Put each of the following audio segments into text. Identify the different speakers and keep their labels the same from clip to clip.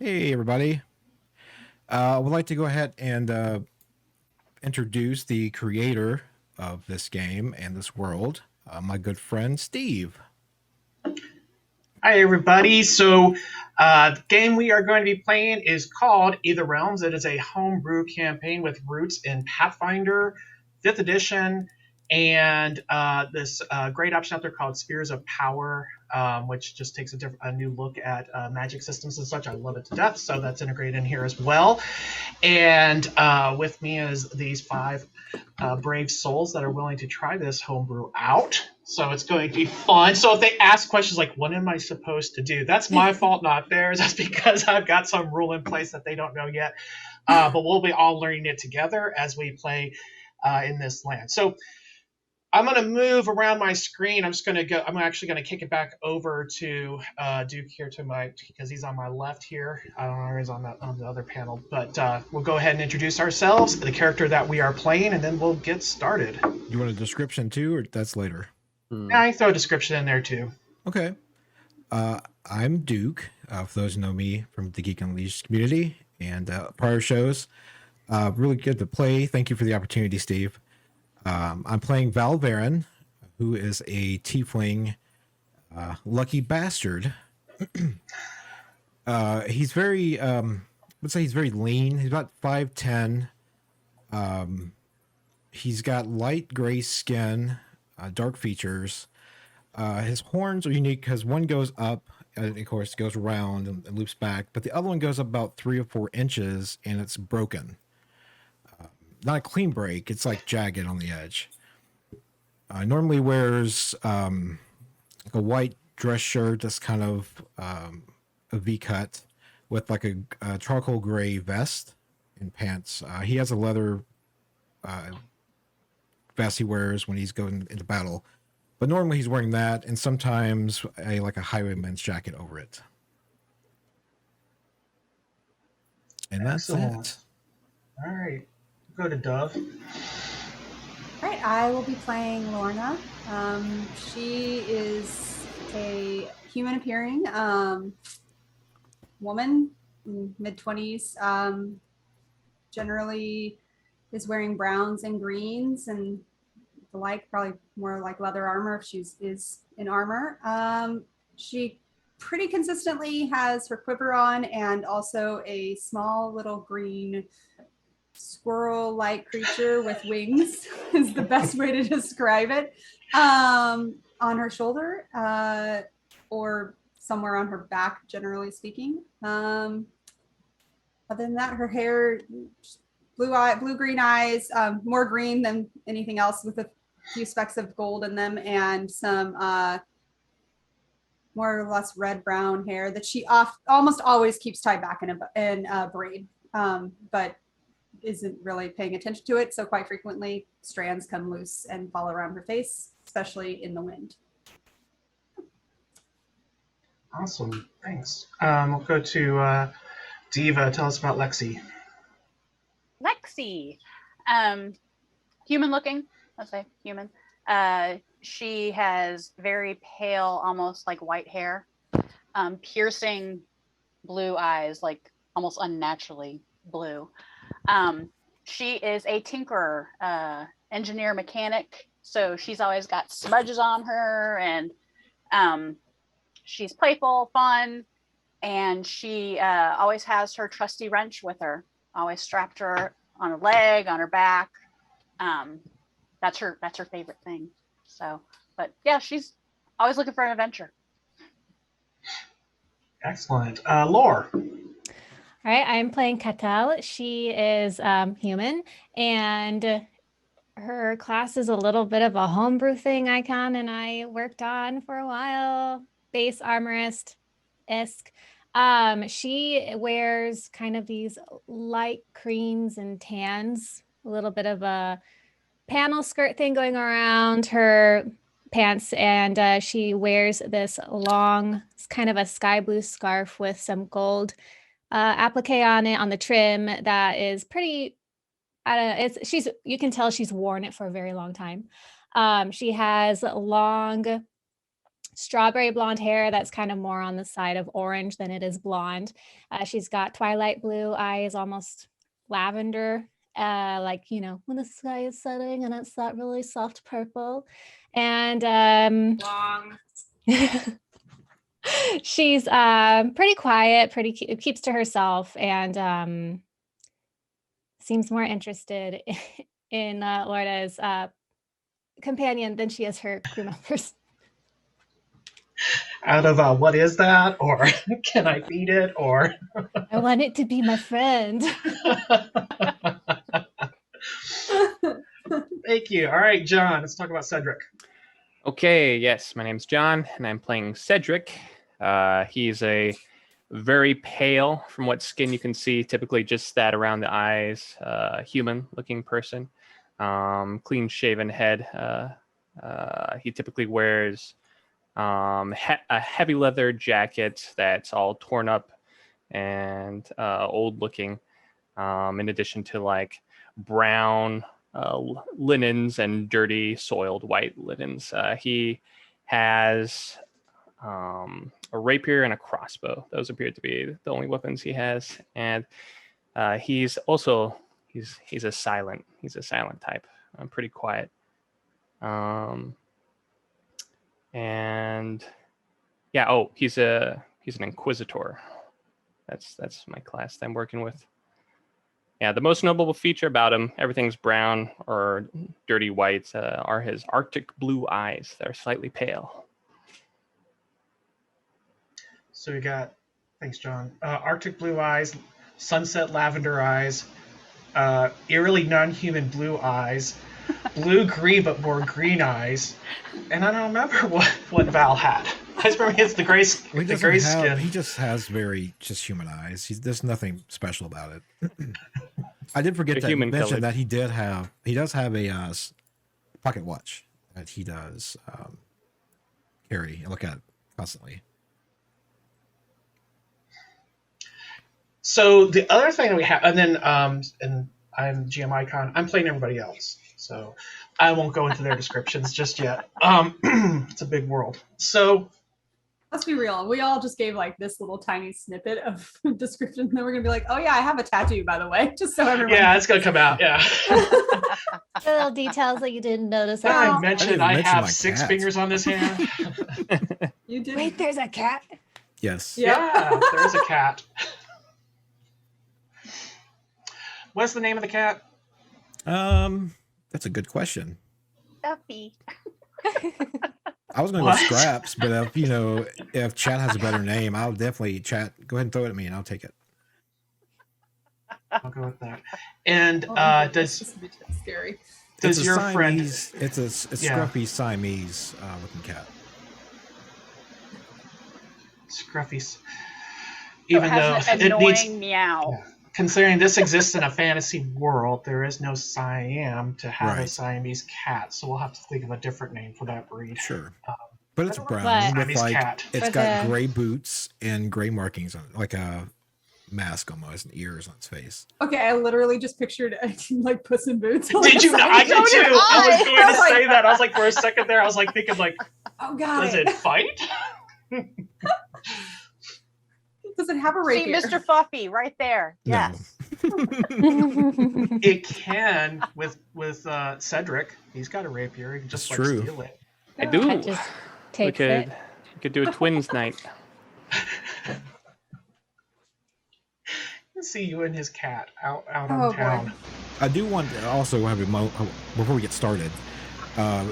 Speaker 1: Hey, everybody. I would like to go ahead and introduce the creator of this game and this world, my good friend Steve.
Speaker 2: Hi, everybody. The game we are going to be playing is called Ætherealms. It is a homebrew campaign with roots in Pathfinder, 5th edition, and this great option out there called Spheres of Power, which just takes a new look at magic systems and such. I love it to death, so that's integrated in here as well. And with me is these five brave souls that are willing to try this homebrew out. So it's going to be fun. So if they ask questions like, what am I supposed to do? That's my fault, not theirs. That's because I've got some rule in place that they don't know yet. But we'll be all learning it together as we play in this land. So I'm going to move around my screen. I'm actually going to kick it back over to Duke here because he's on my left here. I don't know where he's on the other panel, but we'll go ahead and introduce ourselves, the character that we are playing, and then we'll get started.
Speaker 1: You want a description too, or that's later?
Speaker 2: I can throw a description in there too.
Speaker 1: Okay. I'm Duke. For those who know me from the Geek Unleashed community and prior shows, really good to play. Thank you for the opportunity, Steve. I'm playing Val Varen, who is a tiefling lucky bastard. He's very, let's say he's very lean. He's about 5'10". He's got light gray skin, dark features. His horns are unique because one goes up, and of course, goes around and loops back, but the other one goes up about 3 or 4 inches, and it's broken. Not a clean break; it's like jagged on the edge. Normally wears like a white dress shirt that's kind of a V cut with like a charcoal gray vest and pants. He has a leather vest he wears when he's going into battle. But normally he's wearing that, and sometimes like a highwayman's jacket over it. And that's
Speaker 2: Excellent.
Speaker 1: it.
Speaker 2: All right, go to Dove.
Speaker 3: All right, I will be playing Lorna. She is a human appearing woman, mid-20s, generally is wearing browns and greens and the like, probably more like leather armor if she is in armor. She pretty consistently has her quiver on and also a small little green squirrel-like creature with wings is the best way to describe it, on her shoulder or somewhere on her back, generally speaking. Other than that, her hair, blue-green eyes, more green than anything else, with a few specks of gold in them, and some more or less red-brown hair that she almost always keeps tied back in a braid, but isn't really paying attention to it. So quite frequently, strands come loose and fall around her face, especially in the wind.
Speaker 2: Awesome, thanks. We'll go to Diva. Tell us about Lexi.
Speaker 4: Lexi, human looking, let's say human. She has very pale, almost like white hair, piercing blue eyes, like almost unnaturally blue. She is a tinkerer, engineer, mechanic, so she's always got smudges on her, and she's playful, fun, and she always has her trusty wrench with her, always strapped her on her leg, on her back. That's her favorite thing. So, but yeah, she's always looking for an adventure.
Speaker 2: Excellent. Lore.
Speaker 5: All right, I'm playing Katel. She is human, and her class is a little bit of a homebrew thing icon, and I worked on for a while. Base armorist-esque. She wears kind of these light creams and tans, a little bit of a panel skirt thing going around her pants, and she wears this long, kind of a sky blue scarf with some gold applique on it on the trim that is pretty. You can tell she's worn it for a very long time. She has long strawberry blonde hair that's kind of more on the side of orange than it is blonde. She's got twilight blue eyes, almost lavender, like, you know, when the sky is setting and it's that really soft purple. And
Speaker 3: Long.
Speaker 5: she's pretty quiet, keeps to herself, and seems more interested in Lorda's companion than she is her crew members.
Speaker 2: Out of what is that? Or can I feed it? Or
Speaker 5: I want it to be my friend.
Speaker 2: Thank you. All right, John, let's talk about Cedric.
Speaker 6: Okay, yes, my name's John, and I'm playing Cedric. He's a very pale, from what skin you can see, typically just that around the eyes, human-looking person, clean-shaven head. He typically wears a heavy leather jacket that's all torn up and old-looking, in addition to like brown linens and dirty soiled white linens. He has a rapier and a crossbow. Those appear to be the only weapons he has, and he's also he's a silent type. Pretty quiet. And yeah, he's an inquisitor. That's my class that I'm working with. Yeah, the most notable feature about him, everything's brown or dirty white, are his Arctic blue eyes. They're slightly pale.
Speaker 2: So we got, thanks, John. Arctic blue eyes, sunset lavender eyes, eerily non-human blue eyes, blue-green but more green eyes, and I don't remember what Val had. I just remember it's the gray skin.
Speaker 1: He just has very just human eyes. There's nothing special about it. I did forget to mention that he does have a pocket watch that he does carry and look at constantly.
Speaker 2: So the other thing that we have, and then and I'm GM Icon. I'm playing everybody else, so I won't go into their descriptions just yet. It's a big world. So
Speaker 3: let's be real. We all just gave like this little tiny snippet of description. And then we're gonna be like, oh yeah, I have a tattoo, by the way, just so everyone.
Speaker 2: Yeah, it's gonna come out. Yeah.
Speaker 5: The little details that you didn't notice.
Speaker 2: I mentioned I have 6
Speaker 1: cat.
Speaker 2: fingers on this hand.
Speaker 3: You did.
Speaker 5: Wait, there's a cat.
Speaker 1: Yes.
Speaker 2: Yeah, there's a cat. What's the name of the cat?
Speaker 1: That's a good question.
Speaker 4: Duffy.
Speaker 1: I was going to go Scraps, but if Chat has a better name, I'll definitely Chat. Go ahead and throw it at me, and I'll take it.
Speaker 2: I'll go with that. And
Speaker 3: does scary?
Speaker 2: Does your friend?
Speaker 1: It's a scruffy Siamese looking cat.
Speaker 2: Scruffy.
Speaker 4: Even though an annoying meow.
Speaker 2: Yeah. Considering this exists in a fantasy world, there is no Siam to have a Siamese cat, so we'll have to think of a different name for that breed.
Speaker 1: Sure. But it's brown with it's got gray boots and gray markings on it, like a mask almost, and ears on its face.
Speaker 3: Okay, I literally just pictured like Puss in Boots.
Speaker 2: Did you? I did too. I was going to say that. I was like, for a second there, I was like thinking like,
Speaker 3: oh god,
Speaker 2: does it fight?
Speaker 3: Does it have a rapier?
Speaker 4: See, Mr. Fluffy, right there.
Speaker 1: No.
Speaker 4: Yes.
Speaker 2: It can with Cedric. He's got a rapier. He can just steal it.
Speaker 6: I do.
Speaker 5: I just take it.
Speaker 6: We could do a twins night.
Speaker 2: See you and his cat out on town.
Speaker 3: Boy.
Speaker 1: I do want to also have before we get started.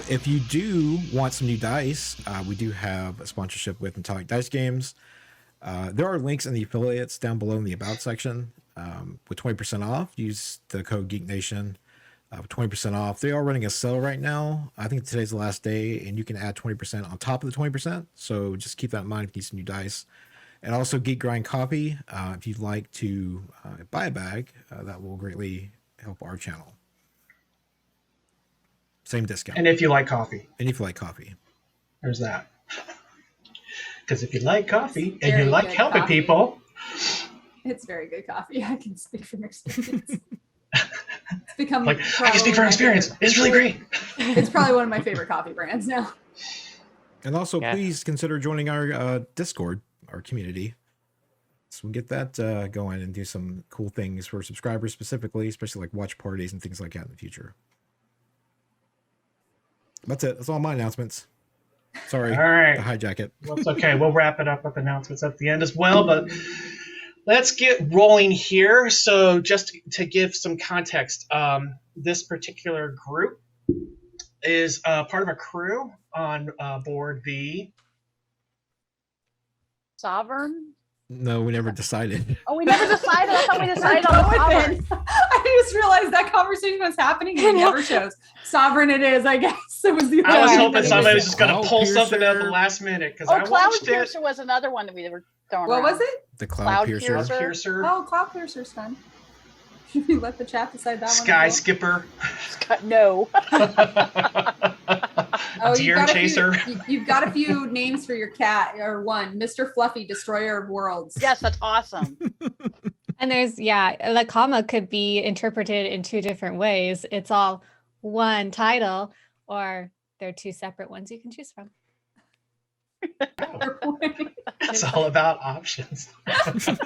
Speaker 1: If you do want some new dice, we do have a sponsorship with Metallic Dice Games. There are links in the affiliates down below in the About section. With 20% off, use the code GeekNation with 20% off. They are running a sale right now. I think today's the last day, and you can add 20% on top of the 20%. So just keep that in mind if you need some new dice. And also Geek Grind Coffee. If you'd like to buy a bag, that will greatly help our channel. Same discount.
Speaker 2: And if you like coffee.
Speaker 1: There's
Speaker 2: that. Because if you like coffee and you like helping people.
Speaker 3: It's very good coffee. I can speak from experience. It's become
Speaker 2: I can speak from experience. It's really great.
Speaker 3: It's probably one of my favorite coffee brands now.
Speaker 1: And also,
Speaker 6: Yeah.
Speaker 1: please consider joining our Discord, our community. So we'll get that going and do some cool things for subscribers specifically, especially like watch parties and things like that in the future. That's it. That's all my announcements. Sorry
Speaker 2: All right.
Speaker 1: to hijack it.
Speaker 2: Well, it's okay. We'll wrap it up with announcements at the end as well, but let's get rolling here. So just to give some context, this particular group is part of a crew on board the
Speaker 4: Sovereign?
Speaker 1: No, we never decided.
Speaker 4: Oh, we never decided. I thought we decided on the Sovereign.
Speaker 3: I just realized that conversation was happening and it never shows. Sovereign it is, I guess. It was the
Speaker 2: I was
Speaker 3: other
Speaker 2: hoping
Speaker 3: one.
Speaker 2: somebody was just going
Speaker 1: Cloud
Speaker 2: to pull something at the
Speaker 1: Piercer.
Speaker 2: last minute because
Speaker 4: Oh,
Speaker 2: I
Speaker 4: Cloud
Speaker 2: watched it.
Speaker 4: Piercer was another one that we were throwing
Speaker 3: What
Speaker 4: around.
Speaker 3: was it?
Speaker 1: The Cloud
Speaker 4: Cloud
Speaker 1: Piercer.
Speaker 4: Piercer.
Speaker 2: Piercer,
Speaker 3: Oh, Cloud Piercer's fun. You let the chat decide that
Speaker 2: Sky
Speaker 3: one.
Speaker 2: Skipper,
Speaker 4: No.
Speaker 3: Oh,
Speaker 2: Deer Chaser.
Speaker 3: You've got a few names for your cat, or one, Mr. Fluffy, Destroyer of Worlds.
Speaker 4: Yes, that's awesome.
Speaker 5: And there's, the comma could be interpreted in two different ways. It's all one title, or they're two separate ones you can choose from.
Speaker 2: It's all about options.
Speaker 5: So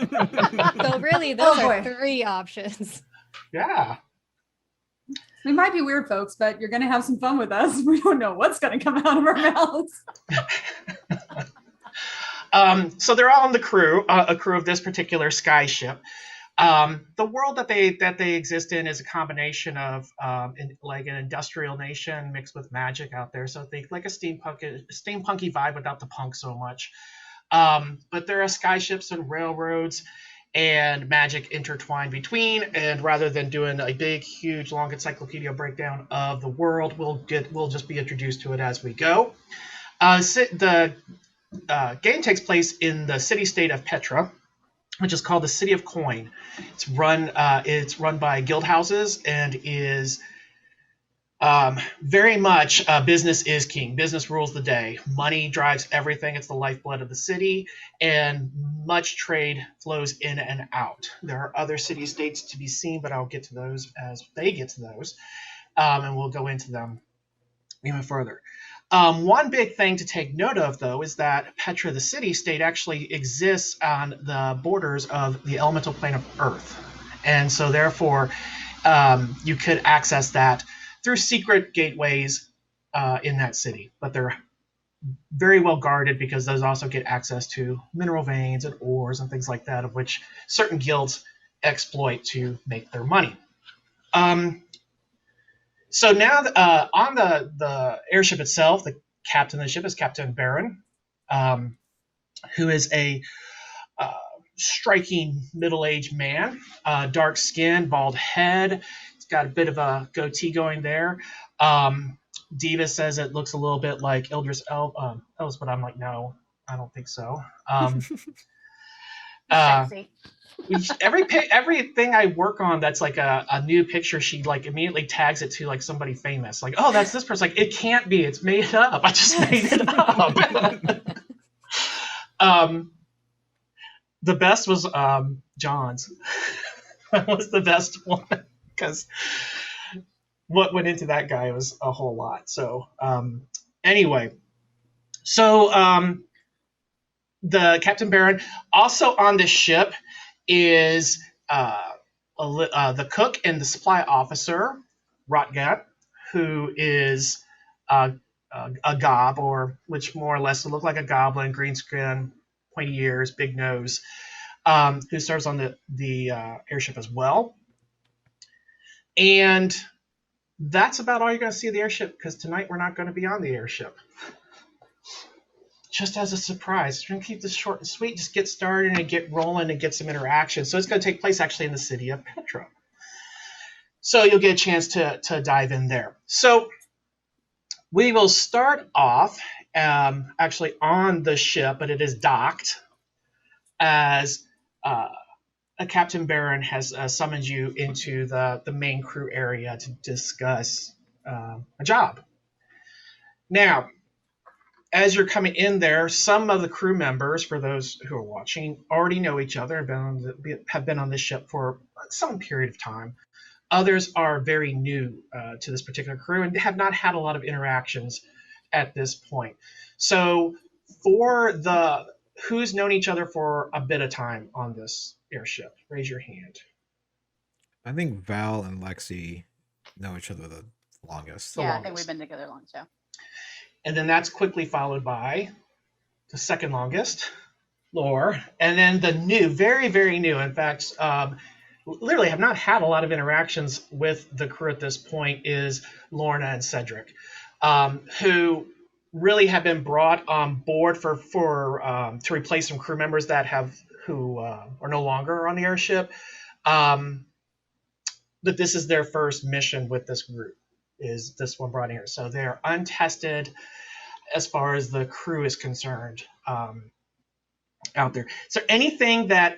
Speaker 5: really, those
Speaker 3: Oh,
Speaker 5: are
Speaker 3: boy.
Speaker 5: 3 options.
Speaker 2: Yeah.
Speaker 3: We might be weird folks, but you're going to have some fun with us. We don't know what's going to come out of our mouths.
Speaker 2: So they're all on the crew, a crew of this particular sky ship. The world that they exist in is a combination of like an industrial nation mixed with magic out there. So think like a steampunky vibe without the punk so much. But there are sky ships and railroads and magic intertwined between. And rather than doing a big, huge, long encyclopedia breakdown of the world, we'll just be introduced to it as we go. The game takes place in the city-state of Petra, which is called the City of Coin. It's run by guild houses and is very much business is king. Business rules the day. Money drives everything. It's the lifeblood of the city, and much trade flows in and out. There are other city-states to be seen, but I'll get to those as they get to those, and we'll go into them even further. One big thing to take note of, though, is that Petra, the city-state, actually exists on the borders of the elemental plane of Earth. And so, therefore, you could access that through secret gateways in that city. But they're very well guarded because those also get access to mineral veins and ores and things like that, of which certain guilds exploit to make their money. So now on the airship itself, the captain of the ship is Captain Baron, who is a striking middle-aged man, dark skin, bald head. He's got a bit of a goatee going there. Diva says it looks a little bit like Idris Elba, but I'm like, no, I don't think so.
Speaker 4: Sexy.
Speaker 2: Everything I work on that's like a new picture, she like immediately tags it to like somebody famous. Like, oh, that's this person. Like, it can't be. It's made up. I just made it up. The best was John's. That was the best one because what went into that guy was a whole lot. So anyway, so the Captain Baron also on the ship is the cook and the supply officer, Rotgat, who is a gob, or which more or less look like a goblin, green skin, pointy ears, big nose, who serves on the airship as well. And that's about all you're going to see of the airship, because tonight we're not going to be on the airship. Just as a surprise. We're going to keep this short and sweet, just get started and get rolling and get some interaction. So it's going to take place actually in the city of Petra. So you'll get a chance to dive in there. So we will start off actually on the ship, but it is docked, as a Captain Baron has summoned you into the main crew area to discuss a job. Now, as you're coming in there, some of the crew members, for those who are watching, already know each other, have been on this ship for some period of time. Others are very new to this particular crew and have not had a lot of interactions at this point. So for the who's known each other for a bit of time on this airship, raise your hand.
Speaker 1: I think Val and Lexi know each other the longest.
Speaker 2: The
Speaker 4: Yeah, I think
Speaker 2: longest.
Speaker 4: we've been together long too.
Speaker 2: And then that's quickly followed by the second longest, Lore, and then the new, very, very new. In fact, literally have not had a lot of interactions with the crew at this point is Lorna and Cedric, who really have been brought on board for to replace some crew members that who are no longer on the airship. But this is their first mission with this group. Is this one brought here? So they're untested as far as the crew is concerned out there. Is there anything that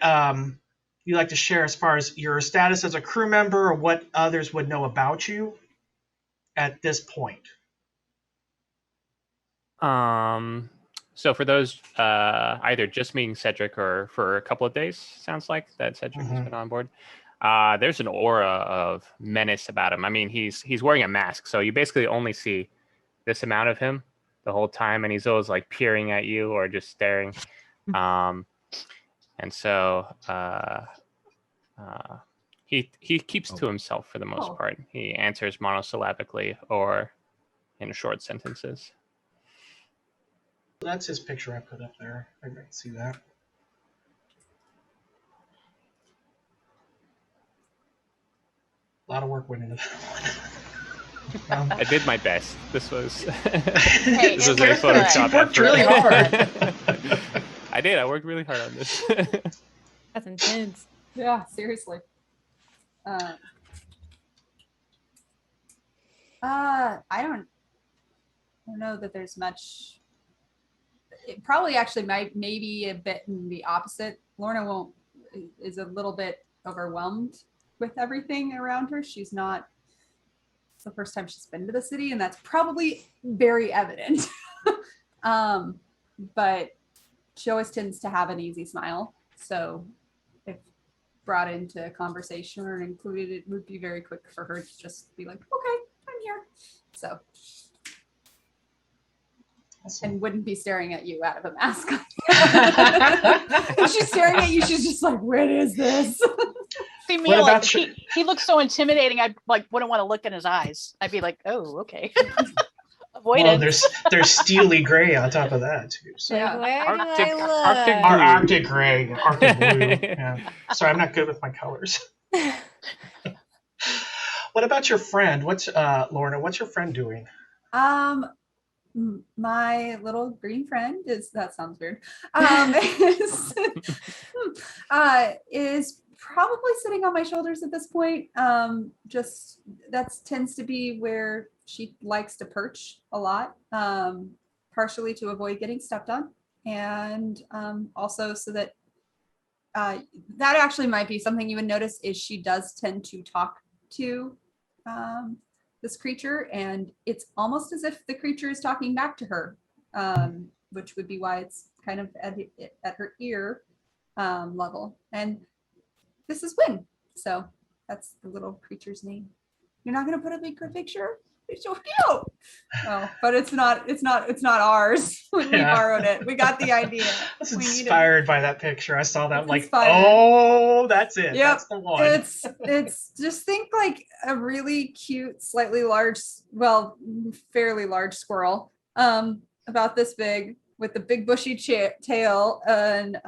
Speaker 2: you'd like to share as far as your status as a crew member or what others would know about you at this point?
Speaker 6: So for those either just meeting Cedric or for a couple of days, sounds like that Cedric has been on board. There's an aura of menace about him. I mean, he's wearing a mask, so you basically only see this amount of him the whole time, and he's always like peering at you or just staring. And so he keeps to himself for the most part. He answers monosyllabically or in short sentences.
Speaker 2: That's his picture I put up there. I can see that. A lot of work went into that one.
Speaker 6: I did my best. This was
Speaker 4: Hey,
Speaker 6: this was
Speaker 4: it
Speaker 6: a
Speaker 4: was
Speaker 6: Photoshop
Speaker 2: good. You worked
Speaker 6: effort.
Speaker 2: really hard.
Speaker 6: I did. I worked really hard on this.
Speaker 5: That's intense.
Speaker 3: Yeah, seriously. I don't know that there's much. It probably actually maybe a bit in the opposite. Lorna is a little bit overwhelmed with everything around her. It's the first time she's been to the city, and that's probably very evident. But she always tends to have an easy smile. So if brought into a conversation or included, it would be very quick for her to just be like, okay, I'm here. So, and wouldn't be staring at you out of a mask. If she's staring at you, she's just like, what is this?
Speaker 4: See me
Speaker 2: What
Speaker 4: like
Speaker 2: about your-
Speaker 4: he looks so intimidating. I wouldn't want to look in his eyes. I'd be like, oh, okay. Avoid
Speaker 2: Well,
Speaker 4: it.
Speaker 2: there's steely gray on top of that too. So.
Speaker 3: Yeah.
Speaker 5: Where do
Speaker 6: Arctic-
Speaker 5: I look?
Speaker 6: Arctic
Speaker 2: Our
Speaker 6: blue.
Speaker 2: Arctic gray, Arctic blue. Yeah. Sorry, I'm not good with my colors. What about your friend? Lorna? What's your friend doing?
Speaker 3: My little green friend that sounds weird. Is probably sitting on my shoulders at this point. Just that tends to be where she likes to perch a lot, partially to avoid getting stepped on, and also so that that actually might be something you would notice is she does tend to talk to this creature, and it's almost as if the creature is talking back to her, which would be why it's kind of at her ear level. And this is Win, so that's the little creature's name. You're not gonna put a big picture? It's so cute. Oh, but it's not ours. We borrowed it. We got the idea.
Speaker 2: I was
Speaker 3: We needed-
Speaker 2: inspired by that picture. I saw that.
Speaker 3: It's
Speaker 2: Like,
Speaker 3: inspired.
Speaker 2: oh, that's it.
Speaker 3: Yep.
Speaker 2: That's the one.
Speaker 3: It's just think like a really cute, slightly large, fairly large squirrel, about this big, with a big bushy tail and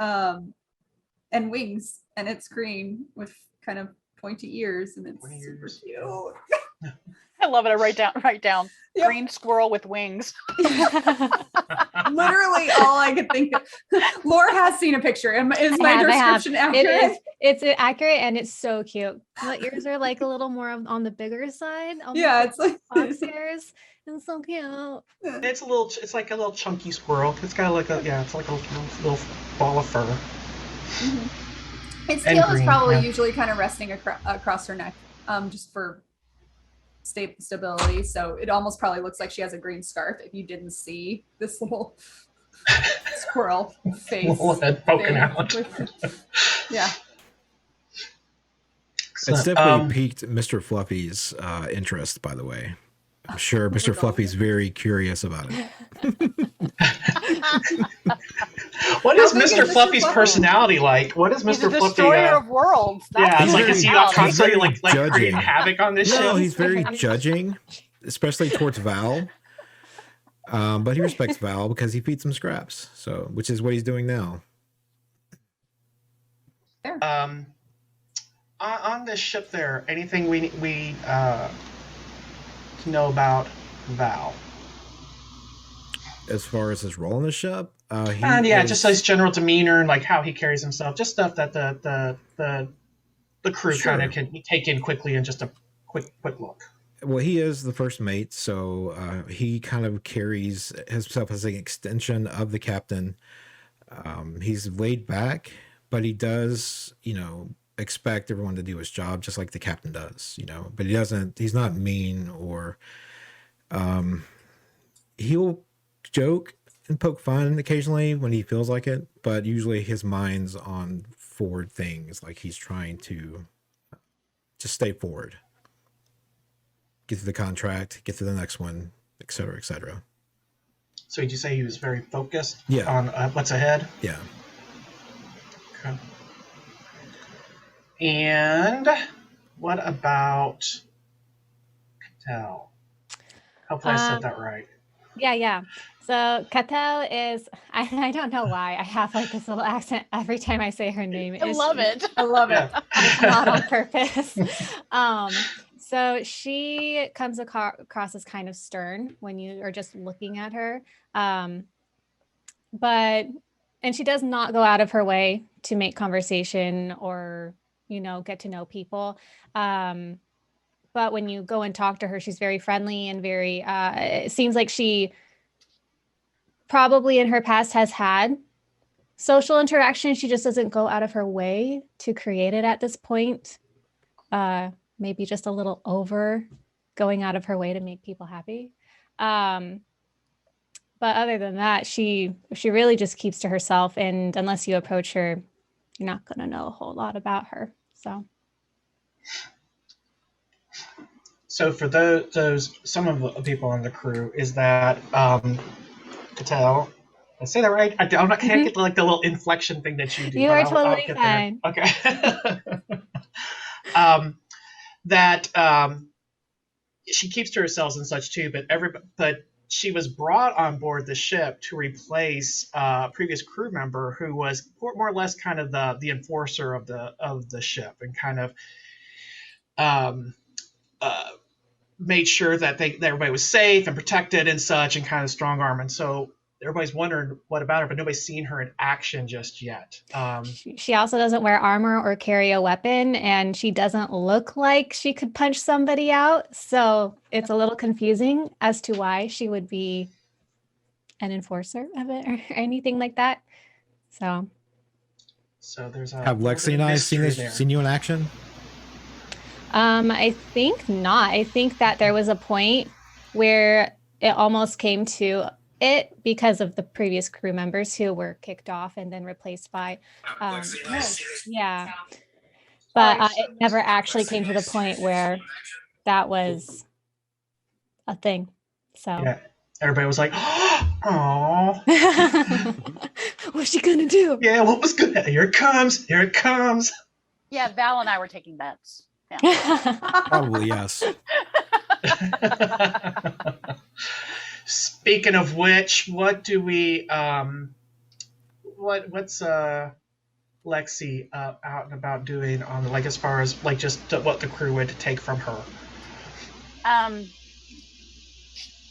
Speaker 3: wings, and it's green with kind of pointy ears, and it's
Speaker 2: Pointy
Speaker 3: super
Speaker 2: ears.
Speaker 3: cute.
Speaker 4: I love it. I write down
Speaker 3: Yep.
Speaker 4: green squirrel with wings.
Speaker 3: Literally all I could think of. Laura has seen a picture. Is my
Speaker 5: I have.
Speaker 3: description
Speaker 5: It
Speaker 3: accurate?
Speaker 5: is. It's accurate and it's so cute. The ears are like a little more on the bigger side. almost
Speaker 3: Yeah,
Speaker 5: like
Speaker 3: it's like
Speaker 5: fox ears. It's so cute.
Speaker 2: It's like a little chunky squirrel. It's got like it's like a little ball of fur.
Speaker 3: Its
Speaker 2: And
Speaker 3: tail is
Speaker 2: green,
Speaker 3: probably
Speaker 2: yeah.
Speaker 3: usually kind of resting across her neck, just for stability. So it almost probably looks like she has a green scarf if you didn't see this little squirrel face.
Speaker 2: Little head poking
Speaker 3: thing
Speaker 2: out.
Speaker 3: Yeah.
Speaker 1: It's definitely piqued Mr. Fluffy's interest, by the way. I'm sure Mr. Fluffy's very curious about it.
Speaker 2: What is
Speaker 3: How big is
Speaker 2: Mr.
Speaker 3: Mr.
Speaker 2: Fluffy's
Speaker 3: Fluffy?
Speaker 2: personality like? What is
Speaker 4: He's
Speaker 2: Mr.
Speaker 4: a
Speaker 2: Fluffy?
Speaker 4: destroyer of worlds.
Speaker 2: Yeah,
Speaker 4: That's
Speaker 2: it's like,
Speaker 4: his
Speaker 2: is he
Speaker 1: very-
Speaker 2: constantly
Speaker 1: he's
Speaker 2: like
Speaker 1: very
Speaker 2: creating
Speaker 1: judging.
Speaker 2: havoc on this
Speaker 1: No,
Speaker 2: ship?
Speaker 1: he's very judging, especially towards Val. But he respects Val because he feeds him scraps. So, which is what he's doing now.
Speaker 2: On this ship there, anything we know about Val?
Speaker 1: As far as his role in the ship,
Speaker 2: And yeah, just his general demeanor and like how he carries himself, just stuff that the crew
Speaker 1: Sure.
Speaker 2: kind of can take in quickly and just a quick look.
Speaker 1: Well, he is the first mate, so he kind of carries himself as an extension of the captain. He's laid back, but he does, expect everyone to do his job just like the captain does, but he's not mean or he'll joke and poke fun occasionally when he feels like it, but usually his mind's on forward things, like he's trying to just stay forward, get through the contract, get to the next one, et cetera, et cetera.
Speaker 2: So would you say he was very focused
Speaker 1: Yeah.
Speaker 2: on what's ahead?
Speaker 1: Yeah.
Speaker 2: Okay. And what about Cattell? Hopefully I said that right.
Speaker 5: Yeah. So Katel is, I don't know why. I have like this little accent every time I say her name.
Speaker 4: I love it.
Speaker 3: I love it.
Speaker 5: It's not on purpose. So she comes across as kind of stern when you are just looking at her. And she does not go out of her way to make conversation or, get to know people. But when you go and talk to her, she's very friendly and very, it seems like she probably in her past has had social interaction. She just doesn't go out of her way to create it at this point. Maybe just a little over going out of her way to make people happy. But other than that, she really just keeps to herself. And unless you approach her, you're not going to know a whole lot about her.
Speaker 2: So for those some of the people on the crew, is that Cattell? Did I say that right? I'm not gonna get like the little inflection thing that you do.
Speaker 5: You
Speaker 2: but
Speaker 5: are
Speaker 2: I'll
Speaker 5: totally
Speaker 2: get
Speaker 5: fine.
Speaker 2: there. Okay. That she keeps to herself and such too, but she was brought on board the ship to replace a previous crew member who was more or less kind of the enforcer of the ship and kind of made sure that everybody was safe and protected and such and kind of strong arm. And so everybody's wondering what about her, but nobody's seen her in action just yet.
Speaker 5: She also doesn't wear armor or carry a weapon, and she doesn't look like she could punch somebody out. So it's a little confusing as to why she would be an enforcer of it or anything like that. So
Speaker 2: there's
Speaker 1: Have Lexi and I seen you in action?
Speaker 5: I think not. I think that there was a point where it almost came to it because of the previous crew members who were kicked off and then replaced by yeah, but it never actually came to the point where that was a thing. So
Speaker 2: yeah, everybody was like, "Oh,
Speaker 5: what's she gonna do?"
Speaker 2: yeah, what was good? Here it comes!
Speaker 4: Yeah, Val and I were taking bets. Yeah.
Speaker 1: Probably, yes.
Speaker 2: Speaking of which, what do we what's Lexi out and about doing on like as far as like just what the crew would take from her?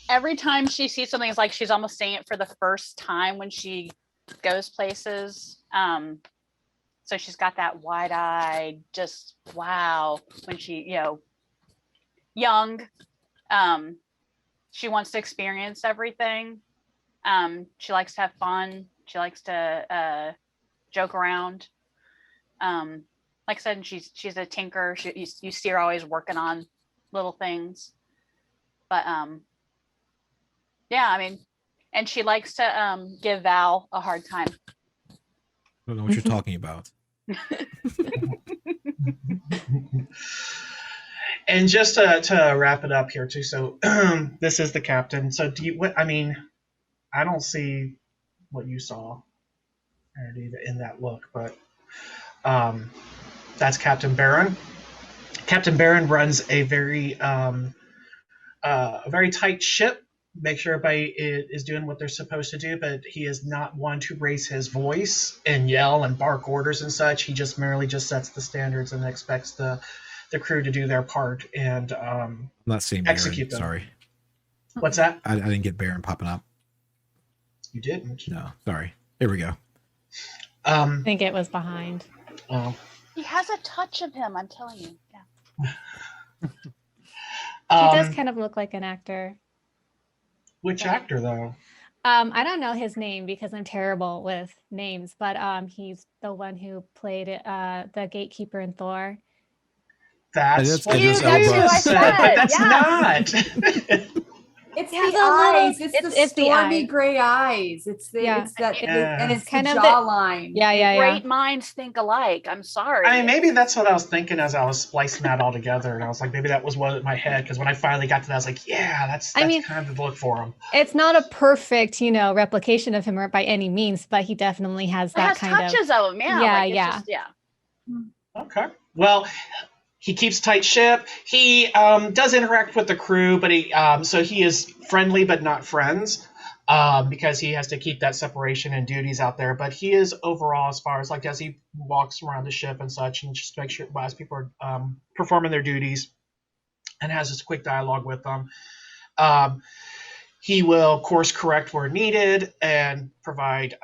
Speaker 4: Every time she sees something, it's like she's almost seeing it for the first time when she goes places. So she's got that wide-eyed, just wow, when she, young. She wants to experience everything. She likes to have fun. She likes to joke around. Like I said, she's a tinker. You see her always working on little things. But yeah, I mean, and she likes to give Val a hard time.
Speaker 1: I don't know what you're talking about.
Speaker 2: And just to wrap it up here too, so this is the captain. So do you? I mean, I don't see what you saw in that look, but that's Captain Barron. Captain Barron runs a very tight ship. Make sure everybody is doing what they're supposed to do, but he is not one to raise his voice and yell and bark orders and such. He just merely just sets the standards and expects the crew to do their part and
Speaker 1: I'm not seeing
Speaker 2: execute
Speaker 1: Baron.
Speaker 2: them.
Speaker 1: Sorry.
Speaker 2: What's that?
Speaker 1: I didn't get Baron popping up.
Speaker 2: You didn't?
Speaker 1: No, sorry. Here we go.
Speaker 5: I think it was behind.
Speaker 2: Oh.
Speaker 4: He has a touch of him, I'm telling you. Yeah.
Speaker 5: He does kind of look like an actor.
Speaker 2: Which actor, though?
Speaker 5: I don't know his name because I'm terrible with names, but he's the one who played the gatekeeper in Thor.
Speaker 2: That's what
Speaker 1: Idris
Speaker 2: you
Speaker 1: Elba.
Speaker 2: said, but that's not.
Speaker 3: It's
Speaker 5: Has
Speaker 3: the
Speaker 5: a little-
Speaker 3: eyes. It's the
Speaker 5: it's the
Speaker 3: stormy
Speaker 5: eye.
Speaker 3: gray eyes. It's the
Speaker 5: Yeah.
Speaker 3: it's that
Speaker 2: Yeah.
Speaker 3: and it's
Speaker 5: It's kind
Speaker 3: the
Speaker 5: of the-
Speaker 3: jawline.
Speaker 5: Yeah.
Speaker 4: Great minds think alike. I'm sorry.
Speaker 2: I mean, maybe that's what I was thinking as I was splicing that all together, and I was like, maybe that was what in my head. Because when I finally got to that, I was like, yeah, that's
Speaker 5: I mean-
Speaker 2: kind of the look for him.
Speaker 5: It's not a perfect, replication of him by any means, but he definitely has
Speaker 4: It
Speaker 5: that
Speaker 4: has
Speaker 5: kind of.
Speaker 4: touches of him. Yeah.
Speaker 5: Yeah,
Speaker 4: Like, it's
Speaker 5: yeah.
Speaker 4: Just, yeah.
Speaker 2: Okay. Well, he keeps tight ship. He does interact with the crew, but so he is friendly but not friends because he has to keep that separation and duties out there. But he is overall, as far as like as he walks around the ship and such, and just make sure as people are performing their duties, and has this quick dialogue with them. He will course correct where needed and provide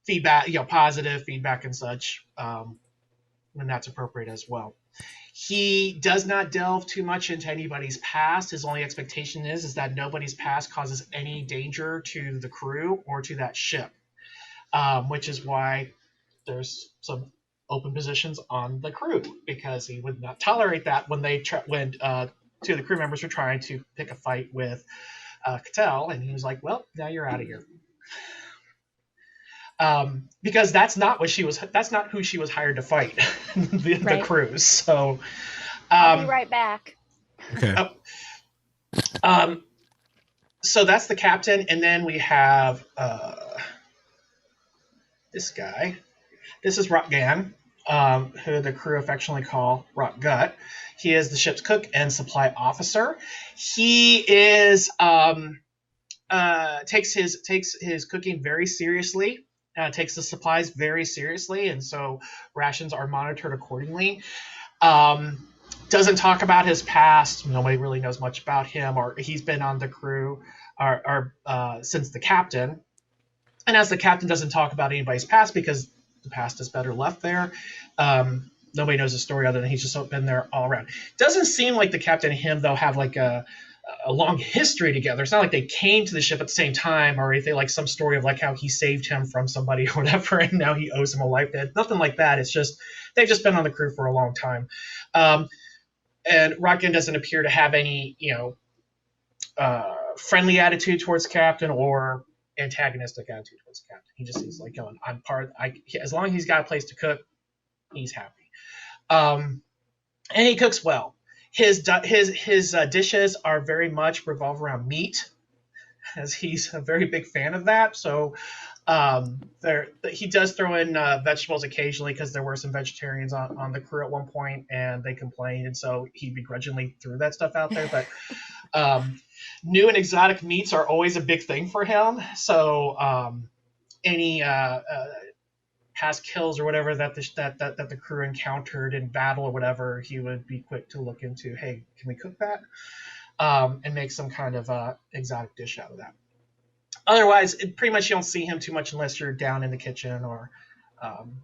Speaker 2: feedback, positive feedback and such when that's appropriate as well. He does not delve too much into anybody's past. His only expectation is that nobody's past causes any danger to the crew or to that ship, which is why there's some open positions on the crew, because he would not tolerate that when two of the crew members were trying to pick a fight with Cattell, and he was like, well, now you're out of here. Because that's not who she was hired to fight, the crew. So
Speaker 4: I'll be right back.
Speaker 1: Okay.
Speaker 2: So that's the captain, and then we have this guy. This is Rotgan, who the crew affectionately call Rot Gut. He is the ship's cook and supply officer. He is takes his cooking very seriously. Takes the supplies very seriously, and so rations are monitored accordingly. Doesn't talk about his past. Nobody really knows much about him, or he's been on the crew since the captain. And as the captain doesn't talk about anybody's past because the past is better left there, nobody knows the story other than he's just been there all around. Doesn't seem like the captain and him, though, have like a long history together. It's not like they came to the ship at the same time or anything, like some story of like how he saved him from somebody or whatever and now he owes him a life debt. Nothing like that. It's just they've just been on the crew for a long time. And Rotkin doesn't appear to have any, friendly attitude towards the captain or antagonistic attitude towards the captain. He just is like going, as long as he's got a place to cook, he's happy. And he cooks well. His dishes are very much revolve around meat, as he's a very big fan of that. So he does throw in vegetables occasionally because there were some vegetarians on the crew at one point and they complained, and so he begrudgingly threw that stuff out there. But new and exotic meats are always a big thing for him. So any past kills or whatever that the crew encountered in battle or whatever, he would be quick to look into, hey, can we cook that? And make some kind of exotic dish out of that. Otherwise, pretty much you don't see him too much unless you're down in the kitchen or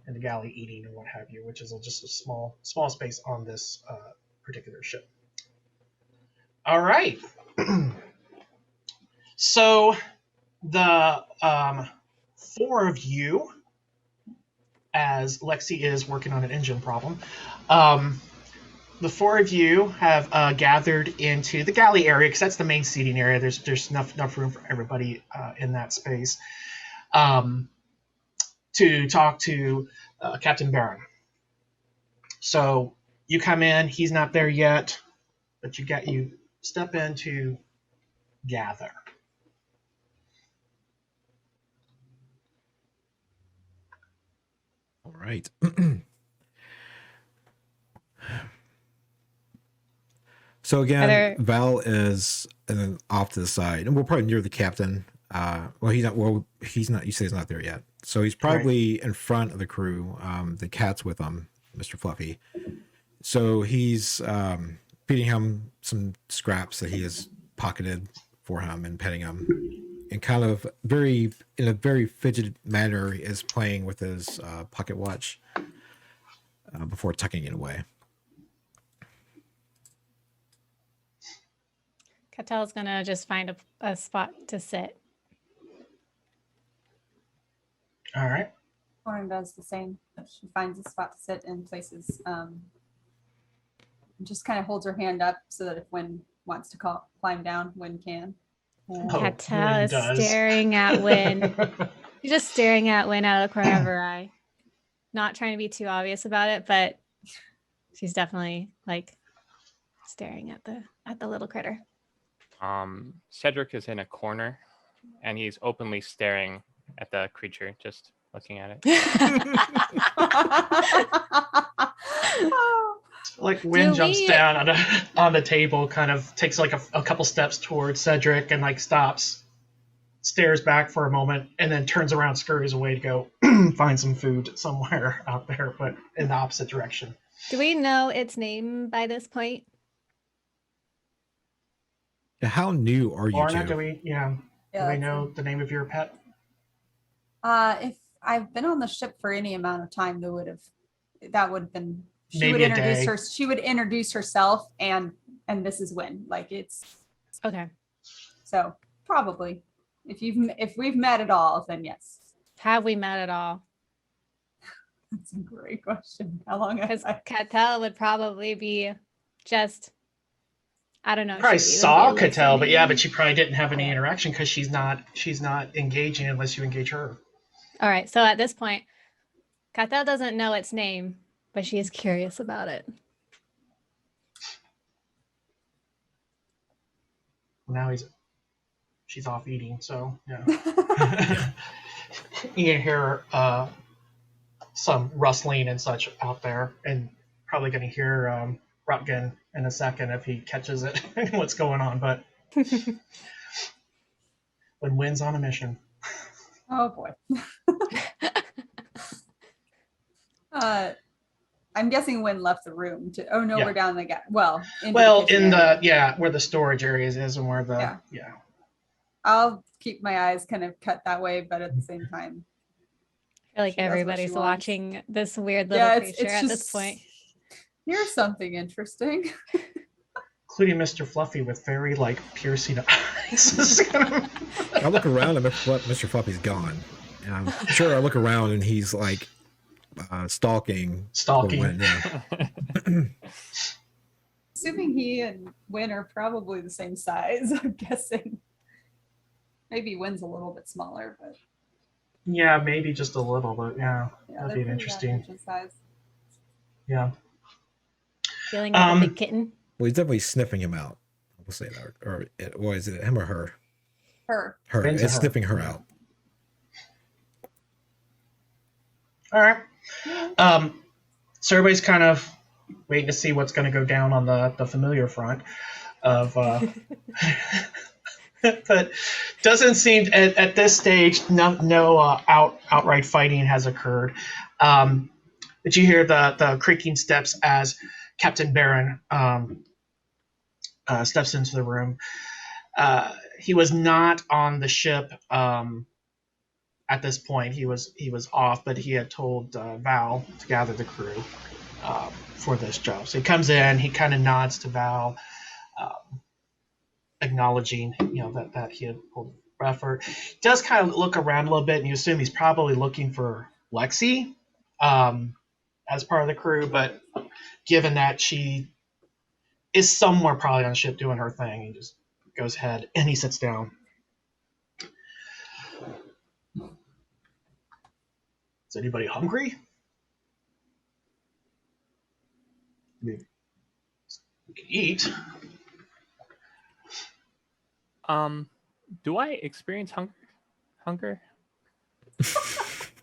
Speaker 2: in the galley eating or what have you, which is just a small space on this particular ship. All right. So the four of you, as Lexi is working on an engine problem, the four of you have gathered into the galley area because that's the main seating area. There's enough room for everybody in that space to talk to Captain Barron. So You come in, he's not there yet, but you step in to gather.
Speaker 1: All right. So again, Val is off to the side, and we're probably near the captain. Well, he's not. Well, he's not. You say he's not there yet, so he's probably in front of the crew. The cat's with him, Mr. Fluffy. So he's feeding him some scraps that he has pocketed for him and petting him, and kind of in a very fidgeted manner is playing with his pocket watch before tucking it away.
Speaker 5: Catel's gonna just find a spot to sit.
Speaker 2: All right.
Speaker 3: Lauren does the same. She finds a spot to sit and places. Just kind of holds her hand up so that if Wynn wants to climb down, Wynn can.
Speaker 5: Catel is staring at Wynn. She's just staring at Wynn out of the corner of her eye. Not trying to be too obvious about it, but she's definitely like staring at the little critter.
Speaker 6: Cedric is in a corner and he's openly staring at the creature, just looking at it.
Speaker 2: Like Wynn jumps down on the table, kind of takes like a couple steps towards Cedric and like stops, stares back for a moment, and then turns around, scurries away to go find some food somewhere out there, but in the opposite direction.
Speaker 5: Do we know its name by this point?
Speaker 1: How new are you
Speaker 2: Lorna,
Speaker 1: two?
Speaker 2: do we know the name of your pet?
Speaker 3: If I've been on the ship for any amount of time, that would have been she would introduce herself and this is Wynn. Like it's
Speaker 5: okay.
Speaker 3: So probably if we've met at all, then yes.
Speaker 5: Have we met at all?
Speaker 3: That's a great question. How long?
Speaker 5: Because Catel would probably be just, I don't know.
Speaker 2: Probably saw Catel, but she probably didn't have any interaction because she's not engaging unless you engage her.
Speaker 5: All right. So at this point, Catel doesn't know its name, but she is curious about it.
Speaker 2: Now she's off eating, so yeah. You can hear some rustling and such out there, and probably going to hear Rutgen in a second if he catches it and what's going on. But when Wynn's on a mission.
Speaker 3: Oh boy. I'm guessing Wynn left the room to. Oh no, we're down the gap. Well, in
Speaker 2: the where the storage areas is and where the
Speaker 3: I'll keep my eyes kind of cut that way, but at the same time,
Speaker 5: I feel like everybody's watching this weird little creature at this point.
Speaker 3: Here's something interesting.
Speaker 2: Including Mr. Fluffy with very piercing eyes.
Speaker 1: I look around and Mr. Fluffy's gone. And I'm sure I look around and he's like stalking. Wynn, yeah.
Speaker 3: Assuming he and Wynn are probably the same size, I'm guessing. Maybe Wynn's a little bit smaller, but
Speaker 2: yeah, maybe just a little, but that'd be interesting.
Speaker 3: Size.
Speaker 2: Yeah.
Speaker 5: Feeling like a big kitten.
Speaker 1: Well, he's definitely sniffing him out. We'll say that, or is it him or her?
Speaker 3: Her.
Speaker 1: It's sniffing her out.
Speaker 2: All right. So everybody's kind of waiting to see what's going to go down on the familiar front of. But doesn't seem at this stage no outright fighting has occurred. But you hear the creaking steps as Captain Barron steps into the room. He was not on the ship at this point. He was off, but he had told Val to gather the crew for this job. So he comes in, he kind of nods to Val, acknowledging that he had pulled the effort. He does kind of look around a little bit, and you assume he's probably looking for Lexi as part of the crew, but given that she is somewhere probably on the ship doing her thing, he just goes ahead and he sits down. Is anybody hungry? We can eat.
Speaker 6: Do I experience hunger?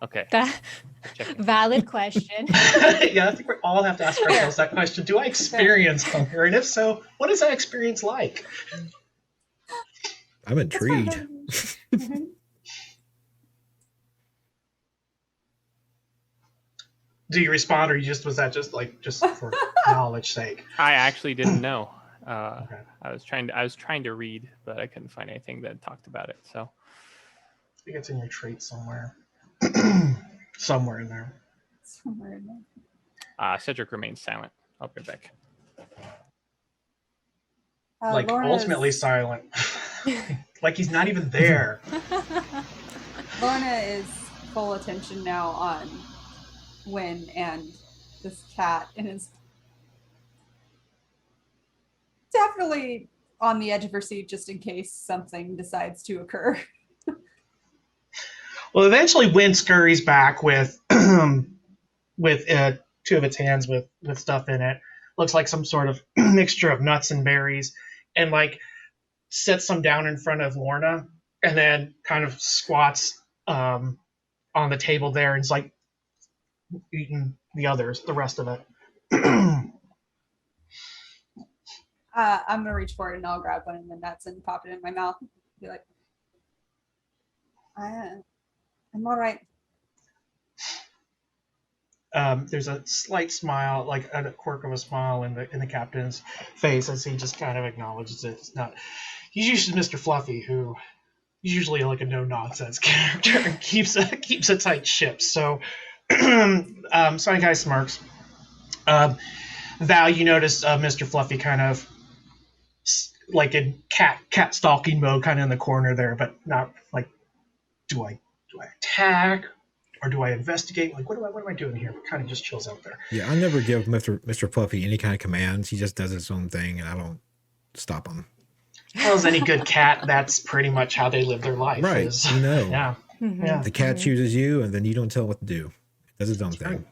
Speaker 6: Okay.
Speaker 5: That
Speaker 6: Checking.
Speaker 5: valid question.
Speaker 2: Yeah, I think we all have to ask ourselves that question. Do I experience hunger? And if so, what is that experience like?
Speaker 1: I'm intrigued.
Speaker 2: Do you respond, or was that just for knowledge sake?
Speaker 6: I actually didn't know.
Speaker 2: Okay.
Speaker 6: I was trying to read, but I couldn't find anything that talked about it. So
Speaker 2: I think it's in your traits somewhere. Somewhere in there.
Speaker 3: Somewhere in there.
Speaker 6: Cedric remains silent. I'll be right back.
Speaker 2: Ultimately silent. Like he's not even there.
Speaker 3: Lorna is full attention now on Wynn and this cat, and is definitely on the edge of her seat just in case something decides to occur.
Speaker 2: Well, eventually Wynn scurries back with two of its hands with stuff in it. Looks like some sort of mixture of nuts and berries, and sets some down in front of Lorna, and then kind of squats on the table there and is eating the rest of it.
Speaker 3: I'm gonna reach for it and I'll grab one of the nuts and pop it in my mouth. Be like, I'm all right.
Speaker 2: There's a slight smile, like a quirk of a smile in the captain's face as he just kind of acknowledges it. It's not. He's usually Mr. Fluffy, who is usually like a no-nonsense character and keeps a tight ship. So, Sunny Guy smirks. Val, you notice Mr. Fluffy kind of like in cat stalking mode, kind of in the corner there, but not like, do I attack? Or do I investigate? Like, what am I doing here? But kind of just chills out there.
Speaker 1: Yeah, I never give Mr. Fluffy any kind of commands. He just does his own thing, and I don't stop him.
Speaker 2: Well, as any good cat, that's pretty much how they live their life.
Speaker 1: Right,
Speaker 2: Yeah.
Speaker 5: Mm-hmm.
Speaker 2: Yeah.
Speaker 1: The cat chooses you, and then you don't tell it what to do. It does its own thing.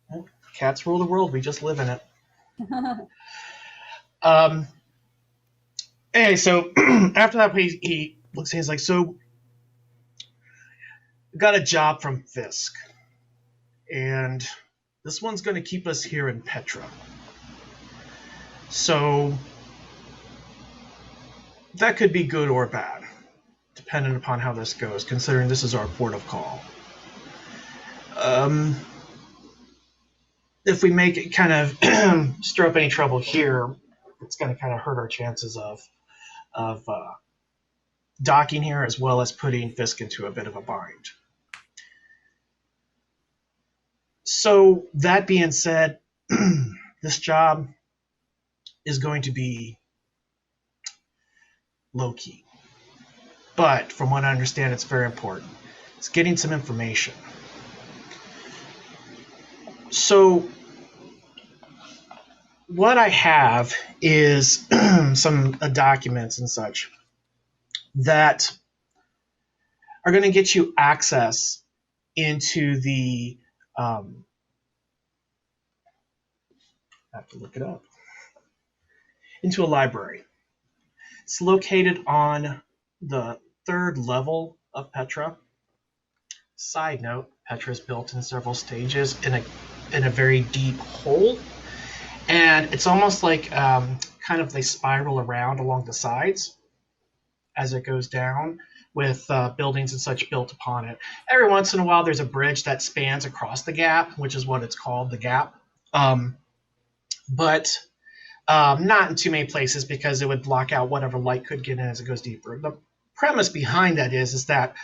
Speaker 2: Well, cats rule the world. We just live in it. Anyway, so after that, he looks. He's like, so. Got a job from Fisk, and this one's going to keep us here in Petra. So that could be good or bad, depending upon how this goes, considering this is our port of call. If we make it kind of stir up any trouble here, it's going to kind of hurt our chances of docking here, as well as putting Fisk into a bit of a bind. So that being said, this job is going to be low-key. But from what I understand, it's very important. It's getting some information. So what I have is some documents and such that are going to get you access into the I have to look it up. Into a library. It's located on the 3rd level of Petra. Side note, Petra is built in several stages in a very deep hole, and it's almost like kind of they spiral around along the sides as it goes down, with buildings and such built upon it. Every once in a while, there's a bridge that spans across the gap, which is what it's called, the gap. But not in too many places, because it would block out whatever light could get in as it goes deeper. The premise behind that is that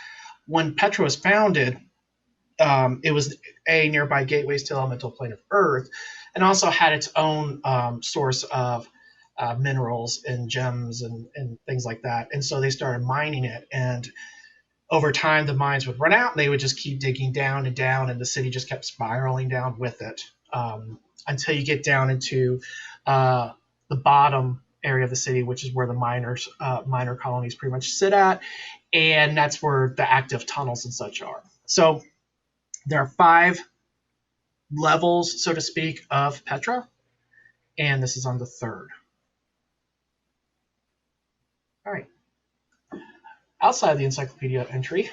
Speaker 2: when Petra was founded, it was a nearby gateways to the elemental plane of Earth, and also had its own source of minerals and gems and things like that. And so they started mining it, and over time the mines would run out and they would just keep digging down and down, and the city just kept spiraling down with it, until you get down into the bottom area of the city, which is where the miner colonies pretty much sit at, and that's where the active tunnels and such are. So there are 5 levels, so to speak, of Petra, and this is on the third. All right. Outside of the encyclopedia entry,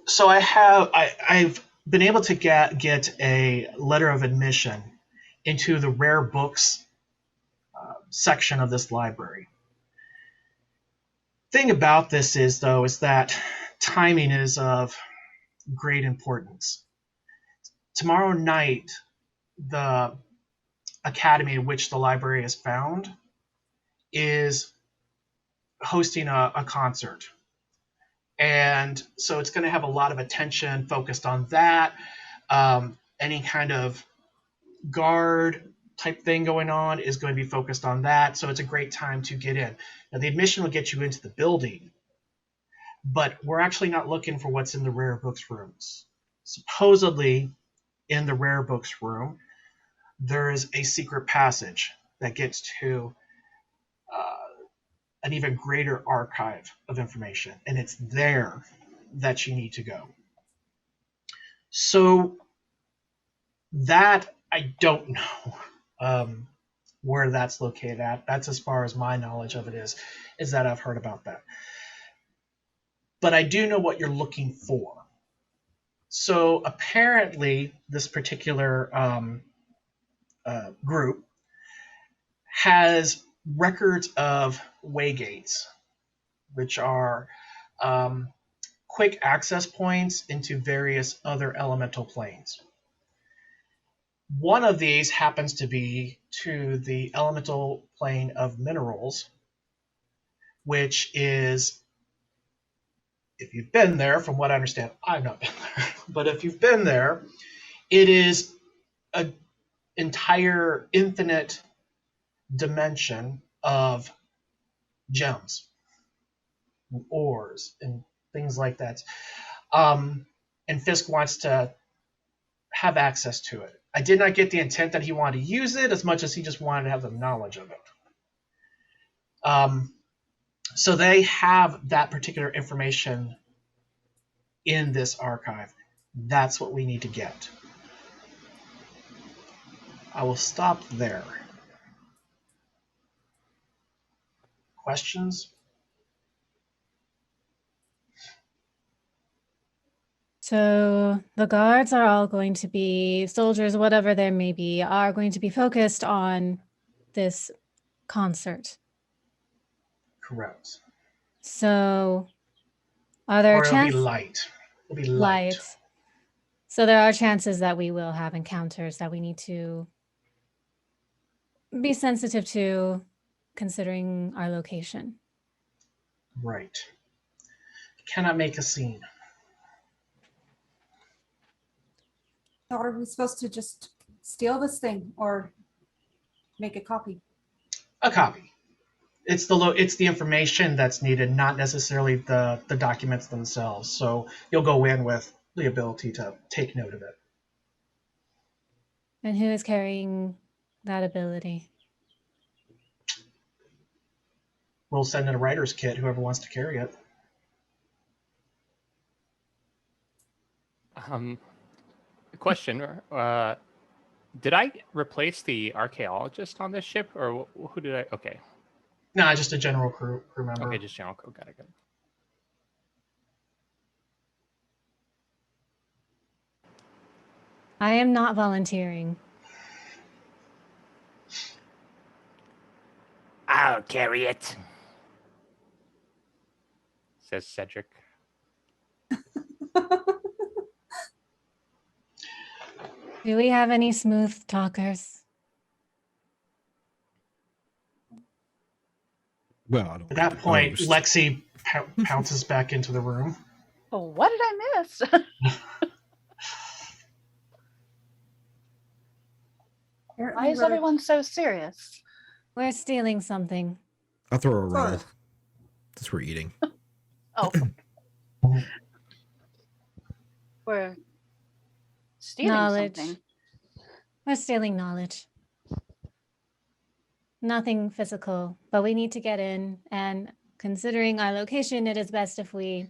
Speaker 2: so I've been able to get a letter of admission into the rare books section of this library. Thing about this is that timing is of great importance. Tomorrow night, the academy in which the library is found is hosting a concert. And so it's going to have a lot of attention focused on that. Any kind of guard type thing going on is going to be focused on that. So it's a great time to get in. Now, the admission will get you into the building, but we're actually not looking for what's in the rare books rooms. Supposedly, in the rare books room, there is a secret passage that gets to an even greater archive of information, and it's there that you need to go. So that I don't know where that's located at. That's as far as my knowledge of it is that I've heard about that. But I do know what you're looking for. So apparently this particular group has records of waygates, which are quick access points into various other elemental planes. One of these happens to be to the elemental plane of minerals, which is, if you've been there, from what I understand, I've not been there, but if you've been there, it is an entire infinite dimension of gems, and ores, and things like that. And Fisk wants to have access to it. I did not get the intent that he wanted to use it as much as he just wanted to have the knowledge of it. So they have that particular information in this archive. That's what we need to get. I will stop there. Questions?
Speaker 5: So the guards are all going to be soldiers, whatever there may be, are going to be focused on this concert.
Speaker 2: Correct.
Speaker 5: So are there
Speaker 2: Or it'll be
Speaker 5: chances?
Speaker 2: light. It'll be light.
Speaker 5: So there are chances that we will have encounters that we need to be sensitive to, considering our location.
Speaker 2: Right. Cannot make a scene.
Speaker 3: Are we supposed to just steal this thing or make a copy?
Speaker 2: A copy. It's the information that's needed, not necessarily the documents themselves. So you'll go in with the ability to take note of it.
Speaker 5: And who is carrying that ability?
Speaker 2: We'll send in a writer's kit, whoever wants to carry it.
Speaker 6: Question. Did I replace the archaeologist on this ship, or who did I? Okay.
Speaker 2: No, just a general crew member.
Speaker 6: Okay, just general crew. Got it.
Speaker 5: I am not volunteering.
Speaker 7: I'll carry it,
Speaker 6: Says Cedric.
Speaker 5: Do we have any smooth talkers?
Speaker 1: Well, I don't
Speaker 2: At that point,
Speaker 1: boast.
Speaker 2: Lexi pounces back into the room.
Speaker 4: Oh, what did I miss? Why is everyone so serious?
Speaker 5: We're stealing something.
Speaker 1: I'll throw a roll.
Speaker 3: Sorry.
Speaker 1: Since we're eating.
Speaker 4: Oh. We're stealing
Speaker 5: Knowledge.
Speaker 4: something.
Speaker 5: We're stealing knowledge. Nothing physical, but we need to get in, and considering our location, it is best if we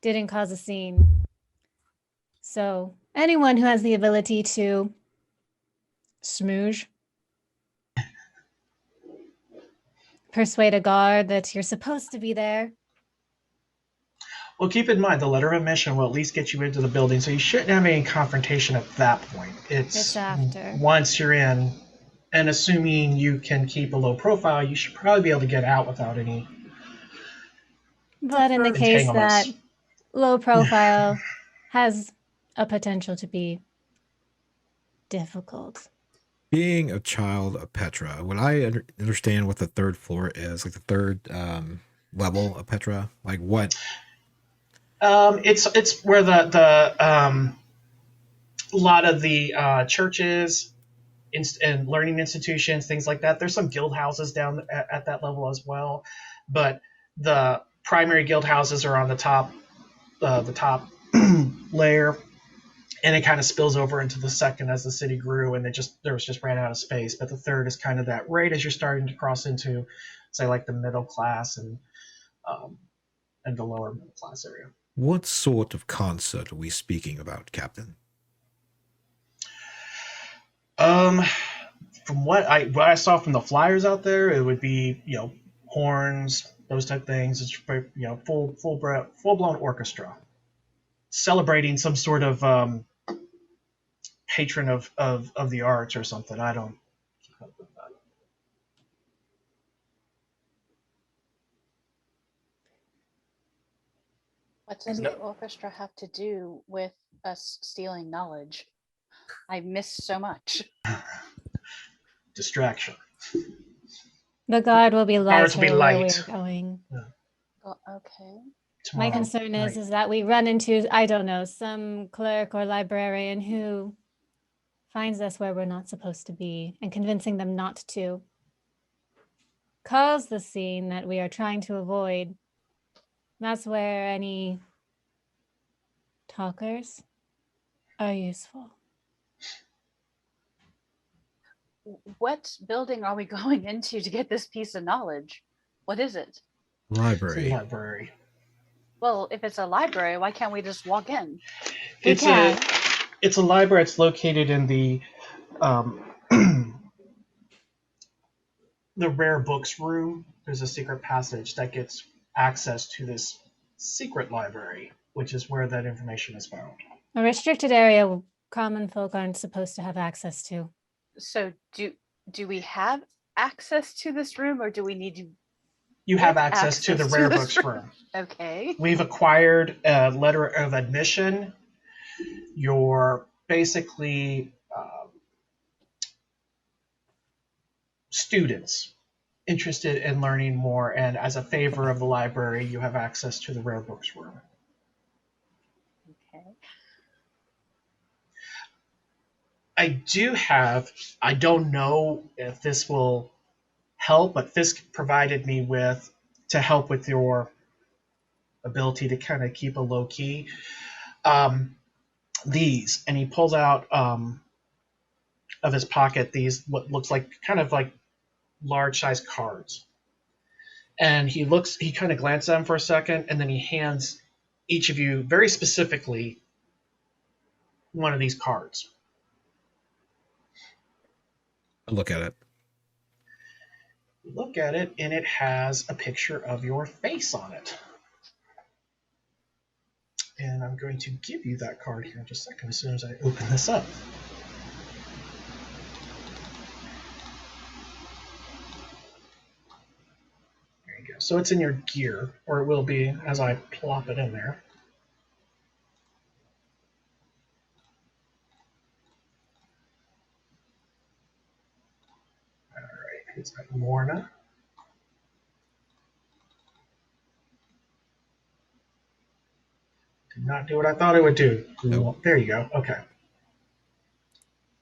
Speaker 5: didn't cause a scene. So anyone who has the ability to smooge, persuade a guard that you're supposed to be there.
Speaker 2: Well, keep in mind the letter of admission will at least get you into the building, so you shouldn't have any confrontation at that point.
Speaker 5: It's after.
Speaker 2: Once you're in, and assuming you can keep a low profile, you should probably be able to get out without any.
Speaker 5: But in the case that
Speaker 2: entanglements.
Speaker 5: low profile has a potential to be difficult.
Speaker 1: Being a child of Petra, would I understand what the third floor is, like the third level of Petra? Like what?
Speaker 2: It's where the a lot of the churches and learning institutions, things like that. There's some guild houses down at that level as well, but the primary guild houses are on the top layer, and it kind of spills over into the second as the city grew, and there was just ran out of space. But the third is kind of that right as you're starting to cross into, say, like the middle class and the lower middle class area.
Speaker 1: What sort of concert are we speaking about, Captain?
Speaker 2: From what I saw from the flyers out there, it would be horns, those type of things. It's full blown orchestra, celebrating some sort of patron of the arts or something. I don't.
Speaker 4: What does the orchestra have to do with us stealing knowledge? I missed so much.
Speaker 2: Distraction.
Speaker 5: The guard will be
Speaker 2: Guards
Speaker 5: lighter
Speaker 2: will be
Speaker 5: where we
Speaker 2: light.
Speaker 5: are going.
Speaker 2: Yeah.
Speaker 4: Oh, okay.
Speaker 5: My
Speaker 2: Tomorrow
Speaker 5: concern
Speaker 2: night.
Speaker 5: is that we run into, I don't know, some clerk or librarian who finds us where we're not supposed to be and convincing them not to cause the scene that we are trying to avoid. That's where any talkers are useful.
Speaker 4: What building are we going into to get this piece of knowledge? What is it?
Speaker 2: It's a
Speaker 1: Library.
Speaker 2: library.
Speaker 4: Well, if it's a library, why can't we just walk in?
Speaker 2: It's a library. It's located in the the rare books room. There's a secret passage that gets access to this secret library, which is where that information is found.
Speaker 5: A restricted area common folk aren't supposed to have access to.
Speaker 4: So do we have access to this room, or do we need to?
Speaker 2: You have
Speaker 4: Get
Speaker 2: access to the
Speaker 4: access to
Speaker 2: rare
Speaker 4: this
Speaker 2: books room.
Speaker 4: Okay.
Speaker 2: We've acquired a letter of admission. You're basically students interested in learning more, and as a favor of the library, you have access to the rare books room.
Speaker 4: Okay.
Speaker 2: I don't know if this will help, but Fisk provided me to help with your ability to kind of keep a low key. These, and he pulls out of his pocket these what looks like kind of like large size cards, and he kind of glances at them for a second, and then he hands each of you very specifically one of these cards.
Speaker 1: I look at it.
Speaker 2: You look at it, and it has a picture of your face on it. And I'm going to give you that card here in just a second as soon as I open this up. There you go. So it's in your gear, or it will be as I plop it in there. All right, it's got Lorna. Did not do what I thought it would do.
Speaker 1: Nope.
Speaker 2: There you go. Okay.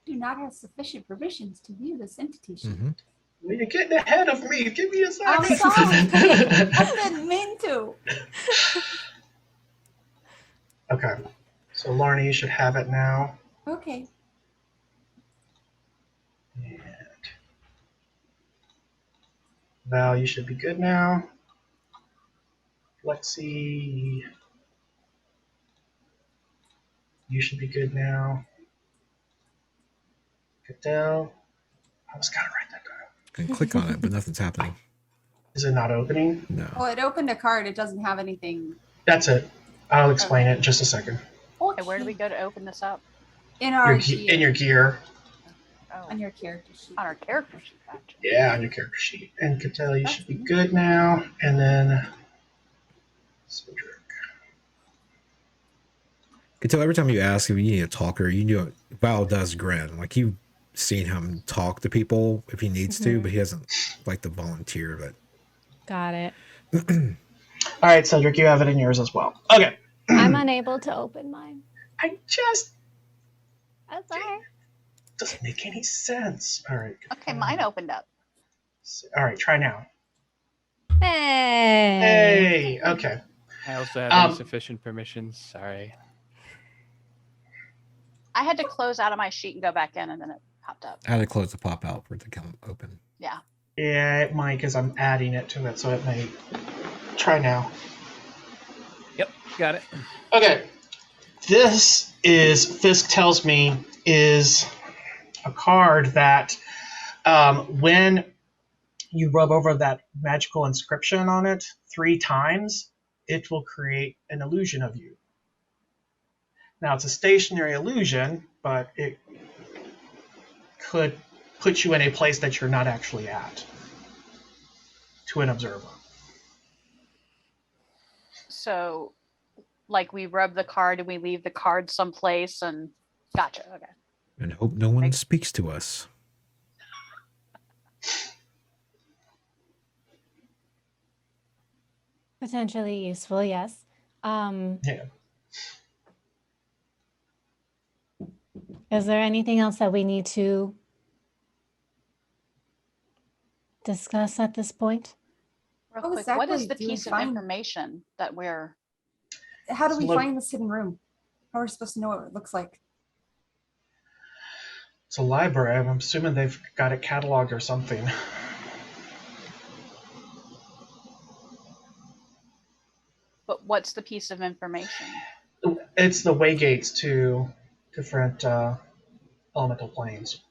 Speaker 3: Do not have sufficient provisions to view this entity sheet.
Speaker 1: Mm-hmm.
Speaker 2: Well, you're getting ahead of me. Give me a second.
Speaker 3: I'm sorry. I didn't mean to.
Speaker 2: Okay. So, Lorna, you should have it now.
Speaker 3: Okay.
Speaker 2: And Val, you should be good now. Lexi. you should be good now. Cattell, I was gotta write that down.
Speaker 1: And click on it, but nothing's happening.
Speaker 2: Is it not opening?
Speaker 1: No.
Speaker 3: Well, it opened a card. It doesn't have anything
Speaker 2: That's it. I'll explain it in just a second.
Speaker 4: Okay, where do we go to open this up?
Speaker 3: in our
Speaker 2: In your gear.
Speaker 4: Oh,
Speaker 3: on your character sheet.
Speaker 4: on our character sheet. Gotcha.
Speaker 2: Yeah, on your character sheet. And Cattell, you should be good now. And then Cedric.
Speaker 1: Could tell every time you ask if you need a talker, you know Val does grin. Like you've seen him talk to people if he needs to, but he doesn't like to volunteer. But
Speaker 5: Got it.
Speaker 2: All right, Cedric, you have it in yours as well. Okay.
Speaker 5: I'm unable to open mine.
Speaker 2: I just
Speaker 5: That's all right.
Speaker 2: doesn't make any sense. All right.
Speaker 4: Okay, mine opened up.
Speaker 2: All right, try now.
Speaker 5: Hey.
Speaker 2: Hey. Okay.
Speaker 6: I also have insufficient permissions. Sorry.
Speaker 4: I had to close out of my sheet and go back in, and then it popped up.
Speaker 1: I had to close the pop out for it to come open.
Speaker 4: Yeah.
Speaker 2: Yeah, it might because I'm adding it to it, so it may. Try now.
Speaker 6: Yep, got it.
Speaker 2: Okay. This is, Fisk tells me, is a card that when you rub over that magical inscription on it 3 times, it will create an illusion of you. Now, it's a stationary illusion, but it could put you in a place that you're not actually at to an observer.
Speaker 4: So, like, we rub the card and we leave the card someplace, and gotcha. Okay.
Speaker 1: And hope no one speaks to us.
Speaker 5: Potentially useful, yes.
Speaker 2: Yeah.
Speaker 5: Is there anything else that we need to discuss at this point?
Speaker 4: Real
Speaker 3: How
Speaker 4: quick, what is
Speaker 3: exactly
Speaker 4: the
Speaker 3: do we
Speaker 4: piece of
Speaker 3: find-
Speaker 4: information that we're?
Speaker 3: How do we
Speaker 2: Look-
Speaker 3: find this hidden room? How are we supposed to know what it looks like?
Speaker 2: It's a library. I'm assuming they've got it cataloged or something.
Speaker 4: But what's the piece of information?
Speaker 2: It's the way gates to different elemental planes.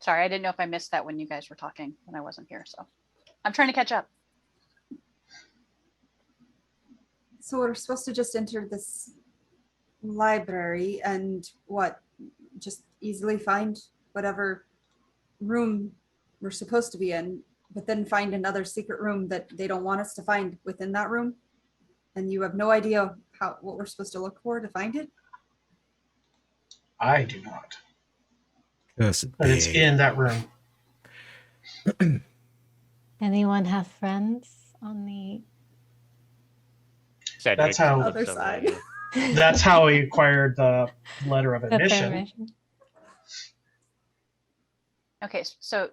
Speaker 4: Sorry, I didn't know if I missed that when you guys were talking when I wasn't here. So, I'm trying to catch up.
Speaker 3: So we're supposed to just enter this library and what? Just easily find whatever room we're supposed to be in, but then find another secret room that they don't want us to find within that room. And you have no idea what we're supposed to look for to find it?
Speaker 2: I do not.
Speaker 1: Just
Speaker 2: But it's
Speaker 1: big.
Speaker 2: in that room.
Speaker 5: Anyone have friends on the
Speaker 6: Cedric
Speaker 2: That's how-
Speaker 6: looks
Speaker 3: Other
Speaker 6: over
Speaker 3: side.
Speaker 6: you.
Speaker 2: That's how we acquired the letter of
Speaker 5: the
Speaker 2: admission.
Speaker 5: permission?
Speaker 4: Okay, so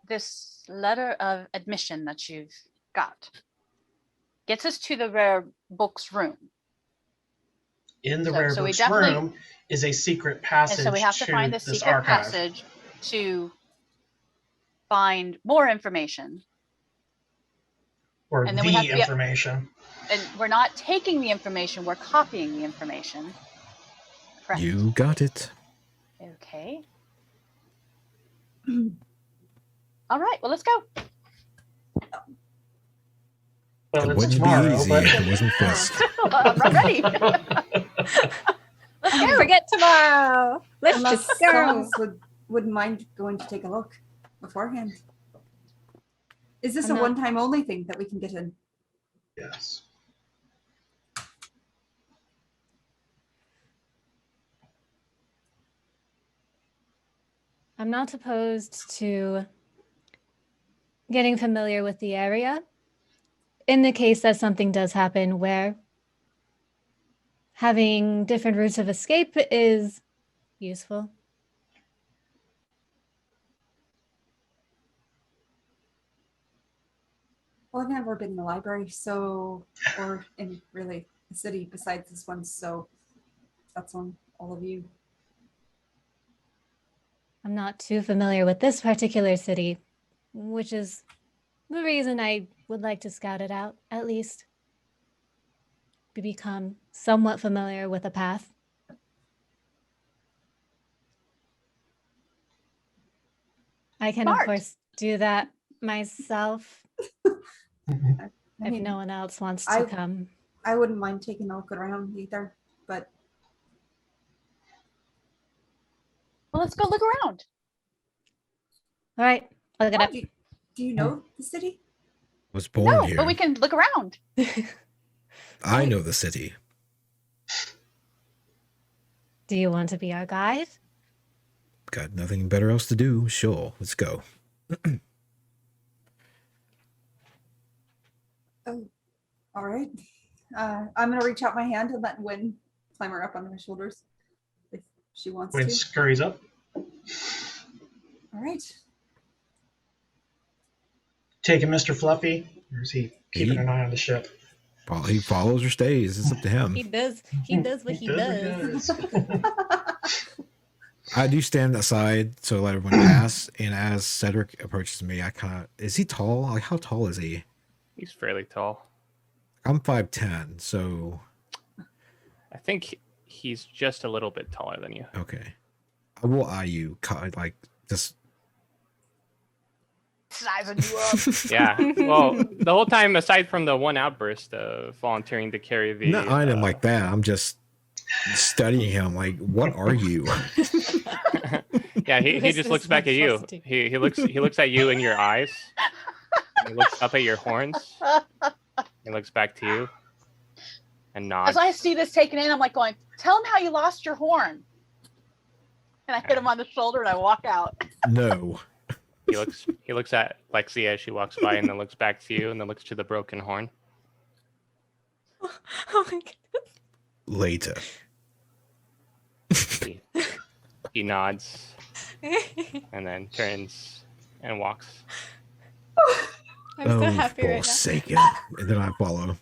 Speaker 4: this letter of admission that you've got gets us to the rare books room.
Speaker 2: In the
Speaker 4: So-
Speaker 2: rare
Speaker 4: so we
Speaker 2: books
Speaker 4: definitely-
Speaker 2: room is a secret passage
Speaker 4: And so we have to find the
Speaker 2: this
Speaker 4: secret
Speaker 2: archive.
Speaker 4: passage to find more information.
Speaker 2: Or
Speaker 4: and then we have
Speaker 2: the
Speaker 4: to be-
Speaker 2: information.
Speaker 4: And we're not taking the information, we're copying the information. Correct.
Speaker 1: You got it.
Speaker 4: Okay. All right, well, let's go.
Speaker 2: Well,
Speaker 1: It
Speaker 2: it's
Speaker 1: wouldn't
Speaker 2: tomorrow,
Speaker 1: be easy
Speaker 2: but
Speaker 1: if it wasn't Fisk.
Speaker 4: I'm ready. Let's go.
Speaker 5: Forget tomorrow. Let's
Speaker 3: Unless
Speaker 5: just
Speaker 3: someone
Speaker 5: go.
Speaker 3: wouldn't mind going to take a look beforehand. Is this
Speaker 5: I'm
Speaker 3: a
Speaker 5: not-
Speaker 3: one-time only thing that we can get in?
Speaker 2: yes.
Speaker 5: I'm not opposed to getting familiar with the area in the case that something does happen where having different routes of escape is useful.
Speaker 3: Well, I've never been in the library, so, or in really a city besides this one, so that's on all of you.
Speaker 5: I'm not too familiar with this particular city, which is the reason I would like to scout it out, at least. become somewhat familiar with the path. I can,
Speaker 4: Smart.
Speaker 5: of course, do that myself
Speaker 3: I
Speaker 5: if
Speaker 3: mean,
Speaker 5: no one else wants
Speaker 3: I-
Speaker 5: to come.
Speaker 3: I wouldn't mind taking a look around either, but
Speaker 4: Well, let's go look around.
Speaker 5: All right, I'll look it up.
Speaker 3: do you know the city?
Speaker 1: Was born
Speaker 4: No,
Speaker 1: here.
Speaker 4: but we can look around.
Speaker 1: I know the city.
Speaker 5: Do you want to be our guide?
Speaker 1: Got nothing better else to do. Sure, let's go.
Speaker 3: Oh, all right. I'm gonna reach out my hand and let Wynn climb her up on my shoulders if she wants
Speaker 2: When
Speaker 3: to.
Speaker 2: scurries up.
Speaker 3: All right.
Speaker 2: Taking Mr. Fluffy, or is he keeping an eye on the ship?
Speaker 1: He follows or stays. It's up to him.
Speaker 5: He does what he does.
Speaker 1: I do stand aside so let everyone pass. And as Cedric approaches me, I kind of, is he tall? Like, how tall is he?
Speaker 6: He's fairly tall.
Speaker 1: I'm 5'10", so
Speaker 6: I think he's just a little bit taller than you.
Speaker 1: okay. I will eye you, like just.
Speaker 4: Sizing you up.
Speaker 6: Yeah. Well, the whole time, aside from the one outburst of volunteering to carry the.
Speaker 1: Not eyeing him like that. I'm just studying him. Like, what are you?
Speaker 6: Yeah, he
Speaker 5: This
Speaker 6: just
Speaker 5: is
Speaker 6: looks back at you.
Speaker 5: monstrosity.
Speaker 6: He looks at you in your eyes. He looks up at your horns. He looks back to you and nods.
Speaker 4: As I see this taken in, I'm like going, tell him how you lost your horn. And I hit him on the shoulder and I walk out.
Speaker 1: No.
Speaker 6: He looks at Lexi as she walks by and then looks back to you and then looks to the broken horn.
Speaker 5: Oh my god.
Speaker 1: Later.
Speaker 6: He nods and then turns and walks.
Speaker 5: I'm so happy right now.
Speaker 1: Forsaken. And then I follow.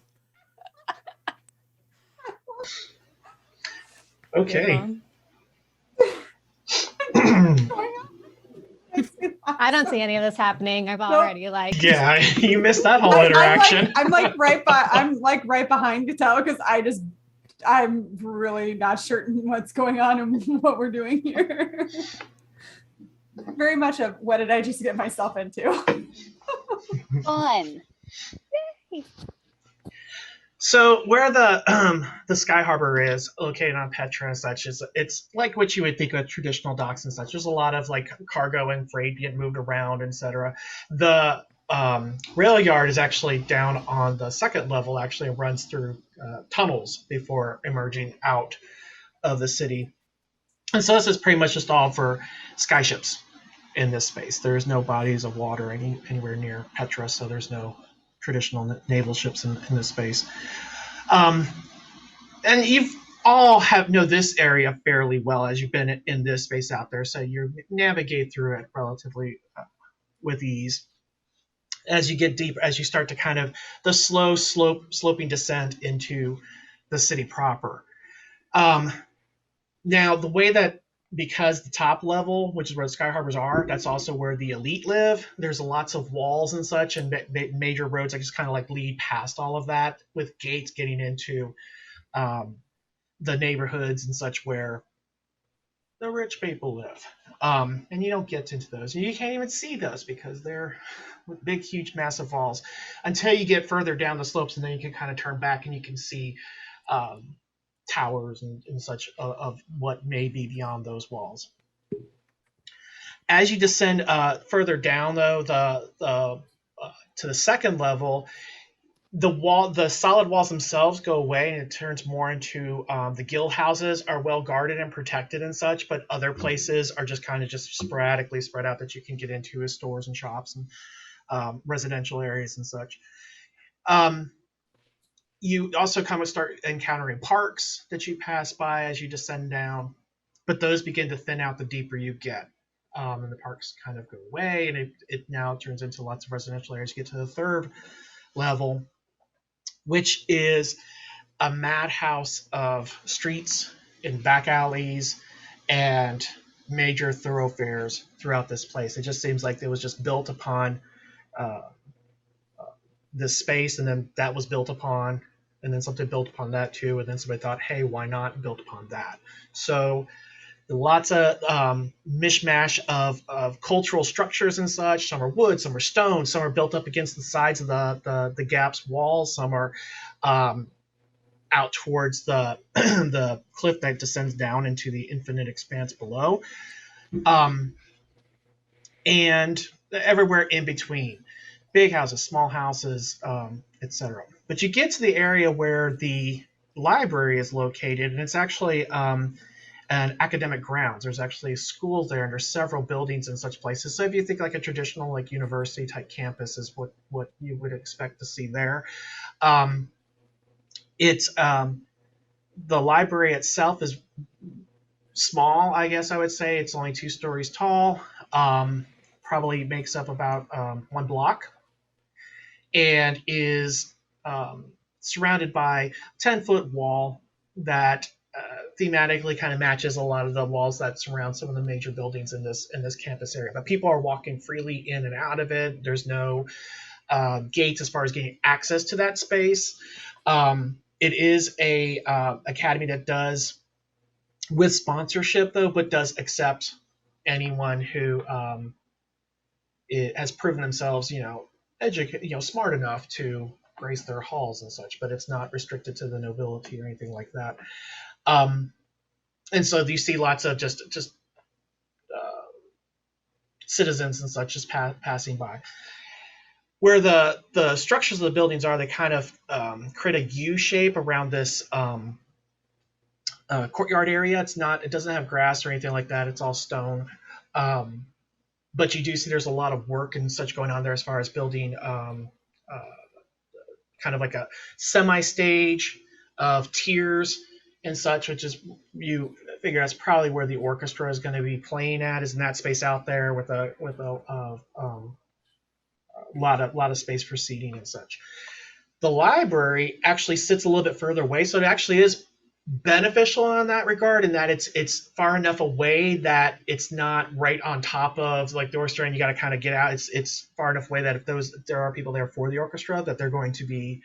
Speaker 2: Okay.
Speaker 5: I don't see any of this happening. I've already like
Speaker 2: Yeah, you missed that whole interaction.
Speaker 3: I'm like right behind Gatel because I'm really not certain what's going on and what we're doing here. Very much of what did I just get myself into?
Speaker 4: Fun.
Speaker 2: So where the Sky Harbor is located on Petra and such it's like what you would think of traditional docks and such. There's a lot of like cargo and freight getting moved around, etc. The rail yard is actually down on the second level. Actually, runs through tunnels before emerging out of the city. And so this is pretty much just all for skyships in this space. There's no bodies of water anywhere near Petra, so there's no traditional naval ships in this space. And you've all know this area fairly well as you've been in this space out there, so you navigate through it relatively with ease. As you get deeper, as you start to kind of the slow sloping descent into the city proper. Now, the way that, because the top level, which is where the Sky Harbors are, that's also where the elite live. There's lots of walls and such, and major roads that just kind of like lead past all of that, with gates getting into the neighborhoods and such where the rich people live. And you don't get into those. And you can't even see those because they're big, huge, massive walls until you get further down the slopes, and then you can kind of turn back and you can see towers and such of what may be beyond those walls. As you descend further down, though, to the second level, the solid walls themselves go away, and it turns more into the guild houses are well guarded and protected and such, but other places are just kind of just sporadically spread out that you can get into as stores and shops and residential areas and such. You also kind of start encountering parks that you pass by as you descend down, but those begin to thin out the deeper you get. And the parks kind of go away, and it now turns into lots of residential areas. You get to the third level, which is a madhouse of streets and back alleys and major thoroughfares throughout this place. It just seems like it was just built upon this space, and then that was built upon and then something built upon that too, and then somebody thought, hey, why not build upon that? So lots of mishmash of cultural structures and such. Some are wood, some are stone, some are built up against the sides of the gaps walls, some are out towards the the cliff that descends down into the infinite expanse below, and everywhere in between. Big houses, small houses, etc. But you get to the area where the library is located, and it's actually an academic grounds. There's actually schools there, and there's several buildings in such places. So if you think like a traditional like university type campus is what you would expect to see there. It's the library itself is small, I guess I would say. It's only 2 stories tall. Probably makes up about 1 block, and is surrounded by a 10-foot wall that thematically kind of matches a lot of the walls that surround some of the major buildings in this campus area. But people are walking freely in and out of it. There's no gates as far as getting access to that space. It is a academy that does, with sponsorship though, but does accept anyone who has proven themselves, smart enough to grace their halls and such. But it's not restricted to the nobility or anything like that. And so you see lots of just citizens and such just passing by. Where the structures of the buildings are, they kind of create a U shape around this courtyard area. It doesn't have grass or anything like that. It's all stone. But you do see there's a lot of work and such going on there as far as building kind of like a semi-stage of tiers and such, which is, you figure that's probably where the orchestra is going to be playing at, is in that space out there with a lot of space for seating and such. The library actually sits a little bit further away, so it actually is beneficial in that regard, in that it's far enough away that it's not right on top of like the orchestra and you got to kind of get out. It's far enough away that if there are people there for the orchestra, that they're going to be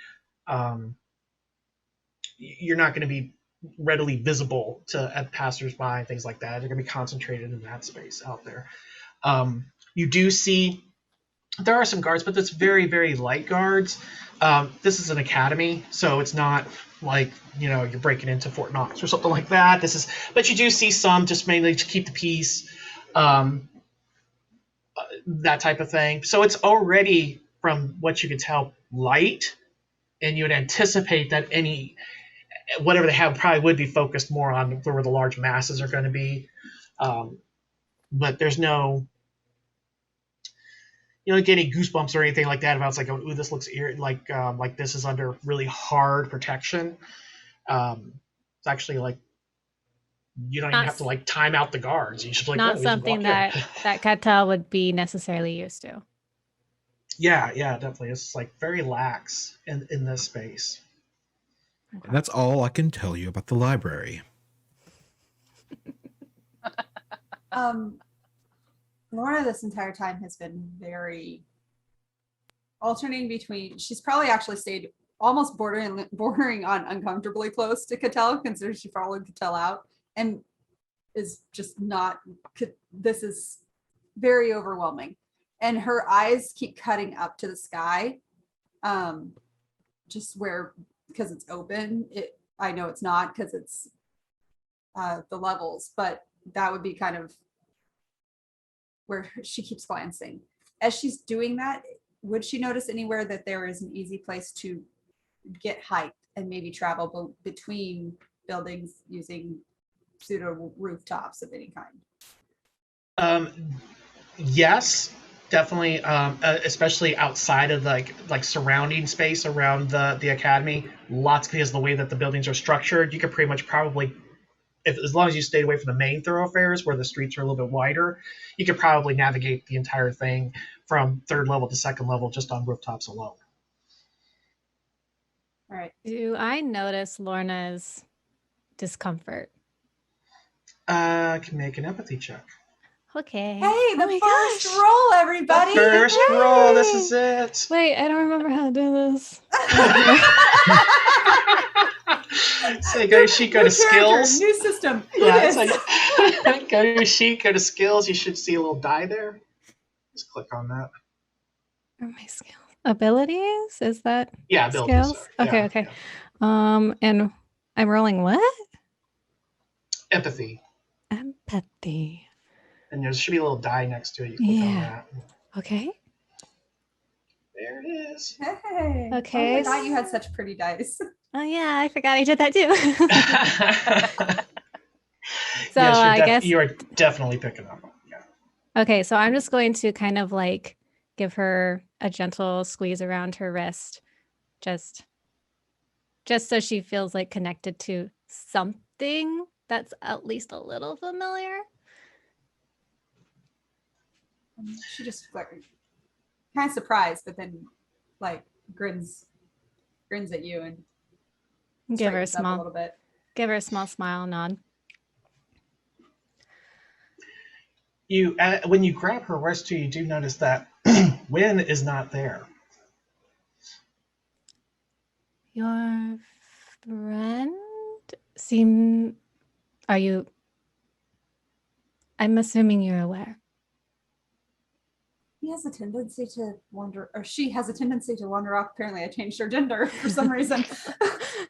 Speaker 2: you're not going to be readily visible to passersby and things like that. They're going to be concentrated in that space out there. You do see there are some guards, but it's very, very light guards. This is an academy, so it's not like, you're breaking into Fort Knox or something like that. But you do see some just mainly to keep the peace, that type of thing. So it's already, from what you can tell, light, and you would anticipate that whatever they have probably would be focused more on where the large masses are going to be. But there's no, getting goosebumps or anything like that about it's like, oh, ooh, this looks eerie, like this is under really hard protection. It's actually like you don't even have to like time out the guards. You should like,
Speaker 5: not something that Cattell would be necessarily used to.
Speaker 2: Yeah, definitely. It's like very lax in this space.
Speaker 1: And that's all I can tell you about the library.
Speaker 3: Laura this entire time has been very alternating between, she's probably actually stayed almost bordering on uncomfortably close to Cattell, considering she followed Cattell out, and is just not, this is very overwhelming. And her eyes keep cutting up to the sky, just where, because it's open, I know it's not because it's the levels, but that would be kind of where she keeps glancing. As she's doing that, would she notice anywhere that there is an easy place to get height and maybe travel between buildings using pseudo rooftops of any kind?
Speaker 2: Yes, definitely, especially outside of like surrounding space around the academy. Lots, because of the way that the buildings are structured, you could pretty much probably, as long as you stayed away from the main thoroughfares where the streets are a little bit wider, you could probably navigate the entire thing from 3rd level to 2nd level just on rooftops alone.
Speaker 3: All right.
Speaker 5: Do I notice Lorna's discomfort?
Speaker 2: I can make an empathy check.
Speaker 5: Okay.
Speaker 3: Hey, the
Speaker 5: my
Speaker 3: first
Speaker 5: gosh.
Speaker 3: roll,
Speaker 2: The
Speaker 3: everybody.
Speaker 2: first roll. This is it.
Speaker 5: Wait, I don't remember how to do this.
Speaker 2: So you go to sheet, go to skills.
Speaker 3: New system.
Speaker 2: Yeah,
Speaker 3: Yes.
Speaker 2: it's like go to sheet, go to skills. You should see a little die there. Just click on that.
Speaker 5: Where are my skills? Abilities? Is that
Speaker 2: Yeah, abilities.
Speaker 5: skills?
Speaker 2: Sorry.
Speaker 5: Okay,
Speaker 2: Yeah,
Speaker 5: okay.
Speaker 2: yeah.
Speaker 5: And I'm rolling what?
Speaker 2: Empathy.
Speaker 5: Empathy.
Speaker 2: And there should be a little die next to it. You click on
Speaker 5: Yeah.
Speaker 2: that.
Speaker 5: Okay.
Speaker 2: There it is.
Speaker 3: Hey.
Speaker 5: Okay.
Speaker 3: I forgot you had such pretty dice.
Speaker 5: Oh yeah, I forgot I did that too. So
Speaker 2: Yes,
Speaker 5: I guess
Speaker 2: you are definitely picking up. Yeah.
Speaker 5: okay, so I'm just going to kind of like give her a gentle squeeze around her wrist, just so she feels like connected to something that's at least a little familiar.
Speaker 3: She just like kind of surprised, but then like grins at you and
Speaker 5: Give her a
Speaker 3: straightens up a
Speaker 5: small
Speaker 3: little bit.
Speaker 5: Give her a small smile nod.
Speaker 2: You when you grab her wrist too, you do notice that Win is not there.
Speaker 5: Your friend seem are you I'm assuming you're aware.
Speaker 3: He has a tendency to wander, or she has a tendency to wander off. Apparently, I changed her gender for some reason.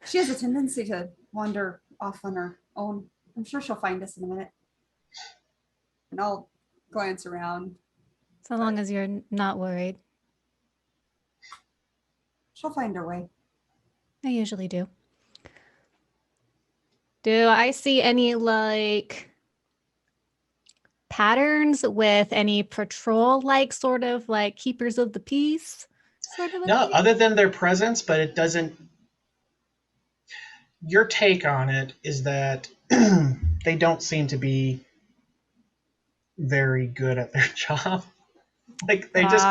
Speaker 3: She has a tendency to wander off on her own. I'm sure she'll find us in a minute. And I'll glance around.
Speaker 5: So long as you're not worried.
Speaker 3: She'll find her way.
Speaker 5: I usually do. Do I see any like patterns with any patrol like sort of like keepers of the peace sort of a
Speaker 2: No,
Speaker 5: thing?
Speaker 2: other than their presence, but it doesn't. Your take on it is that they don't seem to be very good at their job. Like they just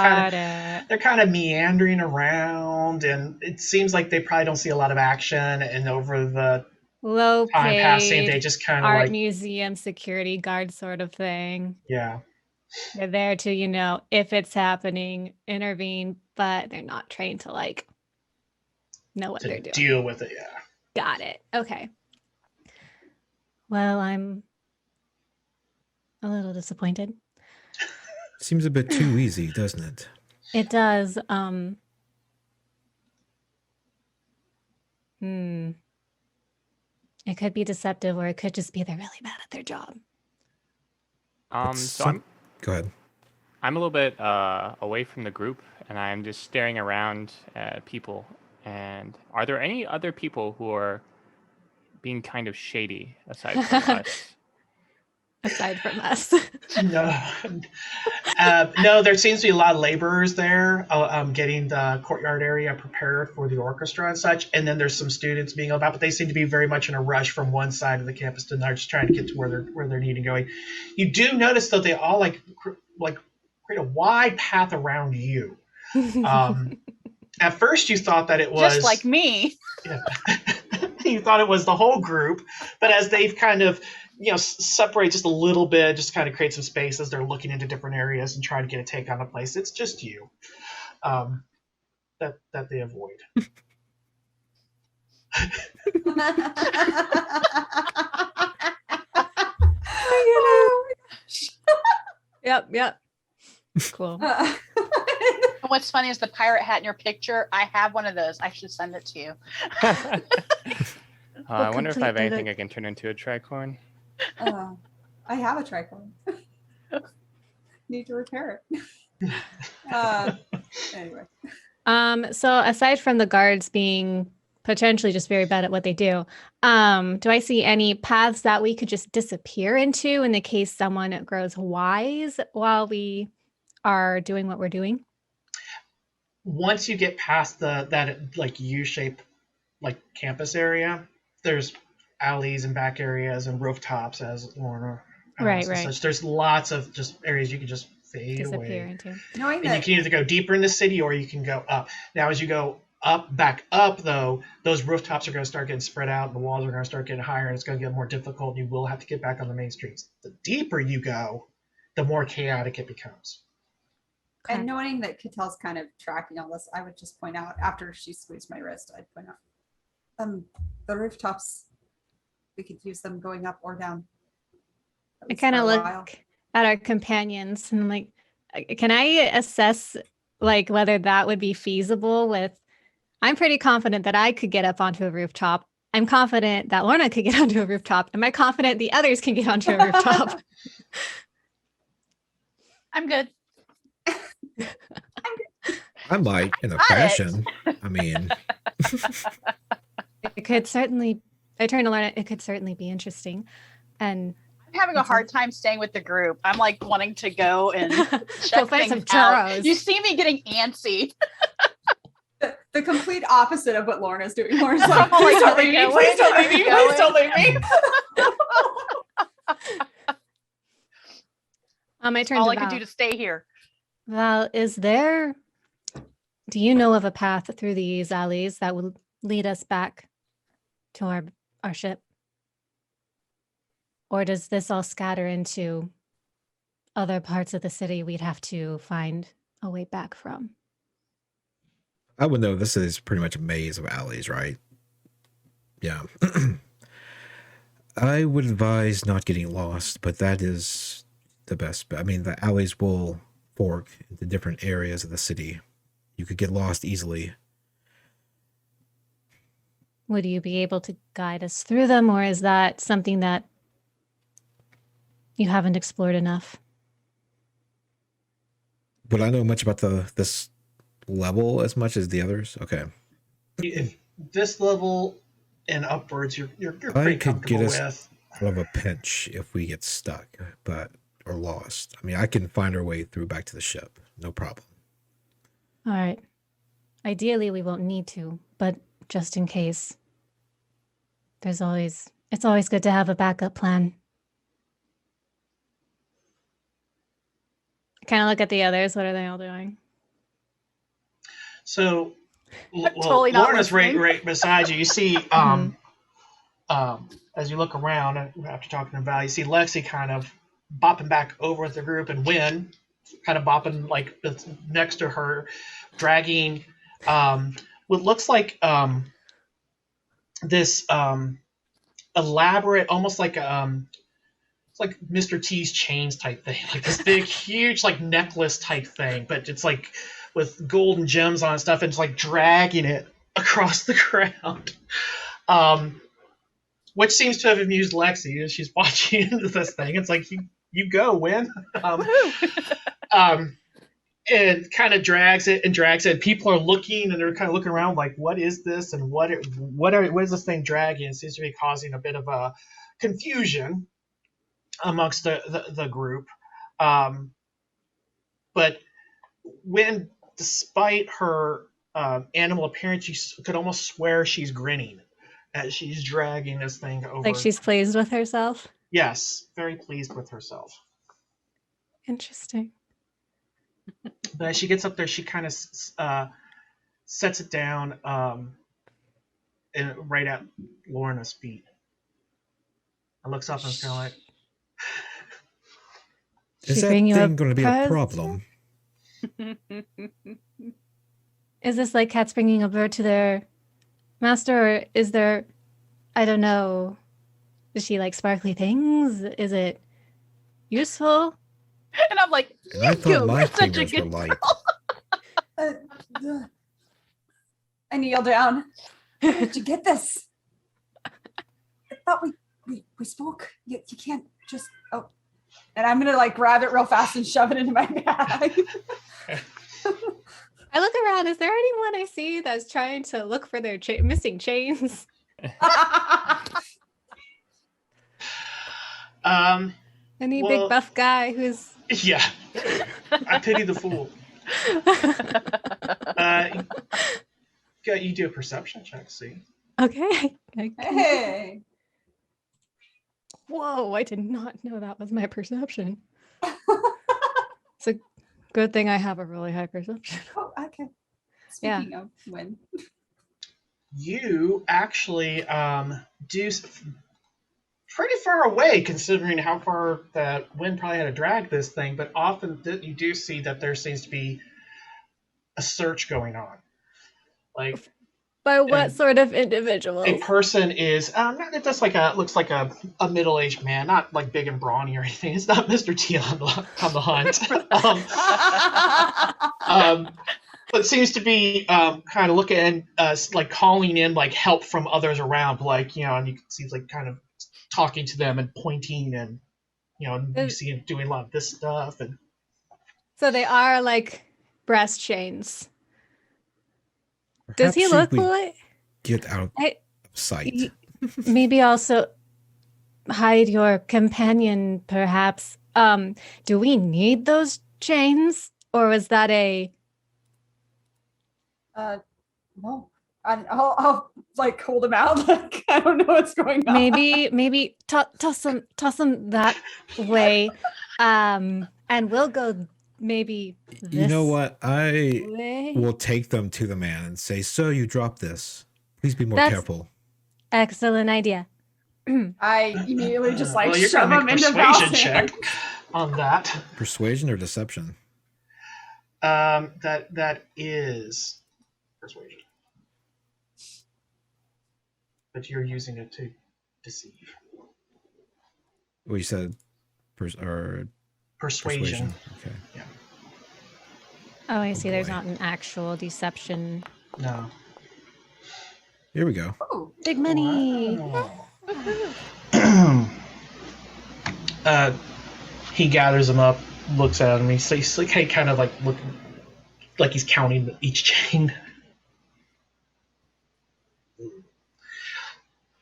Speaker 2: they're kind of meandering around, and it seems like they probably don't see a lot of action. And over the
Speaker 5: low
Speaker 2: time passing, they
Speaker 5: paid
Speaker 2: just kind of
Speaker 5: art
Speaker 2: like
Speaker 5: museum security guard sort of thing.
Speaker 2: yeah.
Speaker 5: They're there to, you know, if it's happening, intervene, but they're not trained to like know what
Speaker 2: To
Speaker 5: they're doing.
Speaker 2: deal with it. Yeah.
Speaker 5: Got it. Okay. Well, I'm a little disappointed.
Speaker 1: Seems a bit too easy, doesn't it?
Speaker 5: It does. It could be deceptive, or it could just be they're really bad at their job.
Speaker 6: So
Speaker 1: Go ahead.
Speaker 6: I'm a little bit away from the group, and I'm just staring around at people. And are there any other people who are being kind of shady aside from us?
Speaker 5: Aside from us.
Speaker 2: No, no. There seems to be a lot of laborers there, getting the courtyard area prepared for the orchestra and such. And then there's some students being about, but they seem to be very much in a rush from one side of the campus to another, just trying to get to where they're needing going. You do notice though they all like create a wide path around you. At first, you thought that it was
Speaker 4: Just like me.
Speaker 2: Yeah. You thought it was the whole group, but as they've kind of separate just a little bit, just kind of create some space as they're looking into different areas and trying to get a take on the place. It's just you that they avoid.
Speaker 5: Yep. Cool.
Speaker 4: What's funny is the pirate hat in your picture. I have one of those. I should send it to you.
Speaker 6: I wonder if I have
Speaker 5: complete
Speaker 6: anything
Speaker 5: it.
Speaker 6: I can turn into a tricorn.
Speaker 3: I have a tricorn. Need to repair it. Anyway.
Speaker 5: So aside from the guards being potentially just very bad at what they do, do I see any paths that we could just disappear into in the case someone grows wise while we are doing what we're doing?
Speaker 2: Once you get past that like U-shaped like campus area, there's alleys and back areas and rooftops, as Lorna
Speaker 5: Right.
Speaker 2: such. There's lots of just areas you can just fade
Speaker 5: Disappear
Speaker 2: away.
Speaker 5: into.
Speaker 3: Knowing
Speaker 2: And you
Speaker 3: that
Speaker 2: can either go deeper in the city or you can go up. Now, as you go back up, though, those rooftops are going to start getting spread out, and the walls are going to start getting higher, and it's going to get more difficult. And you will have to get back on the main streets. The deeper you go, the more chaotic it becomes.
Speaker 5: Okay.
Speaker 3: And knowing that Catel's kind of tracking all this, I would just point out after she squeezed my wrist, I'd point out the rooftops. We could use them going up or down. At
Speaker 5: I
Speaker 3: least
Speaker 5: kind
Speaker 3: for
Speaker 5: of
Speaker 3: a
Speaker 5: look
Speaker 3: while.
Speaker 5: at our companions and I'm like, can I assess like whether that would be feasible with, I'm pretty confident that I could get up onto a rooftop. I'm confident that Lorna could get onto a rooftop. Am I confident the others can get onto a rooftop?
Speaker 4: I'm good.
Speaker 1: I might in a
Speaker 4: Got it.
Speaker 1: fashion. I mean,
Speaker 5: It could certainly, I turn to Lorna, it could certainly be interesting. And
Speaker 4: I'm having a hard time staying with the group. I'm like wanting to go and
Speaker 5: go
Speaker 4: check
Speaker 5: find some
Speaker 4: things out.
Speaker 5: churros.
Speaker 4: You see me getting antsy.
Speaker 3: The complete opposite of what Lorna's doing. Lorna's
Speaker 4: I'm
Speaker 3: like,
Speaker 4: like,
Speaker 3: please don't
Speaker 4: are we
Speaker 3: leave me,
Speaker 4: going?
Speaker 3: please don't leave
Speaker 4: Are
Speaker 3: me,
Speaker 4: we
Speaker 3: please don't
Speaker 4: going?
Speaker 3: leave me.
Speaker 5: I turned
Speaker 4: All
Speaker 5: to
Speaker 4: I could
Speaker 5: Val.
Speaker 4: do to stay here.
Speaker 5: Val, do you know of a path through these alleys that will lead us back to our ship? Or does this all scatter into other parts of the city we'd have to find a way back from?
Speaker 1: I would know this is pretty much a maze of alleys, right? Yeah. I would advise not getting lost, but that is the best. I mean, the alleys will fork into different areas of the city. You could get lost easily.
Speaker 5: Would you be able to guide us through them, or is that something that you haven't explored enough?
Speaker 1: Would I know much about this level as much as the others? Okay.
Speaker 2: If this level and upwards, you're
Speaker 1: I
Speaker 2: pretty
Speaker 1: could get
Speaker 2: comfortable
Speaker 1: us
Speaker 2: with.
Speaker 1: out of a pinch if we get stuck, or lost. I mean, I can find our way through back to the ship. No problem.
Speaker 5: All right. Ideally, we won't need to, but just in case, it's always good to have a backup plan. I kind of look at the others. What are they all doing?
Speaker 2: So,
Speaker 4: Totally not
Speaker 2: Lorna's
Speaker 4: listening.
Speaker 2: right beside you. You see, as you look around after talking to Val, you see Lexi kind of bopping back over with the group, and Wynn kind of bopping like next to her, dragging what looks like this elaborate, almost like it's like Mr. T's chains type thing, like this big, huge, like necklace type thing, but it's like with gold and gems on it and stuff, and it's like dragging it across the ground. Which seems to have amused Lexi as she's watching this thing. It's like, you go, Win. And kind of drags it. People are looking, and they're kind of looking around like, what is this? And what is this thing dragging? It seems to be causing a bit of a confusion amongst the group. But when, despite her animal appearance, you could almost swear she's grinning as she's dragging this thing over.
Speaker 5: Like she's pleased with herself?
Speaker 2: Yes, very pleased with herself.
Speaker 5: Interesting.
Speaker 2: But as she gets up there, she kind of sets it down and right at Lorna's feet. And looks up and is kind of like,
Speaker 1: Is
Speaker 5: She
Speaker 1: that
Speaker 5: bring you
Speaker 1: thing
Speaker 5: a
Speaker 1: going to be a
Speaker 5: present?
Speaker 1: problem?
Speaker 5: Is this like cats bringing a bird to their master, or is there, I don't know, does she like sparkly things? Is it useful?
Speaker 4: And I'm like,
Speaker 1: And I thought my
Speaker 4: you're such a
Speaker 1: fingers were
Speaker 4: good
Speaker 1: light.
Speaker 3: I kneel down. Where did you get this? I thought we spoke. You can't just, oh. And I'm gonna like grab it real fast and shove it into my bag.
Speaker 5: I look around. Is there anyone I see that's trying to look for their missing chains? Any
Speaker 2: Well,
Speaker 5: big buff guy who's
Speaker 2: yeah, I pity the fool. You do a perception check, see?
Speaker 5: okay?
Speaker 3: Hey.
Speaker 5: Whoa! I did not know that was my perception. It's a good thing I have a really high perception.
Speaker 3: Oh, okay.
Speaker 5: Yeah.
Speaker 3: Speaking of when.
Speaker 2: You actually pretty far away considering how far that wind probably had to drag this thing, but often you do see that there seems to be a search going on. Like,
Speaker 5: By what
Speaker 2: And
Speaker 5: sort of individual?
Speaker 2: a person is it just like looks like a middle-aged man, not like big and brawny or anything. It's not Mr. T on the hunt. But seems to be kind of looking like calling in like help from others around, like, and you can see like kind of talking to them and pointing, and you see him doing a lot of this stuff. And
Speaker 5: So they are like breast chains. Does
Speaker 1: Perhaps
Speaker 5: he
Speaker 1: should
Speaker 5: look
Speaker 1: we
Speaker 5: like?
Speaker 1: get out of
Speaker 5: I-
Speaker 1: sight?
Speaker 5: Maybe also hide your companion, perhaps. Do we need those chains, or was that a?
Speaker 3: No. I'll like hold him out. Like, I don't know what's going on.
Speaker 5: Maybe toss them that way, and we'll go maybe this
Speaker 1: You know what? I
Speaker 5: way.
Speaker 1: will take them to the man and say, "So you dropped this. Please be more
Speaker 5: That's-
Speaker 1: careful."
Speaker 5: Excellent idea.
Speaker 3: I immediately just like
Speaker 2: well, you're
Speaker 3: shove
Speaker 2: gonna
Speaker 3: him
Speaker 2: make a
Speaker 3: into
Speaker 2: persuasion
Speaker 3: Val's
Speaker 2: check
Speaker 3: hand.
Speaker 2: on that.
Speaker 1: Persuasion or deception?
Speaker 2: That is persuasion, but you're using it to deceive.
Speaker 1: Well, you said or
Speaker 2: Persuasion.
Speaker 1: Okay.
Speaker 5: Oh, I see. There's
Speaker 1: boy.
Speaker 5: not an actual deception.
Speaker 2: No.
Speaker 1: Here we go.
Speaker 3: Ooh.
Speaker 5: Big money.
Speaker 2: Wow. He gathers them up, looks at him. He's like, hey, kind of like looking, like he's counting each chain.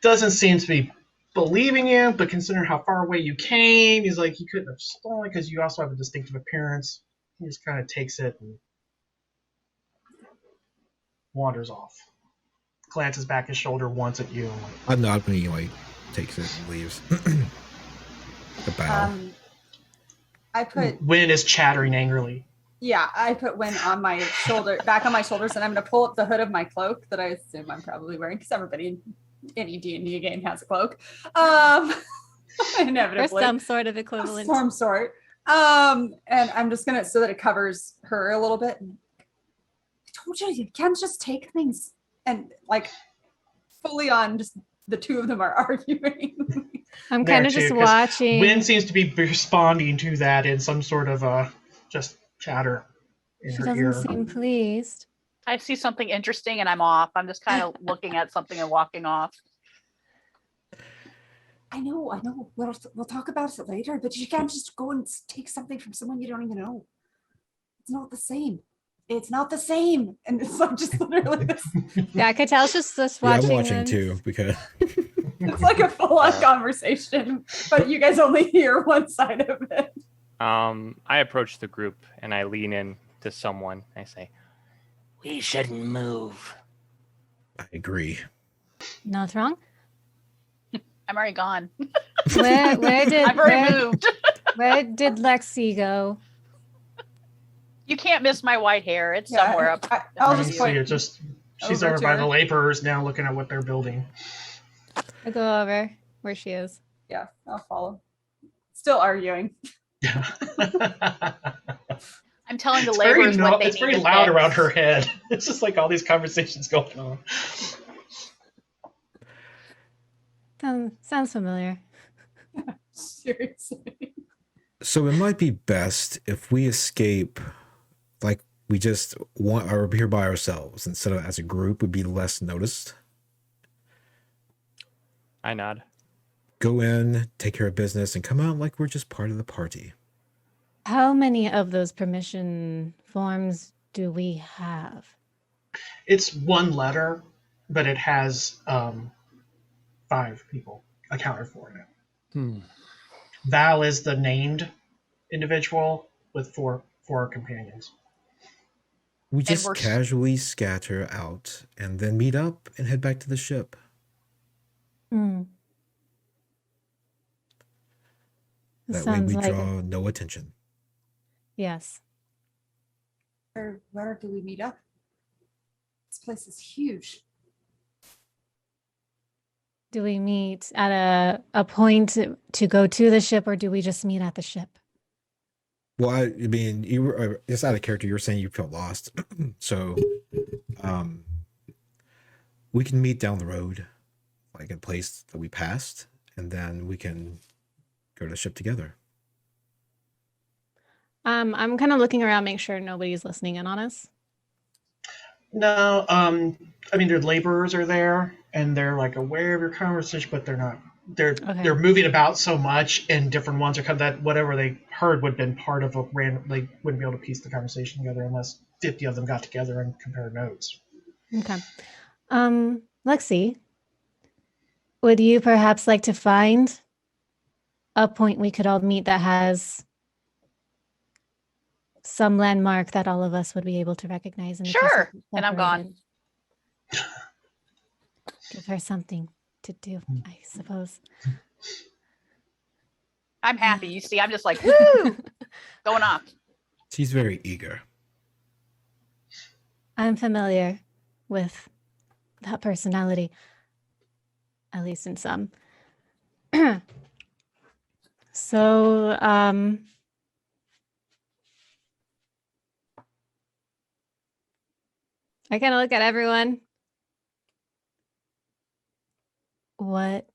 Speaker 2: Doesn't seem to be believing you, but considering how far away you came, he's like, you couldn't have stolen because you also have a distinctive appearance. He just kind of takes it and wanders off. Glances back his shoulder once at you. And like,
Speaker 1: I'm not when he like takes it and leaves. The bow.
Speaker 3: I put
Speaker 2: Wynn is chattering angrily.
Speaker 3: I put Win on my shoulder, back on my shoulders, and I'm gonna pull up the hood of my cloak that I assume I'm probably wearing because everybody in any D&D game has a cloak.
Speaker 5: Or
Speaker 3: Inevitably.
Speaker 5: some sort of equivalent.
Speaker 3: Some sort. And I'm just gonna so that it covers her a little bit. I told you can't just take things and like fully on just the two of them are arguing.
Speaker 5: I'm
Speaker 2: There
Speaker 5: kind of
Speaker 2: too,
Speaker 5: just
Speaker 2: 'cause
Speaker 5: watching.
Speaker 2: Wynn seems to be responding to that in some sort of just chatter in
Speaker 5: She
Speaker 2: her
Speaker 5: doesn't
Speaker 2: ear.
Speaker 5: seem pleased.
Speaker 4: I see something interesting and I'm off. I'm just kind of looking at something and walking off.
Speaker 3: I know. We'll talk about it later, but you can't just go and take something from someone you don't even know. It's not the same. And it's like just literally this.
Speaker 5: Yeah, Catel's just
Speaker 1: Yeah, I'm
Speaker 5: watching.
Speaker 1: watching
Speaker 5: them.
Speaker 1: too because
Speaker 3: It's like a full-on conversation, but you guys only hear one side of it.
Speaker 6: I approach the group and I lean in to someone. I say, "We shouldn't move."
Speaker 1: I agree.
Speaker 5: Nothing wrong.
Speaker 4: I'm already gone.
Speaker 5: Where did
Speaker 4: I've already moved.
Speaker 5: where did Lexi go?
Speaker 4: You can't miss my white hair. It's
Speaker 3: Yeah,
Speaker 4: somewhere up.
Speaker 3: I'll
Speaker 2: You
Speaker 3: just
Speaker 2: see
Speaker 3: point.
Speaker 2: it just she's
Speaker 3: over
Speaker 2: over
Speaker 3: to
Speaker 2: by
Speaker 3: her.
Speaker 2: the laborers now looking at what they're building.
Speaker 5: I go over where she is.
Speaker 3: Yeah, I'll follow. Still arguing.
Speaker 2: Yeah.
Speaker 4: I'm telling the
Speaker 2: It's very,
Speaker 4: laborers what they
Speaker 2: it's
Speaker 4: need
Speaker 2: very
Speaker 4: to
Speaker 2: loud
Speaker 4: fix.
Speaker 2: around her head. It's just like all these conversations going on.
Speaker 5: Sounds familiar.
Speaker 3: Seriously.
Speaker 1: So it might be best if we escape, like we just are here by ourselves instead of as a group. Would be less noticed.
Speaker 6: I nod.
Speaker 1: Go in, take care of business, and come out like we're just part of the party.
Speaker 5: How many of those permission forms do we have?
Speaker 2: It's one letter, but it has 5 people accounted for in it. Val is the named individual with four companions.
Speaker 1: We just
Speaker 4: we're
Speaker 1: casually scatter out and then meet up and head back to the ship.
Speaker 5: Hmm.
Speaker 1: That way
Speaker 5: Sounds
Speaker 1: we
Speaker 5: like
Speaker 1: draw no attention.
Speaker 5: yes.
Speaker 3: Where do we meet up? This place is huge.
Speaker 5: Do we meet at a point to go to the ship, or do we just meet at the ship?
Speaker 1: Well, I mean, you were just out of character. You were saying you felt lost, so we can meet down the road, like a place that we passed, and then we can go to the ship together.
Speaker 5: I'm kind of looking around, make sure nobody's listening in on us.
Speaker 2: No, I mean, their laborers are there, and they're like aware of your conversation, but they're not. They're moving about so much, and different ones are kind of that whatever they heard would have been part of a random. They wouldn't be able to piece the conversation together unless 50 of them got together and compared notes.
Speaker 5: Okay. Lexi, would you perhaps like to find a point we could all meet that has some landmark that all of us would be able to recognize? In the case
Speaker 4: Sure.
Speaker 5: of
Speaker 4: And I'm gone.
Speaker 5: Give her something to do, I suppose.
Speaker 4: I'm happy. You see, I'm just like, woo, going off.
Speaker 1: She's very eager.
Speaker 5: I'm familiar with that personality, at least in some. So, I kind of look at everyone. What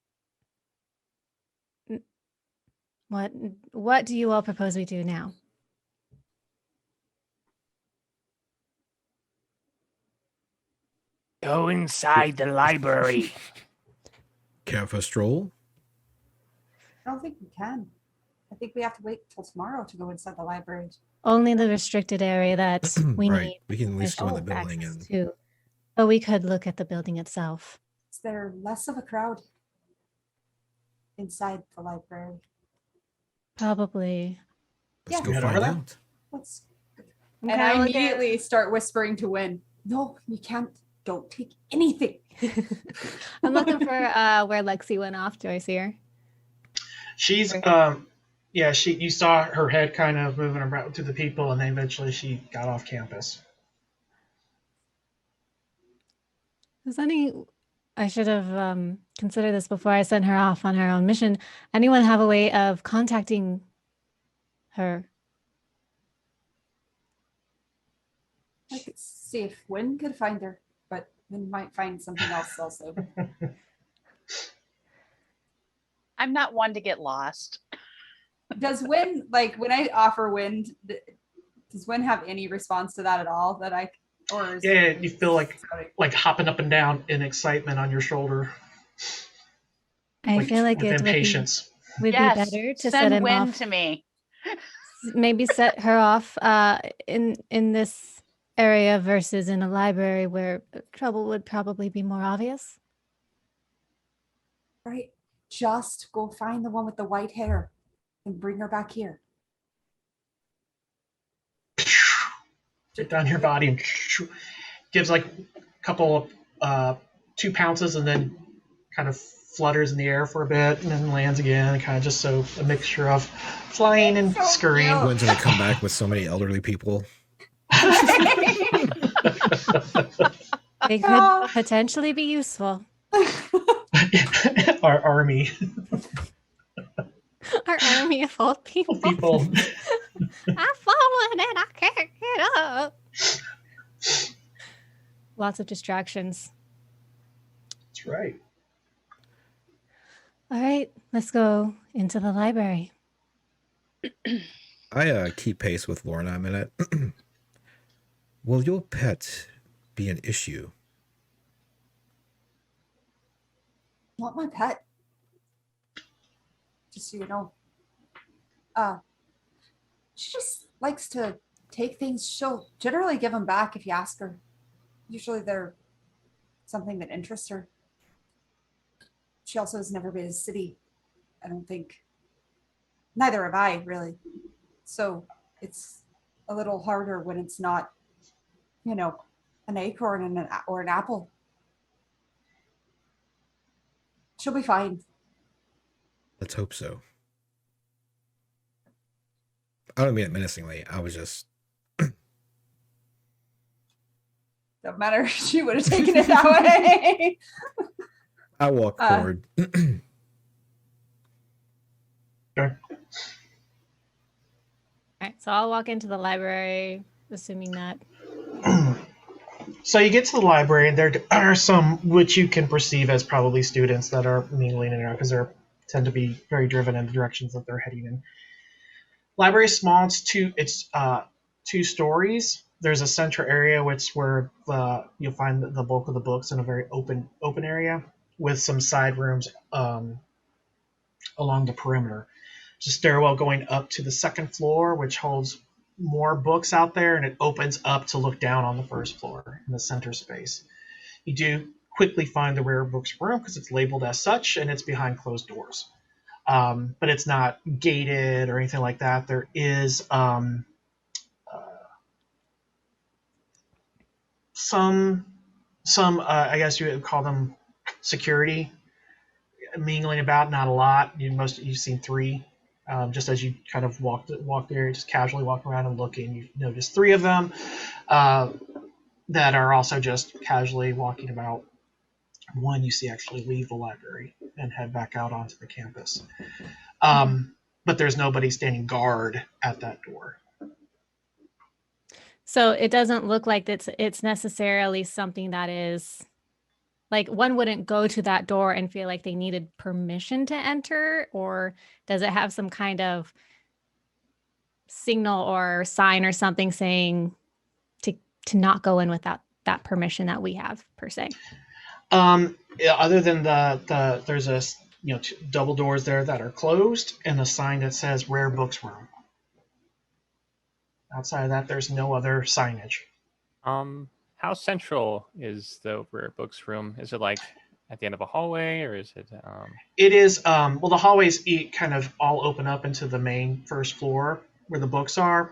Speaker 5: do you all propose we do now?
Speaker 7: Go inside the library.
Speaker 1: Care for a stroll?
Speaker 3: I don't think we can. I think we have to wait till tomorrow to go inside the library.
Speaker 5: Only the restricted area that we
Speaker 1: Right.
Speaker 5: need
Speaker 1: We can at least go in the
Speaker 5: permission
Speaker 1: building
Speaker 5: access
Speaker 1: and
Speaker 5: to. But we could look at the building itself.
Speaker 3: Is there less of a crowd inside the library?
Speaker 5: Probably.
Speaker 1: let's
Speaker 3: Yeah.
Speaker 1: go
Speaker 2: Head
Speaker 1: find
Speaker 2: over there.
Speaker 1: out.
Speaker 3: Let's.
Speaker 5: I'm
Speaker 3: And
Speaker 5: kinda
Speaker 3: I
Speaker 5: looking-
Speaker 3: immediately start whispering to Win, no, you can't. Don't take anything.
Speaker 5: I'm looking for where Lexi went off. Do I see her?
Speaker 2: She's yeah, you saw her head kind of moving around to the people, and then eventually she got off campus.
Speaker 5: Does I should have considered this before I sent her off on her own mission. Anyone have a way of contacting her?
Speaker 3: I could see if Win could find her, but Win might find something else also.
Speaker 4: I'm not one to get lost.
Speaker 3: Does Win, like when I offer Win, does Win have any response to that at all? That I, or is
Speaker 2: Yeah, you feel like hopping up and down in excitement on your shoulder.
Speaker 5: I feel like
Speaker 2: with
Speaker 5: it would be
Speaker 2: impatience.
Speaker 4: Yes,
Speaker 5: better to set
Speaker 4: send
Speaker 5: him
Speaker 4: Win
Speaker 5: off.
Speaker 4: to me.
Speaker 5: Maybe set her off in this area versus in a library where trouble would probably be more obvious.
Speaker 3: right? Just go find the one with the white hair and bring her back here.
Speaker 2: Get down your body and gives like a couple of 2 pounces, and then kind of flutters in the air for a bit, and then lands again, and kind of just so a mixture of flying and
Speaker 3: So
Speaker 2: scurrying.
Speaker 3: cute.
Speaker 1: When's gonna come back with so many elderly people?
Speaker 5: They could potentially be useful.
Speaker 2: Our army
Speaker 5: Our army of old people.
Speaker 2: people.
Speaker 5: I've fallen and I can't get up. Lots of distractions.
Speaker 2: That's right.
Speaker 5: All right, let's go into the library.
Speaker 1: I keep pace with Lorna a minute. Will your pet be an issue?
Speaker 3: Not my pet. Just so you know. She just likes to take things. She'll generally give them back if you ask her. Usually they're something that interests her. She also has never been to the city, I don't think. Neither have I, really. So it's a little harder when it's not, an acorn or an apple. She'll be fine.
Speaker 1: Let's hope so. I don't mean it menacingly. I was just
Speaker 3: Don't matter. She would have taken it that way.
Speaker 1: I walk forward.
Speaker 2: Okay.
Speaker 5: All right, so I'll walk into the library, assuming that.
Speaker 2: So you get to the library, and there are some which you can perceive as probably students that are mingling in and out because they tend to be very driven in the directions that they're heading in. Library is small. It's two stories. There's a central area where you'll find the bulk of the books in a very open area with some side rooms along the perimeter. There's a stairwell going up to the second floor, which holds more books out there, and it opens up to look down on the first floor in the center space. You do quickly find the rare books room because it's labeled as such, and it's behind closed doors. But it's not gated or anything like that. There is some I guess you would call them security mingling about. Not a lot. You've seen 3. Just as you kind of walked there, just casually walk around and looking, you notice 3 of them that are also just casually walking about. One you see actually leave the library and head back out onto the campus. But there's nobody standing guard at that door.
Speaker 5: So it doesn't look like it's necessarily something that is like one wouldn't go to that door and feel like they needed permission to enter, or does it have some kind of signal or sign or something saying to not go in without that permission that we have per se?
Speaker 2: Other than there's a double doors there that are closed and a sign that says rare books room. Outside of that, there's no other signage.
Speaker 6: How central is the rare books room? Is it like at the end of a hallway, or is it?
Speaker 2: It is. Well, the hallways kind of all open up into the main first floor where the books are,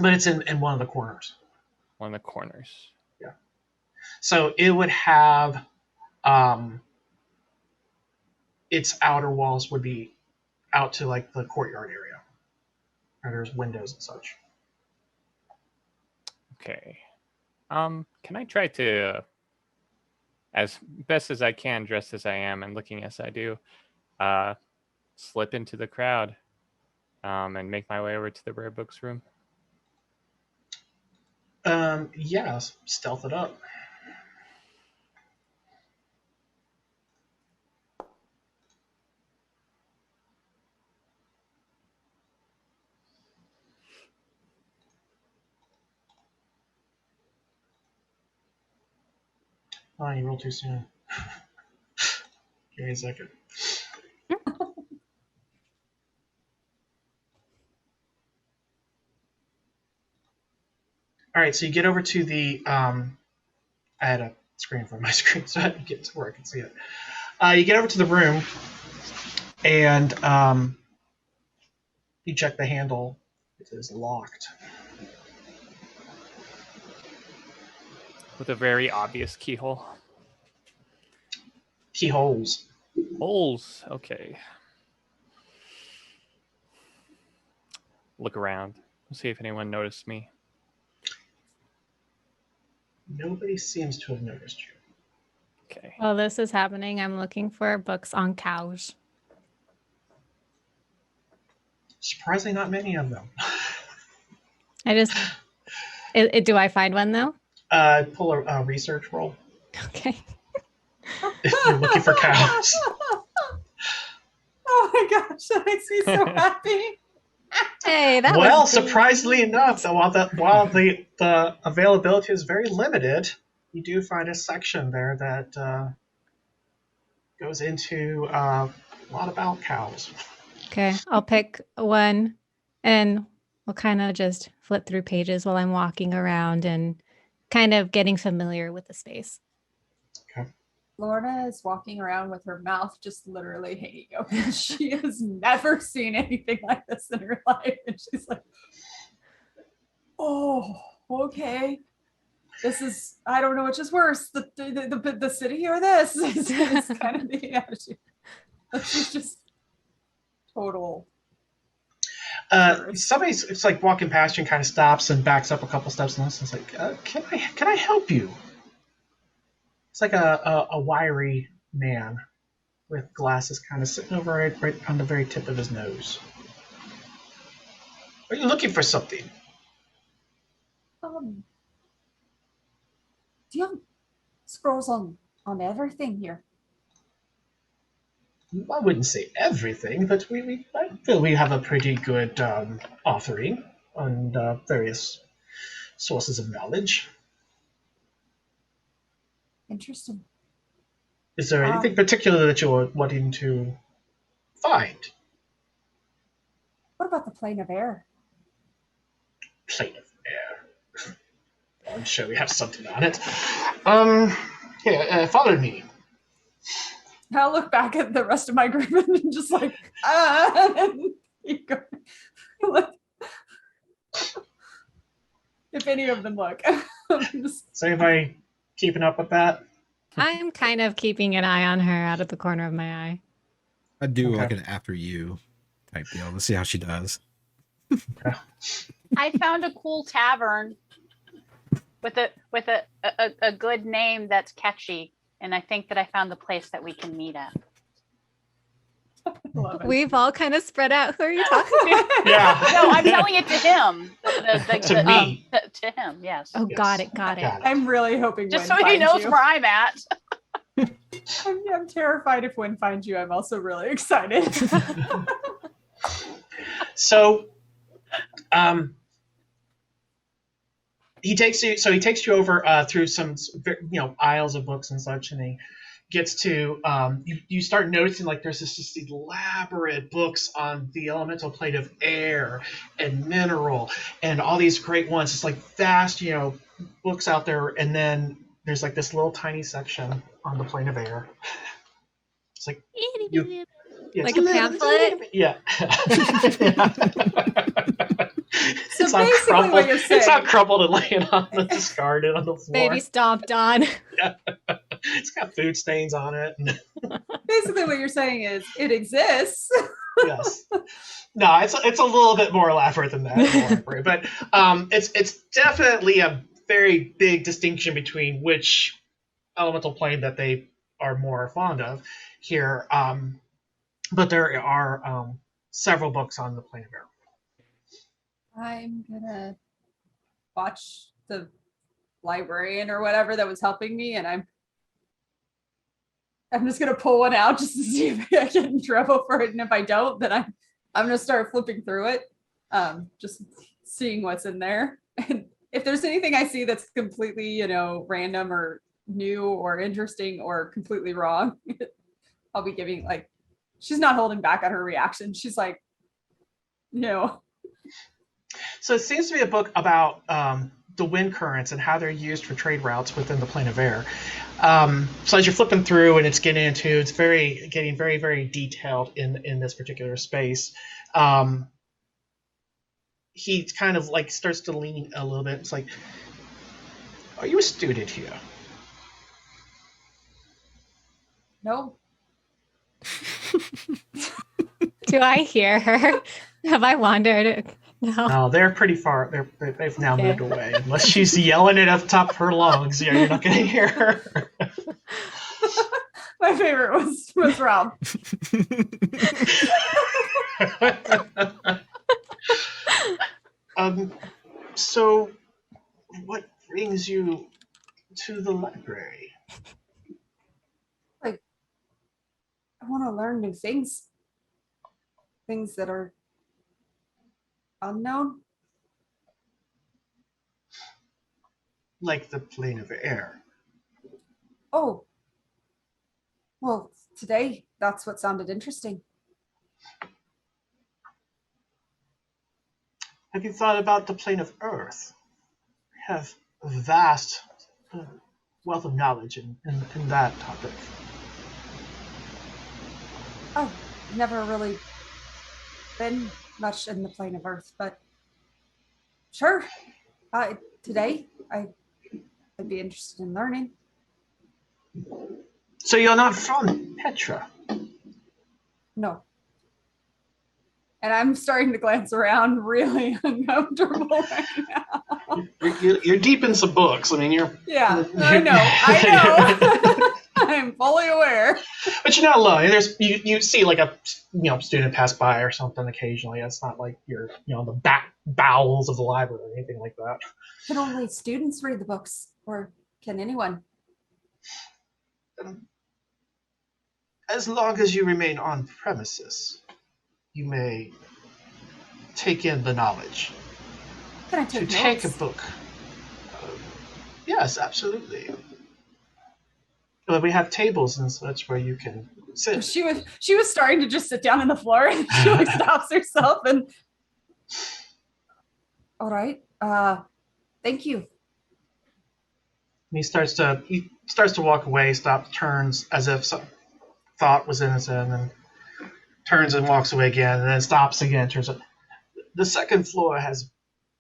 Speaker 2: but it's in one of the corners.
Speaker 6: One of the corners.
Speaker 2: Yeah. So it would have. Its outer walls would be out to like the courtyard area, where there's windows and such.
Speaker 6: Okay. Can I try to, as best as I can, dressed as I am and looking as I do, slip into the crowd and make my way over to the rare books room?
Speaker 2: Yeah, stealth it up. Oh, you rolled too soon. Give me a second. All right, so you get over to the. I had a screen from my screen, so I had to get to where I could see it. You get over to the room, and you check the handle. It is locked.
Speaker 6: With a very obvious keyhole.
Speaker 2: Keyholes.
Speaker 6: Holes. Okay. Look around. See if anyone noticed me.
Speaker 2: Nobody seems to have noticed you.
Speaker 6: Okay.
Speaker 5: While this is happening, I'm looking for books on cows.
Speaker 2: Surprisingly, not many of them.
Speaker 5: Do I find one though?
Speaker 2: Pull a research roll.
Speaker 5: Okay.
Speaker 2: If you're looking for cows.
Speaker 3: Oh my gosh, that makes me so happy.
Speaker 5: Hey, that
Speaker 2: Well,
Speaker 5: was
Speaker 2: surprisingly enough, while the availability is very limited, you do find a section there that goes into a lot about cows.
Speaker 5: Okay, I'll pick one and we'll kind of just flip through pages while I'm walking around and kind of getting familiar with the space.
Speaker 3: Lorna is walking around with her mouth just literally hanging open. She has never seen anything like this in her life. And she's like, oh, okay. This is, I don't know which is worse, the city or this. It's kind of the attitude. She's just total.
Speaker 2: It's like walking past you and kind of stops and backs up a couple steps and listens. Like, can I help you? It's like a wiry man with glasses kind of sitting over right on the very tip of his nose. Are you looking for something?
Speaker 3: Do you have scrolls on everything here?
Speaker 2: I wouldn't say everything, but I feel we have a pretty good offering on various sources of knowledge.
Speaker 3: Interesting.
Speaker 2: Is there anything particular that you're wanting to find?
Speaker 3: What about the plane of air?
Speaker 2: Plane of air. I'm sure we have something on it. Here, follow me.
Speaker 3: I'll look back at the rest of my group and just like, and keep going. If any of them look.
Speaker 2: Is anybody keeping up with that?
Speaker 5: I'm kind of keeping an eye on her out of the corner of my eye.
Speaker 1: I do
Speaker 2: Okay.
Speaker 1: like an after you type deal. Let's see how she does.
Speaker 4: I found a cool tavern with a good name that's catchy, and I think that I found the place that we can meet at.
Speaker 3: Love it.
Speaker 5: We've all kind of spread out. Who are you talking to?
Speaker 2: Yeah.
Speaker 4: No, I'm telling it to him.
Speaker 2: To me.
Speaker 4: To him, yes.
Speaker 5: Oh,
Speaker 2: Yes.
Speaker 5: got it.
Speaker 3: I'm really hoping
Speaker 4: Just
Speaker 3: Wynn
Speaker 4: so he
Speaker 3: finds
Speaker 4: knows
Speaker 3: you.
Speaker 4: where I'm at.
Speaker 3: I'm terrified if Wynn finds you. I'm also really excited.
Speaker 2: So, he takes you over through some aisles of books and such, and he gets to you start noticing like there's just elaborate books on the elemental plane of air and mineral and all these great ones. It's like vast books out there, and then there's like this little tiny section on the plane of air. It's like
Speaker 5: Like a pamphlet?
Speaker 2: Yeah.
Speaker 3: So
Speaker 2: It's not
Speaker 3: basically
Speaker 2: crumpled.
Speaker 3: what you're
Speaker 2: It's not
Speaker 3: saying-
Speaker 2: crumpled and laying on the discarded on the floor.
Speaker 5: Baby stomped on.
Speaker 2: It's got food stains on it.
Speaker 3: Basically, what you're saying is it exists.
Speaker 2: Yes. No, it's a little bit more elaborate than that. Don't worry. But it's definitely a very big distinction between which elemental plane that they are more fond of here. But there are several books on the plane of air.
Speaker 3: I'm gonna watch the librarian or whatever that was helping me, and I'm just gonna pull one out just to see if I get in trouble for it, and if I don't, then I'm gonna start flipping through it, just seeing what's in there. And if there's anything I see that's completely, random or new or interesting or completely wrong, I'll be giving she's not holding back on her reaction. She's like, no.
Speaker 2: So it seems to be a book about the wind currents and how they're used for trade routes within the plane of air. So as you're flipping through and it's getting very, very detailed in this particular space. He kind of starts to lean a little bit. It's like, are you a student here?
Speaker 3: No.
Speaker 5: Do I hear her? Have I wandered? No.
Speaker 2: No, they're pretty far. They've now
Speaker 5: Okay.
Speaker 2: moved away. Unless she's yelling it at the top of her lungs, you're not going to hear her.
Speaker 3: My favorite was Rob.
Speaker 2: So, what brings you to the library?
Speaker 3: I want to learn new things. Things that are unknown.
Speaker 2: Like the plane of air.
Speaker 3: Oh. Well, today, that's what sounded interesting.
Speaker 2: Have you thought about the plane of Earth? We have a vast wealth of knowledge in that topic.
Speaker 3: I've never really been much in the plane of Earth, but sure. Today, I'd be interested in learning.
Speaker 2: So you're not from Petra?
Speaker 3: No. And I'm starting to glance around really uncomfortable right now.
Speaker 2: You're deep in some books. I mean, you're...
Speaker 3: Yeah, I know. I'm fully aware.
Speaker 2: But you're not alone. There's you see like a student pass by or something occasionally. It's not like you're the back bowels of the library or anything like that.
Speaker 3: Can only students read the books, or can anyone?
Speaker 2: As long as you remain on premises, you may take in the knowledge.
Speaker 3: Can I
Speaker 2: To
Speaker 3: take
Speaker 2: take a
Speaker 3: notes?
Speaker 2: book. Yes, absolutely. But we have tables and such where you can sit.
Speaker 3: She was starting to just sit down on the floor, and she like stops herself and. All right. Thank you.
Speaker 2: And he starts to walk away, stops, turns as if some thought was in his head, and then turns and walks away again, and then stops again. Turns up. The second floor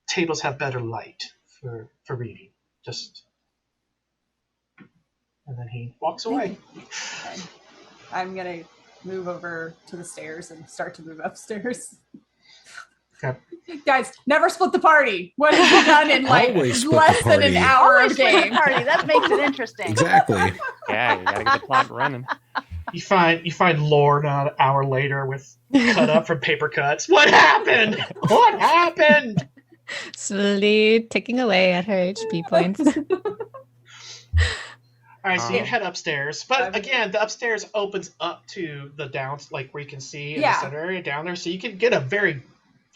Speaker 2: tables have better light for reading. And then he walks away.
Speaker 3: Okay. I'm gonna move over to the stairs and start to move upstairs.
Speaker 2: Okay.
Speaker 3: Guys, never split the party. What have you done in like
Speaker 1: Always split the
Speaker 3: less than an
Speaker 1: party.
Speaker 3: hour
Speaker 4: Always
Speaker 3: of
Speaker 4: split the
Speaker 3: game?
Speaker 4: party. That makes it interesting.
Speaker 1: Exactly.
Speaker 6: Yeah, you gotta get the plot running.
Speaker 2: You find Lord an hour later with cut up from paper cuts. What happened? What happened?
Speaker 5: Slowly ticking away at her HP points.
Speaker 2: All right, so you head upstairs, but again, the upstairs opens up to the downs, like where you can see in the center area down there, so you can get a very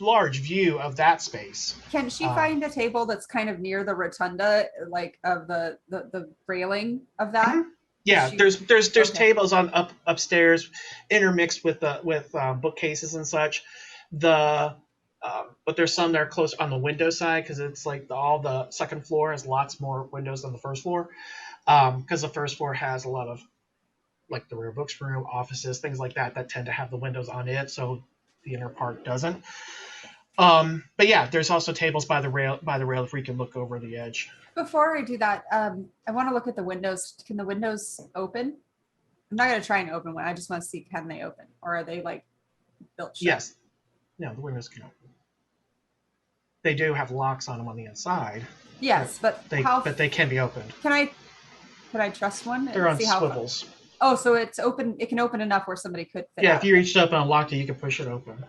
Speaker 2: large view of that space.
Speaker 3: Can she find a table that's kind of near the rotunda, like of the railing of that?
Speaker 2: Mm-hmm. Yeah, there's tables on upstairs, intermixed with bookcases and such. But there's some that are close on the window side because it's like all the second floor has lots more windows than the first floor. Because the first floor has a lot of like the rare books room, offices, things like that tend to have the windows on it, so the inner part doesn't. But yeah, there's also tables by the rail if we can look over the edge.
Speaker 3: Before I do that, I want to look at the windows. Can the windows open? I'm not going to try and open one. I just want to see, can they open, or are they like built shut?
Speaker 2: Yes. No, the windows can open. They do have locks on them on the inside.
Speaker 3: Yes, but
Speaker 2: they can be opened.
Speaker 3: Could I trust one?
Speaker 2: They're on
Speaker 3: see
Speaker 2: swivels.
Speaker 3: Oh, so it's open. It can open enough where somebody could fit.
Speaker 2: Yeah,
Speaker 3: out.
Speaker 2: if you reached up and unlocked it, you could push it open.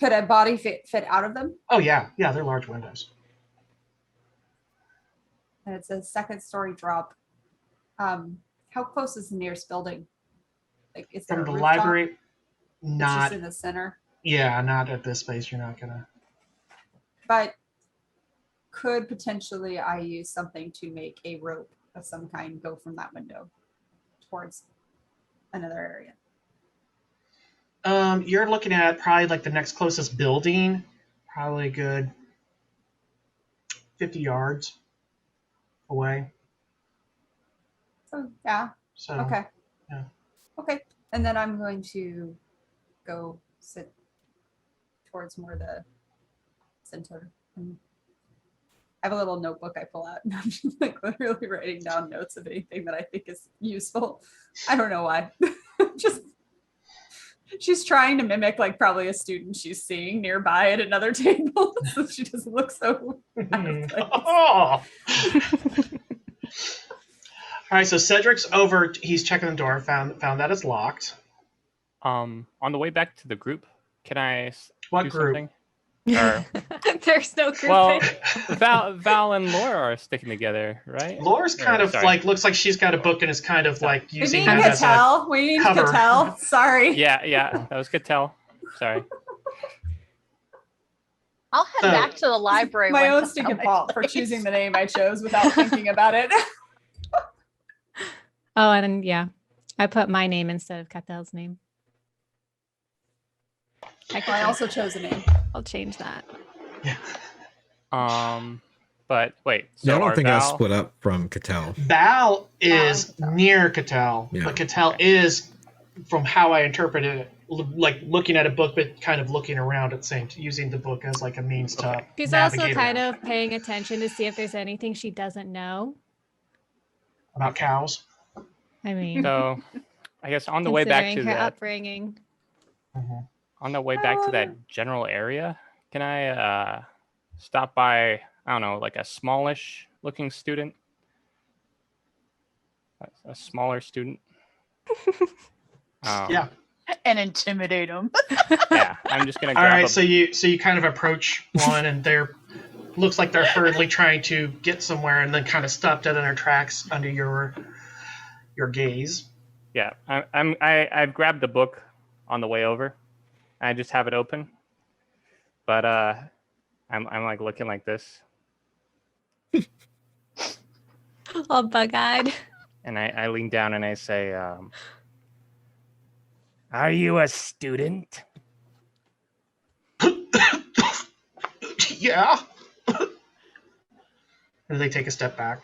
Speaker 3: Could a body fit out of them?
Speaker 2: Oh yeah, they're large windows.
Speaker 3: And it's a second story drop. How close is the nearest building? Like, is there
Speaker 2: From the
Speaker 3: a rooftop?
Speaker 2: library,
Speaker 3: It's
Speaker 2: not.
Speaker 3: just in the center.
Speaker 2: Yeah, not at this space. You're not gonna.
Speaker 3: But could potentially I use something to make a rope of some kind go from that window towards another area?
Speaker 2: You're looking at probably like the next closest building, probably a good 50 yards away.
Speaker 3: Oh, yeah.
Speaker 2: So
Speaker 3: Okay.
Speaker 2: yeah.
Speaker 3: Okay. And then I'm going to go sit towards more the center. And I have a little notebook I pull out, and I'm just like literally writing down notes of anything that I think is useful. I don't know why. Just she's trying to mimic like probably a student she's seeing nearby at another table, so she doesn't look so out of place.
Speaker 2: Oh! All right, so Cedric's over. He's checking the door. Found that it's locked.
Speaker 6: On the way back to the group, can I
Speaker 2: What
Speaker 6: do
Speaker 2: group?
Speaker 6: something? Or,
Speaker 5: There's no group.
Speaker 6: well, Val and Laura are sticking together, right?
Speaker 2: Laura's kind of
Speaker 6: sorry.
Speaker 2: like looks like she's got a book and is kind of like
Speaker 3: We
Speaker 2: using
Speaker 3: need
Speaker 2: that as a
Speaker 3: Cattell. We need
Speaker 2: cover.
Speaker 3: Cattell. Sorry.
Speaker 6: Yeah, that was good tell. Sorry.
Speaker 4: I'll head
Speaker 2: So-
Speaker 4: back to the library.
Speaker 3: My
Speaker 4: once
Speaker 3: own
Speaker 4: I'm
Speaker 3: stinking
Speaker 4: done
Speaker 3: fault for
Speaker 4: with
Speaker 3: choosing the name I chose without thinking about it.
Speaker 5: Oh, and then, yeah, I put my name instead of Catel's name.
Speaker 3: I also chose a name.
Speaker 5: I'll change that.
Speaker 6: But wait. So
Speaker 1: Yeah, I don't
Speaker 6: are
Speaker 1: think I
Speaker 6: Val-
Speaker 1: split up from Cattell.
Speaker 2: Val is near Cattell,
Speaker 1: Yeah.
Speaker 2: but Cattell is, from how I interpreted it, like looking at a book, but kind of looking around at the same, using the book as like a means to
Speaker 5: She's also
Speaker 2: navigate
Speaker 5: kind
Speaker 2: around.
Speaker 5: of paying attention to see if there's anything she doesn't know.
Speaker 2: About cows.
Speaker 5: I mean,
Speaker 6: So, I guess on the way back to
Speaker 5: considering her
Speaker 6: that,
Speaker 5: upbringing.
Speaker 6: on the way back to that general area, can I stop by? I don't know, like a smallish looking student, a smaller student.
Speaker 2: Yeah.
Speaker 4: And intimidate them.
Speaker 6: Yeah, I'm just gonna
Speaker 2: All
Speaker 6: grab
Speaker 2: right.
Speaker 6: a
Speaker 2: So you kind of approach one, and they're looks like they're hurriedly trying to get somewhere, and then kind of stop dead in their tracks under your gaze.
Speaker 6: Yeah, I've grabbed the book on the way over. I just have it open, but I'm like looking like this,
Speaker 5: All bug-eyed.
Speaker 6: and I lean down and I say,
Speaker 7: Are you a student?
Speaker 2: Yeah. And they take a step back.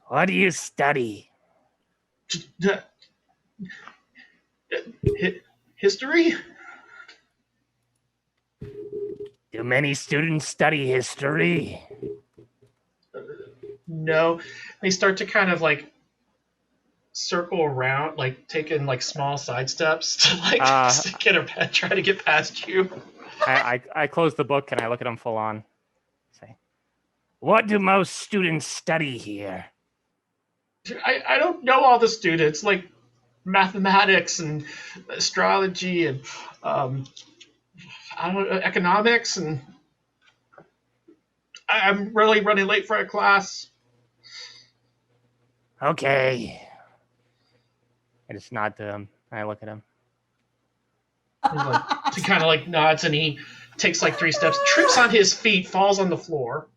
Speaker 7: What do you study?
Speaker 2: History?
Speaker 7: Do many students study history?
Speaker 2: No. They start to kind of like circle around, like taking like small side steps to like try to get past you.
Speaker 6: I close the book and I look at them full on. Say,
Speaker 7: What do most students study here?
Speaker 2: I don't know all the students, like mathematics and astrology and I don't know, economics, and I'm really running late for a class.
Speaker 7: Okay.
Speaker 6: I just nod to him and I look at him.
Speaker 2: He kind of like nods, and he takes like 3 steps, trips on his feet, falls on the floor,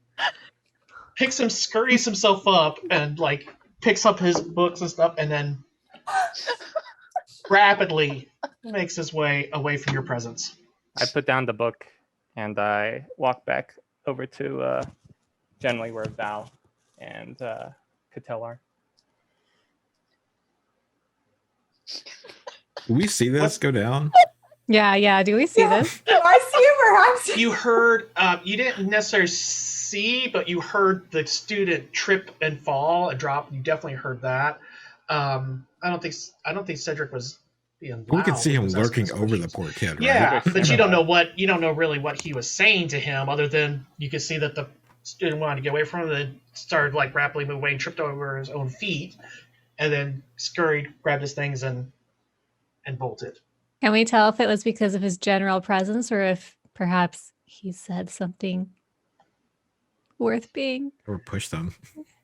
Speaker 2: scurries himself up, and like picks up his books and stuff, and then rapidly makes his way away from your presence.
Speaker 6: I put down the book and I walk back over to generally where Val and Cattell are.
Speaker 1: Do we see this go down?
Speaker 5: Yeah. Do we see this?
Speaker 3: Do I see it perhaps?
Speaker 2: You heard, you didn't necessarily see, but you heard the student trip and fall and drop. You definitely heard that. I don't think Cedric was being loud.
Speaker 1: We could see him
Speaker 2: He was asking
Speaker 1: lurking
Speaker 2: some
Speaker 1: over the
Speaker 2: questions.
Speaker 1: poor kid, right?
Speaker 2: Yeah, but you don't know really what he was saying to him, other than you could see that the student wanted to get away from him, and then started like rapidly moving away and tripped over his own feet, and then scurried, grabbed his things, and bolted.
Speaker 5: Can we tell if it was because of his general presence or if perhaps he said something worth being?
Speaker 1: Or push them.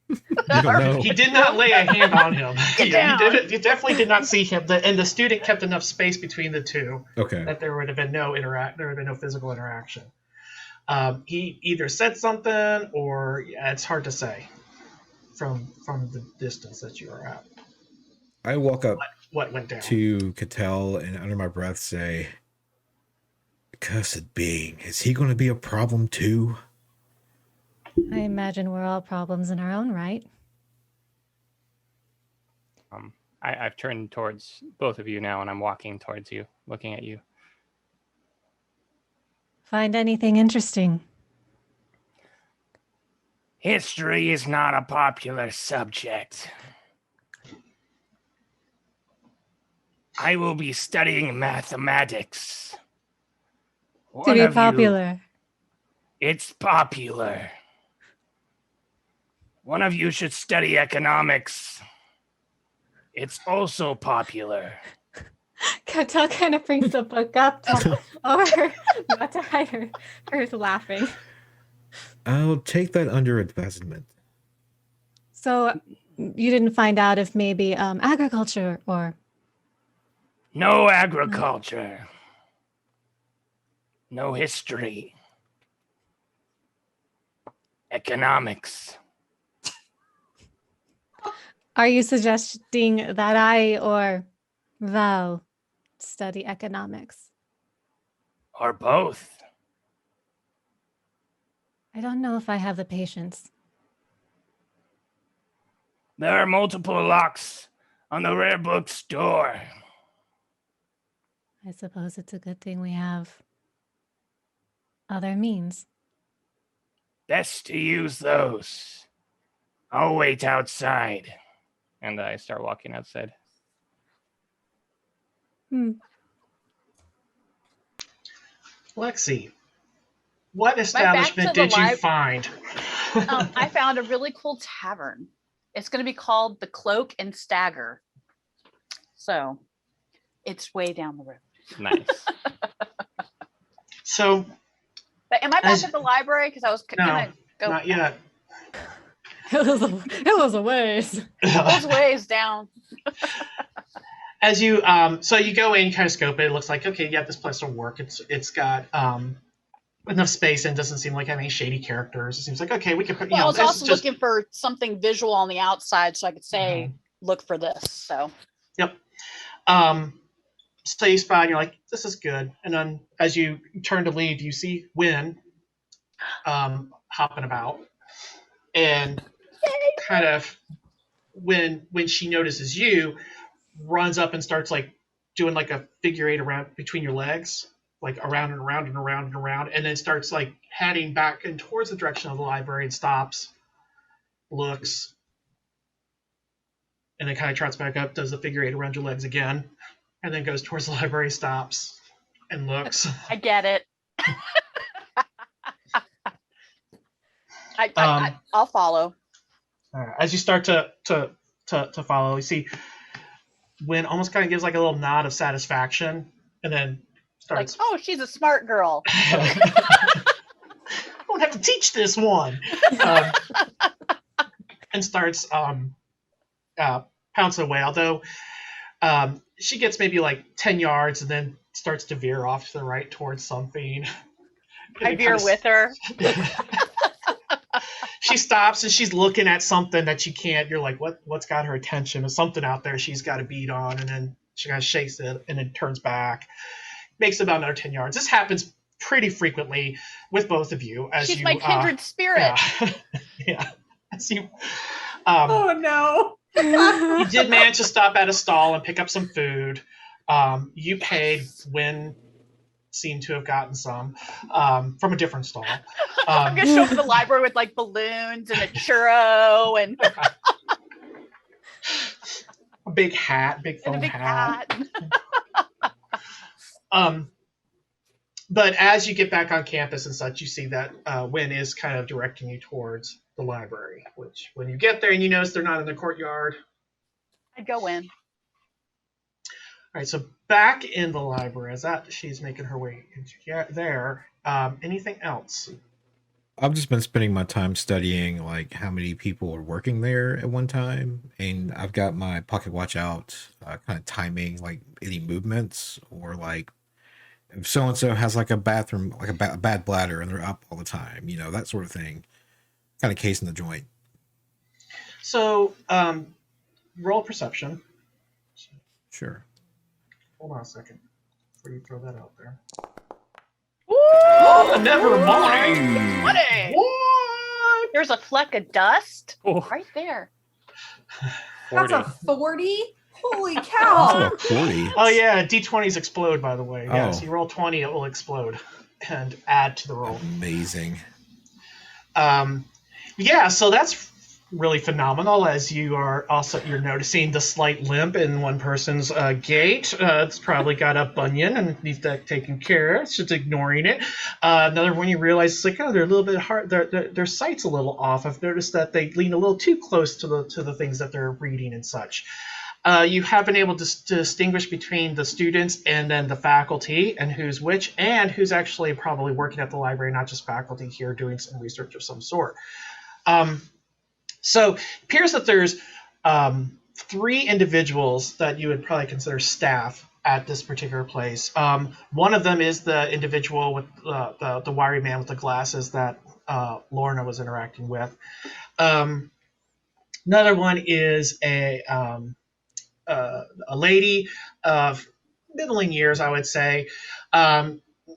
Speaker 1: You don't know.
Speaker 2: He did not lay a hand on him.
Speaker 4: down.
Speaker 2: You definitely did not see him. And the student kept enough space between the two
Speaker 1: Okay.
Speaker 2: that there would have been no physical interaction. He either said something, or it's hard to say from the distance that you are at.
Speaker 1: I walk up
Speaker 2: What went down?
Speaker 1: to Cattell and under my breath say, "Cursed being, is he going to be a problem too?"
Speaker 5: I imagine we're all problems in our own right.
Speaker 6: I've turned towards both of you now and I'm walking towards you, looking at you.
Speaker 5: Find anything interesting?
Speaker 7: History is not a popular subject. I will be studying mathematics.
Speaker 5: To
Speaker 7: One
Speaker 5: be
Speaker 7: of you-
Speaker 5: popular.
Speaker 7: It's popular. One of you should study economics. It's also popular.
Speaker 5: Cattell kind of brings the book up to, or not to hide her laughing.
Speaker 1: I'll take that under advisement.
Speaker 5: So you didn't find out if maybe agriculture or...
Speaker 7: No agriculture. No history. Economics.
Speaker 5: Are you suggesting that I or Val study economics?
Speaker 7: Or both.
Speaker 5: I don't know if I have the patience.
Speaker 7: There are multiple locks on the rare books door.
Speaker 5: I suppose it's a good thing we have other means.
Speaker 7: Best to use those. I'll wait outside.
Speaker 6: And I start walking outside.
Speaker 2: Lexi, what
Speaker 4: back to
Speaker 2: establishment
Speaker 4: the
Speaker 2: did you find?
Speaker 4: I found a really cool tavern. It's going to be called the Cloak and Stagger. So it's way down the road.
Speaker 6: Nice.
Speaker 2: So,
Speaker 4: But am I back at the library? Because I was
Speaker 2: no,
Speaker 4: gonna go.
Speaker 2: not yet.
Speaker 5: It was a ways.
Speaker 4: Those ways down.
Speaker 2: As you so you go in, you kind of scope it. It looks like, okay, yeah, this place will work. It's got enough space and doesn't seem like any shady characters. It seems like, okay, we can put.
Speaker 4: Well, I was also looking for something visual on the outside, so I could say, look for this. So.
Speaker 2: Yep. So you spot, and you're like, this is good. And then as you turn to leave, you see Wynn hopping about, and kind of when she notices you, runs up and starts like doing like a figure eight around between your legs, like around and around and around and around, and then starts like heading back and towards the direction of the library and stops, looks, and then kind of trots back up, does the figure eight around your legs again, and then goes towards the library, stops, and looks.
Speaker 4: I get it. I'll follow.
Speaker 2: As you start to follow, you see Wynn almost kind of gives like a little nod of satisfaction, and then starts.
Speaker 4: Like, oh, she's a smart girl.
Speaker 2: I won't have to teach this one. And starts pouncing away. Although she gets maybe like 10 yards and then starts to veer off to the right towards something.
Speaker 4: I veer with her.
Speaker 2: She stops and she's looking at something that she can't. You're like, what's got her attention? There's something out there she's got to beat on, and then she kind of shakes it and then turns back. Makes about another 10 yards. This happens pretty frequently with both of you. As
Speaker 4: she's
Speaker 2: you,
Speaker 4: my kindred spirit.
Speaker 2: Yeah. As you,
Speaker 3: Oh no.
Speaker 2: you did manage to stop at a stall and pick up some food. You paid when seemed to have gotten some from a different stall.
Speaker 4: I'm gonna show up at the library with like balloons and a churro and
Speaker 2: a big hat, big foam
Speaker 4: a big
Speaker 2: hat.
Speaker 4: hat.
Speaker 2: But as you get back on campus and such, you see that Wynn is kind of directing you towards the library, which when you get there and you notice they're not in the courtyard.
Speaker 4: I'd go in.
Speaker 2: All right, so back in the library, as that she's making her way into there, anything else?
Speaker 1: I've just been spending my time studying like how many people are working there at one time, and I've got my pocket watch out, kind of timing like any movements, or like if so and so has like a bathroom, like a bad bladder, and they're up all the time, that sort of thing. Kind of casing the joint.
Speaker 2: So, roll perception.
Speaker 1: Sure.
Speaker 2: Hold on a second before you throw that out there.
Speaker 4: Ooh,
Speaker 2: Never mind.
Speaker 4: What? There's a fleck of dust right there.
Speaker 3: That's a 40? Holy cow.
Speaker 1: Oh, 40.
Speaker 2: Oh yeah, D20s explode, by the way.
Speaker 1: Oh.
Speaker 2: Yeah, so you roll 20, it will explode and add to the roll.
Speaker 1: Amazing.
Speaker 2: Yeah, so that's really phenomenal. As you're noticing the slight limp in one person's gait. It's probably got a bunion and needs that taken care of. It's just ignoring it. Another one, you realize it's like, oh, they're a little bit hard. Their sight's a little off. I've noticed that they lean a little too close to the things that they're reading and such. You have been able to distinguish between the students and then the faculty, and who's which, and who's actually probably working at the library, not just faculty here doing some research of some sort. So it appears that there's 3 individuals that you would probably consider staff at this particular place. One of them is the individual with the wiry man with the glasses that Lorna was interacting with. Another one is a lady of middling years, I would say.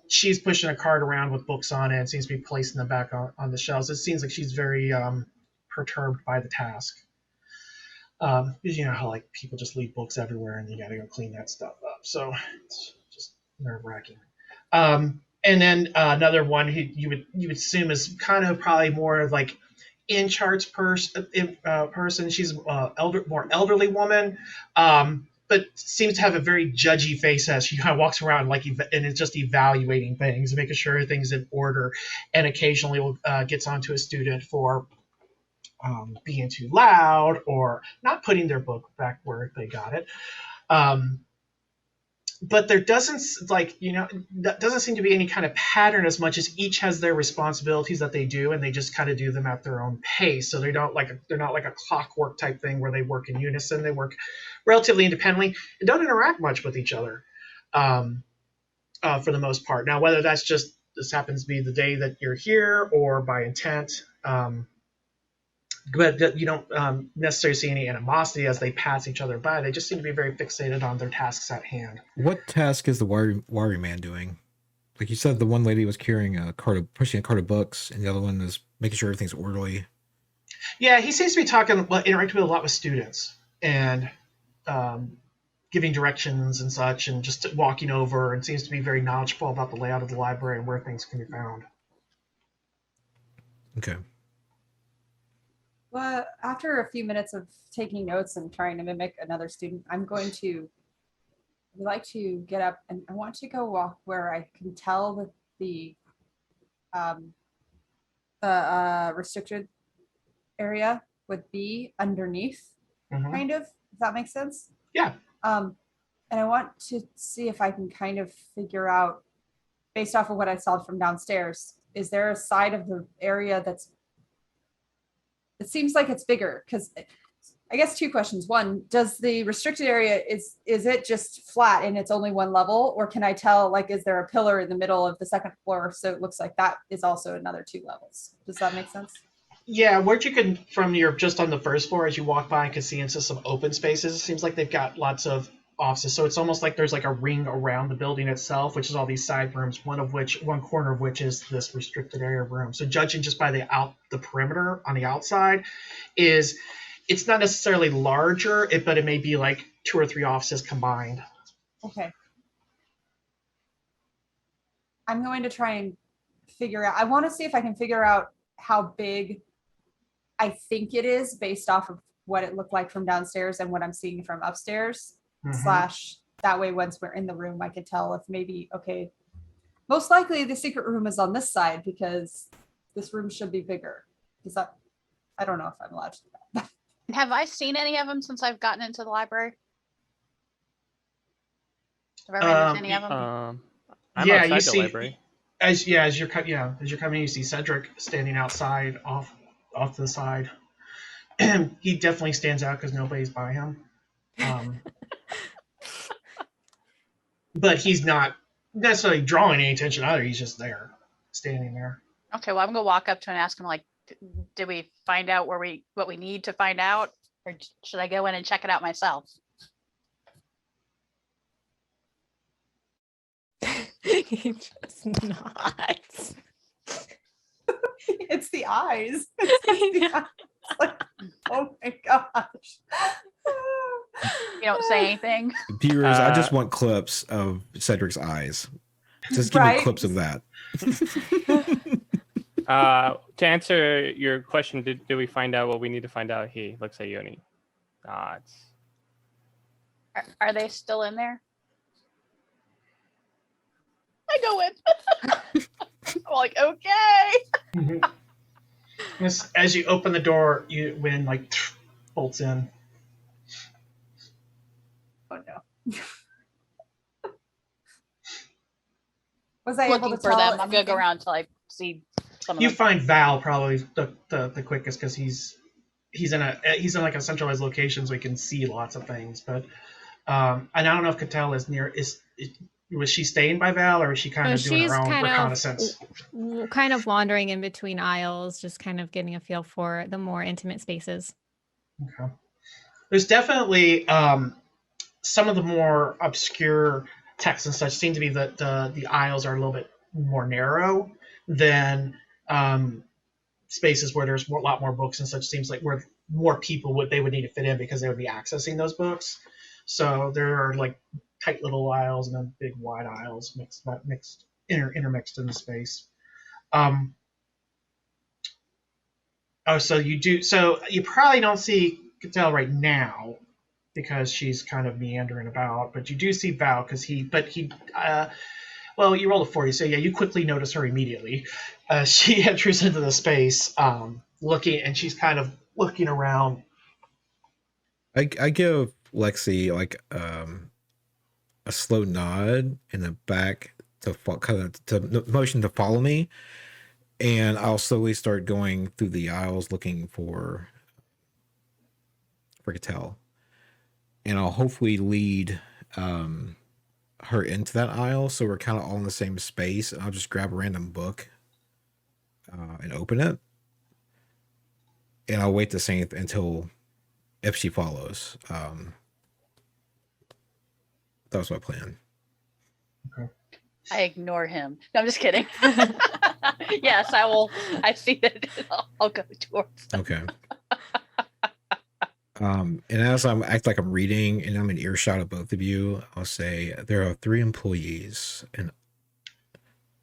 Speaker 2: She's pushing a cart around with books on it and seems to be placing them back on the shelves. It seems like she's very perturbed by the task. Because you know how like people just leave books everywhere and you got to go clean that stuff up. So it's just nerve-wracking. And then another one who you would assume is kind of probably more of like in charts person. She's more elderly woman, but seems to have a very judgy face as she kind of walks around like and is just evaluating things, making sure everything's in order, and occasionally will gets onto a student for being too loud or not putting their book back where they got it. But there doesn't that doesn't seem to be any kind of pattern as much as each has their responsibilities that they do, and they just kind of do them at their own pace. So they're not like a clockwork type thing where they work in unison. They work relatively independently and don't interact much with each other for the most part. Now, whether that's just this happens to be the day that you're here or by intent, but you don't necessarily see any animosity as they pass each other by. They just seem to be very fixated on their tasks at hand.
Speaker 1: What task is the wiry man doing? Like you said, the one lady was carrying pushing a cart of books, and the other one is making sure everything's orderly.
Speaker 2: Yeah, he seems to be interacting with a lot with students and giving directions and such, and just walking over, and seems to be very knowledgeable about the layout of the library and where things can be found.
Speaker 1: Okay.
Speaker 3: Well, after a few minutes of taking notes and trying to mimic another student, I'd like to get up and I want to go walk where I can tell that the restricted area would be underneath, kind of, if that makes sense.
Speaker 2: Yeah.
Speaker 3: And I want to see if I can kind of figure out, based off of what I saw from downstairs, is there a side of the area it seems like it's bigger? Because I guess two questions. One, does the restricted area, is it just flat and it's only one level? Or can I tell, like, is there a pillar in the middle of the second floor? So it looks like that is also another 2 levels. Does that make sense?
Speaker 2: Yeah, where you can, from your just on the first floor, as you walk by, and can see into some open spaces. It seems like they've got lots of offices. So it's almost like there's like a ring around the building itself, which is all these side rooms, one corner of which is this restricted area room. So judging just by the perimeter on the outside, it's not necessarily larger, but it may be like 2 or 3 offices combined.
Speaker 3: Okay. I'm going to try and figure out, I want to see if I can figure out how big I think it is based off of what it looked like from downstairs and what I'm seeing from upstairs. / that way, once we're in the room, I can tell if maybe, okay, most likely the secret room is on this side because this room should be bigger. Is that, I don't know if I'm allowed to do that.
Speaker 4: Have I seen any of them since I've gotten into the library? Have I ran into any of them?
Speaker 6: I'm outside the library.
Speaker 2: As you're coming, you see Cedric standing outside off to the side. He definitely stands out because nobody's by him. But he's not necessarily drawing any attention either. He's just there, standing there.
Speaker 4: Okay, well, I'm gonna walk up to him and ask him, like, did we find out what we need to find out, or should I go in and check it out myself?
Speaker 5: He just nods.
Speaker 3: It's the eyes. It's the eyes. Like, oh my gosh.
Speaker 4: You don't say anything.
Speaker 1: Viewers, I just want clips of Cedric's eyes. Just give me clips of that.
Speaker 6: To answer your question, did we find out what we need to find out? He looks at you and he nods.
Speaker 4: Are they still in there? I go in. I'm like, okay.
Speaker 2: As you open the door, wind like bolts in.
Speaker 3: Oh no. Was I
Speaker 4: Looking
Speaker 3: able to
Speaker 4: for
Speaker 3: tell
Speaker 4: them. I'm gonna
Speaker 3: anything?
Speaker 4: go around until I see some of
Speaker 2: You
Speaker 4: them.
Speaker 2: find Val probably the quickest because he's in like a centralized location, so he can see lots of things. But and I don't know if Cattell is near. Was she staying by Val, or is she kind of doing her own reconnaissance?
Speaker 5: Kind of wandering in between aisles, just kind of getting a feel for the more intimate spaces.
Speaker 2: Okay. There's definitely some of the more obscure texts and such seem to be that the aisles are a little bit more narrow than spaces where there's a lot more books and such. Seems like where more people would need to fit in because they would be accessing those books. So there are like tight little aisles and then big wide aisles intermixed in the space. So you probably don't see Cattell right now because she's kind of meandering about, but you do see Val because you rolled a 40, so yeah, you quickly notice her immediately. She enters into the space looking, and she's kind of looking around.
Speaker 1: I give Lexi like a slow nod in the back to kind of to motion to follow me, and I'll slowly start going through the aisles looking for Cattell, and I'll hopefully lead her into that aisle so we're kind of all in the same space. And I'll just grab a random book and open it, and I'll wait to say it until if she follows. That was my plan.
Speaker 4: I ignore him. No, I'm just kidding. Yes, I will. I see that. I'll go towards them.
Speaker 1: Okay. And as I'm act like I'm reading and I'm in earshot of both of you, I'll say there are 3 employees, an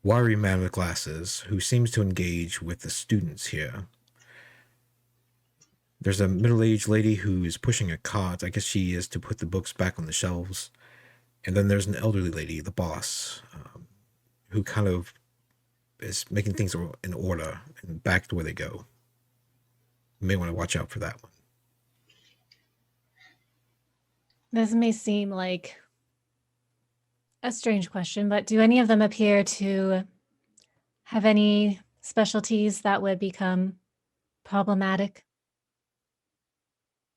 Speaker 1: wiry man with glasses who seems to engage with the students here. There's a middle-aged lady who is pushing a cart. I guess she is to put the books back on the shelves. And then there's an elderly lady, the boss, who kind of is making things in order and back to where they go. You may want to watch out for that one.
Speaker 5: This may seem like a strange question, but do any of them appear to have any specialties that would become problematic?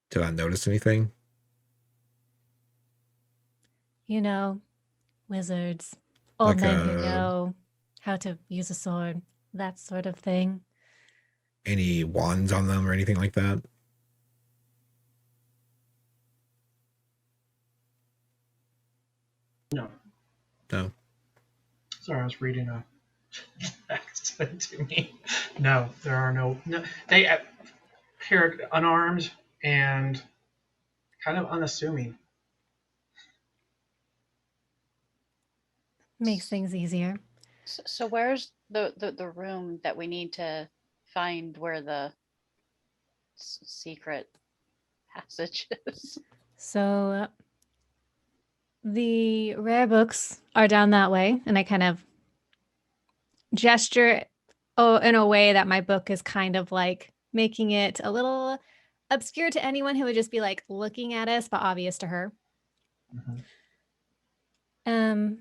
Speaker 1: Did I notice anything?
Speaker 5: You know, wizards, old
Speaker 1: Like
Speaker 5: men who know how to use a sword, that sort of thing.
Speaker 1: Any wands on them or anything like that?
Speaker 2: No.
Speaker 1: No.
Speaker 2: Sorry, I was reading a text sent to me. No, there are no. They appeared unarmed and kind of unassuming.
Speaker 5: Makes things easier.
Speaker 4: So where's the room that we need to find where the secret passage is?
Speaker 5: So the rare books are down that way, and I kind of gesture in a way that my book is kind of like making it a little obscure to anyone who would just be like looking at us, but obvious to her.
Speaker 2: Mm-hmm.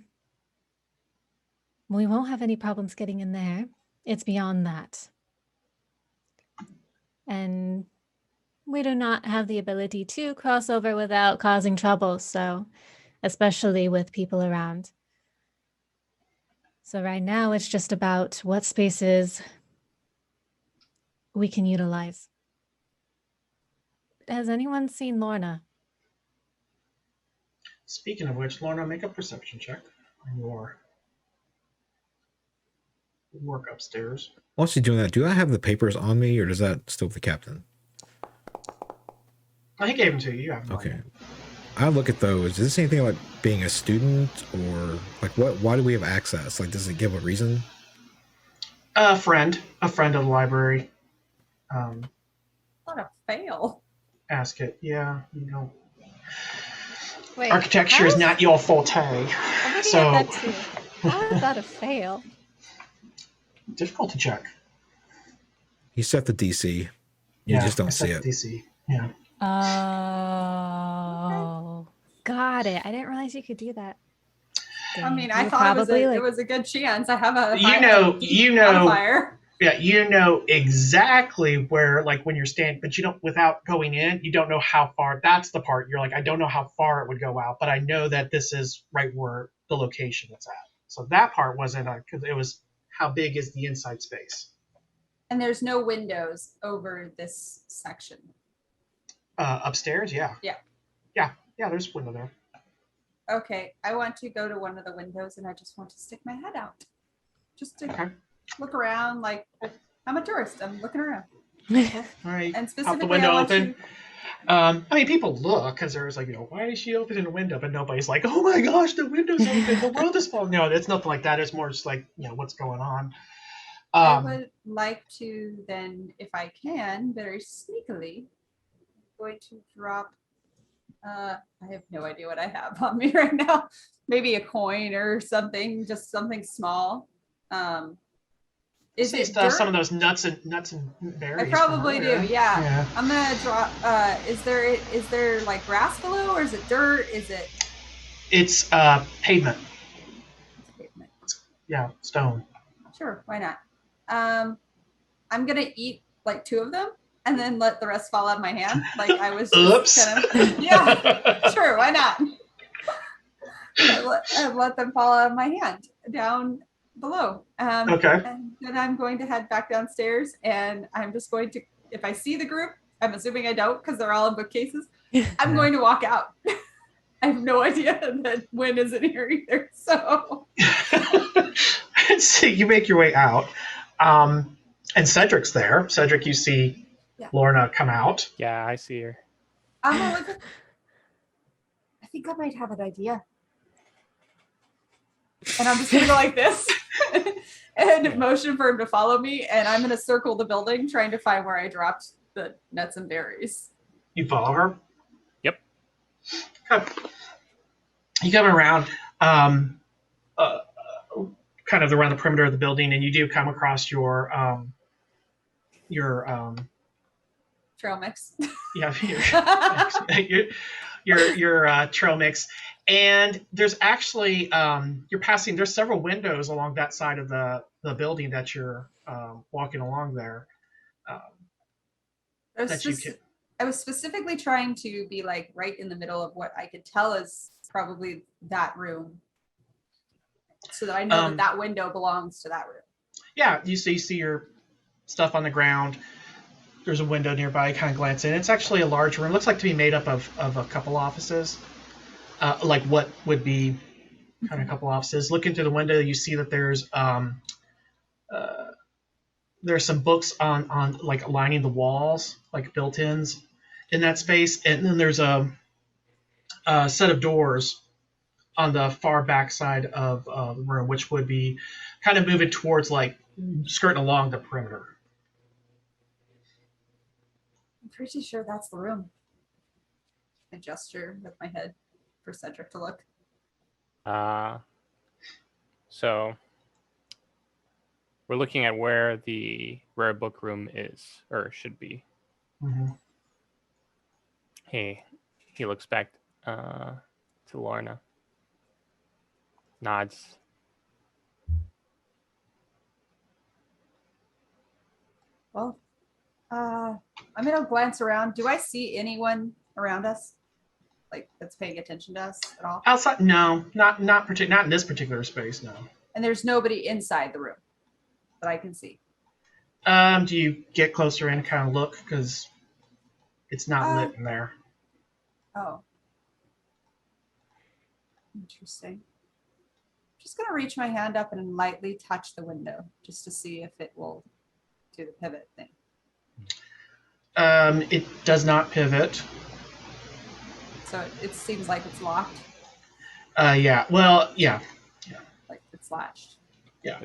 Speaker 5: We won't have any problems getting in there. It's beyond that. And we do not have the ability to cross over without causing trouble, so especially with people around. So right now it's just about what spaces we can utilize. Has anyone seen Lorna?
Speaker 2: Speaking of which, Lorna, make a perception check on your work upstairs.
Speaker 1: While she's doing that, do I have the papers on me, or does that still the captain?
Speaker 2: Oh, he gave them to you. You have them.
Speaker 1: Okay. I look at those. Does this say anything about being a student, or like what? Why do we have access? Like, does it give a reason?
Speaker 2: A friend of the library.
Speaker 3: What a fail.
Speaker 2: Ask it. Yeah, you know.
Speaker 5: Wait,
Speaker 2: Architecture is not your forte.
Speaker 5: I'm looking
Speaker 2: So
Speaker 5: at that too. How is that a fail?
Speaker 2: difficulty check.
Speaker 1: You set the DC. You just don't see it.
Speaker 2: DC. Yeah.
Speaker 5: Oh, got it. I didn't realize you could do that.
Speaker 3: I mean,
Speaker 5: Dang,
Speaker 3: I
Speaker 5: you
Speaker 3: thought
Speaker 5: probably,
Speaker 3: it was a good chance. I have a
Speaker 2: You know.
Speaker 3: fire.
Speaker 2: Yeah, you know exactly where, like, when you're standing, but you don't, without going in, you don't know how far. That's the part you're like, I don't know how far it would go out, but I know that this is right where the location it's at. So that part wasn't, because it was how big is the inside space.
Speaker 3: And there's no windows over this section.
Speaker 2: Upstairs, yeah.
Speaker 3: Yeah.
Speaker 2: There's a window there.
Speaker 3: Okay, I want to go to one of the windows and I just want to stick my head out. Just to look around like I'm a tourist. I'm looking around.
Speaker 2: All right.
Speaker 3: And
Speaker 2: Pop
Speaker 3: specifically,
Speaker 2: the window
Speaker 3: I want
Speaker 2: open. I mean, people look because there's like, why is she opening a window? But nobody's like, oh my gosh, the window's open. The world is falling. No, it's nothing like that. It's more just like, what's going on.
Speaker 3: I would like to then, if I can, very sneakily, going to drop. I have no idea what I have on me right now. Maybe a coin or something, just something small. Is
Speaker 2: See
Speaker 3: it
Speaker 2: stuff,
Speaker 3: dirt?
Speaker 2: some of those nuts and berries.
Speaker 3: I
Speaker 2: from
Speaker 3: probably do.
Speaker 2: earlier.
Speaker 3: Yeah. I'm gonna draw. Is there like grass below, or is it dirt? Is it?
Speaker 2: It's pavement. Yeah, stone.
Speaker 3: Sure, why not? I'm gonna eat like 2 of them and then let the rest fall out of my hand. Like I was just
Speaker 2: Oops.
Speaker 3: kind of yeah, sure, why not? I let them fall out of my hand down below.
Speaker 2: Okay.
Speaker 3: And then I'm going to head back downstairs, and I'm just going to, if I see the group, I'm assuming I don't because they're all in bookcases. I'm going to walk out. I have no idea that Wynn isn't here either. So
Speaker 2: So you make your way out, and Cedric's there. Cedric, you see Lorna come out.
Speaker 6: Yeah, I see her.
Speaker 3: I'm gonna look at, I think I might have an idea. And I'm just gonna go like this and motion for him to follow me. And I'm gonna circle the building trying to find where I dropped the nuts and berries.
Speaker 2: You follow her?
Speaker 6: Yep.
Speaker 2: Okay. You come around, kind of around the perimeter of the building, and you do come across your
Speaker 3: Trail mix.
Speaker 2: your trail mix. And there's actually you're passing. There's several windows along that side of the building that you're walking along there.
Speaker 3: I was specifically trying to be like right in the middle of what I could tell is probably that room, so that I know that window belongs to that room.
Speaker 2: Yeah, you see your stuff on the ground. There's a window nearby. You kind of glance in. It's actually a large room. It looks like to be made up of a couple offices. Like what would be kind of a couple offices. Looking through the window, you see that there's some books on like lining the walls, like built-ins in that space, and then there's a set of doors on the far back side of the room, which would be kind of moving towards like skirting along the perimeter.
Speaker 3: I'm pretty sure that's the room. I gesture with my head for Cedric to look.
Speaker 6: So we're looking at where the rare book room is, or should be.
Speaker 2: Mm-hmm.
Speaker 6: He looks back to Lorna. Nods.
Speaker 3: Well, I'm gonna glance around. Do I see anyone around us, like that's paying attention to us at all?
Speaker 2: Outside, no, not in this particular space, no.
Speaker 3: And there's nobody inside the room that I can see.
Speaker 2: Do you get closer in and kind of look, because it's not lit in there?
Speaker 3: Oh, interesting. Just gonna reach my hand up and lightly touch the window just to see if it will do the pivot thing.
Speaker 2: It does not pivot.
Speaker 3: So it seems like it's locked.
Speaker 2: Yeah. Well, yeah.
Speaker 3: Like it's latched.
Speaker 2: Yeah.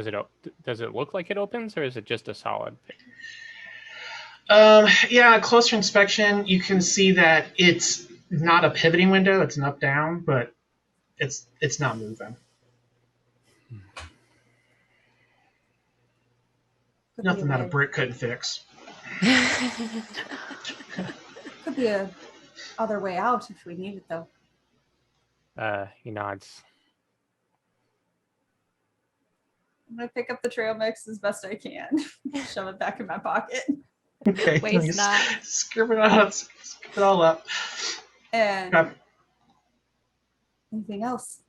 Speaker 6: Does it look like it opens, or is it just a solid?
Speaker 2: Yeah. Closer inspection, you can see that it's not a pivoting window. It's an up-down, but it's not moving. Nothing that a brick couldn't fix.
Speaker 3: Could be a other way out if we need it, though.
Speaker 6: He nods.
Speaker 3: I'm gonna pick up the trail mix as best I can. Shove it back in my pocket.
Speaker 2: Okay.
Speaker 5: Waste not.
Speaker 2: Scribble it all up.
Speaker 3: And
Speaker 2: Okay.
Speaker 3: anything else?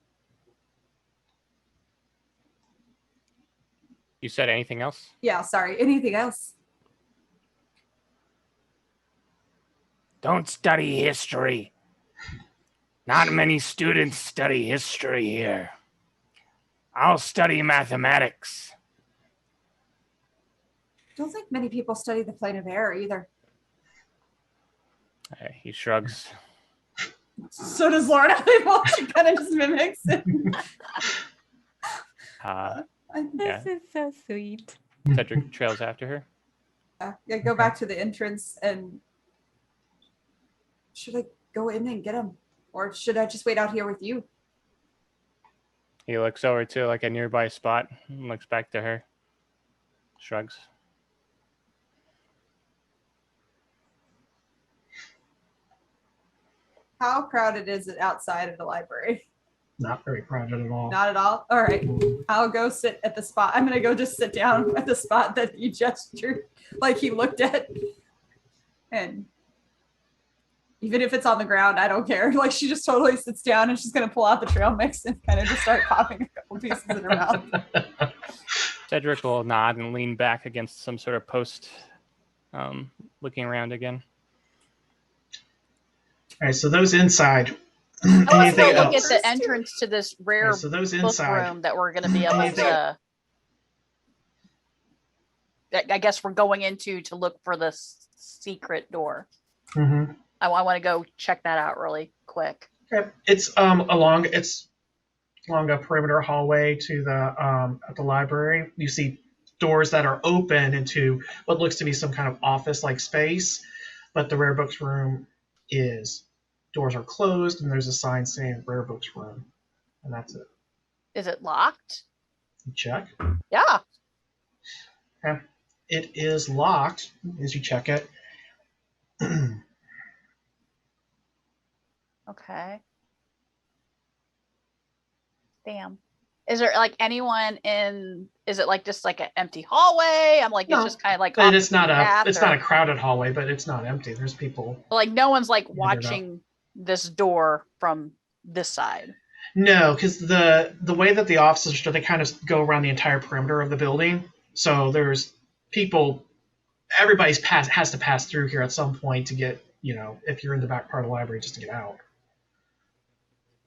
Speaker 6: You said anything else?
Speaker 3: Yeah, sorry. Anything else?
Speaker 7: Don't study history. Not many students study history here. I'll study mathematics.
Speaker 3: Don't think many people study the plane of air either.
Speaker 6: He shrugs.
Speaker 3: So does Lorna. She kind of just mimics it.
Speaker 5: This is so sweet.
Speaker 6: Cedric trails after her.
Speaker 3: Yeah, go back to the entrance and should I go in and get him? Or should I just wait out here with you?
Speaker 6: He looks over to like a nearby spot and looks back to her. shrugs.
Speaker 3: How crowded is it outside of the library?
Speaker 2: Not very crowded at all.
Speaker 3: Not at all. All right. I'll go sit at the spot. I'm gonna go just sit down at the spot that he gestured, like he looked at. And even if it's on the ground, I don't care. Like she just totally sits down and she's gonna pull out the trail mix and kind of just start popping a couple pieces in her mouth.
Speaker 6: Cedric will nod and lean back against some sort of post, looking around again.
Speaker 2: All right, so those inside.
Speaker 4: I want to
Speaker 2: Anything
Speaker 4: go look at
Speaker 2: else?
Speaker 4: the entrance to this rare
Speaker 2: All right, so those
Speaker 4: book
Speaker 2: inside.
Speaker 4: room that we're going to be able
Speaker 2: Anything-
Speaker 4: to. I guess we're going into to look for this secret door.
Speaker 2: Mm-hmm.
Speaker 4: I want to go check that out really quick.
Speaker 2: Okay. It's along a perimeter hallway to the at the library. You see doors that are open into what looks to be some kind of office-like space, but the rare books room is doors are closed and there's a sign saying rare books room, and that's it.
Speaker 4: Is it locked?
Speaker 2: You check.
Speaker 4: Yeah.
Speaker 2: Okay. It is locked as you check it.
Speaker 4: Okay. Damn. Is there like anyone in? Is it like just like an empty hallway? I'm like,
Speaker 2: No,
Speaker 4: it's just kind of like.
Speaker 2: But
Speaker 4: off
Speaker 2: it's
Speaker 4: the
Speaker 2: not
Speaker 4: path,
Speaker 2: it's
Speaker 4: or-
Speaker 2: not a crowded hallway, but it's not empty. There's people.
Speaker 4: Like no one's like
Speaker 2: it out.
Speaker 4: watching this door from this side.
Speaker 2: No, because the way that the offices are, they kind of go around the entire perimeter of the building. So there's people. Everybody's has to pass through here at some point to get, if you're in the back part of the library, just to get out.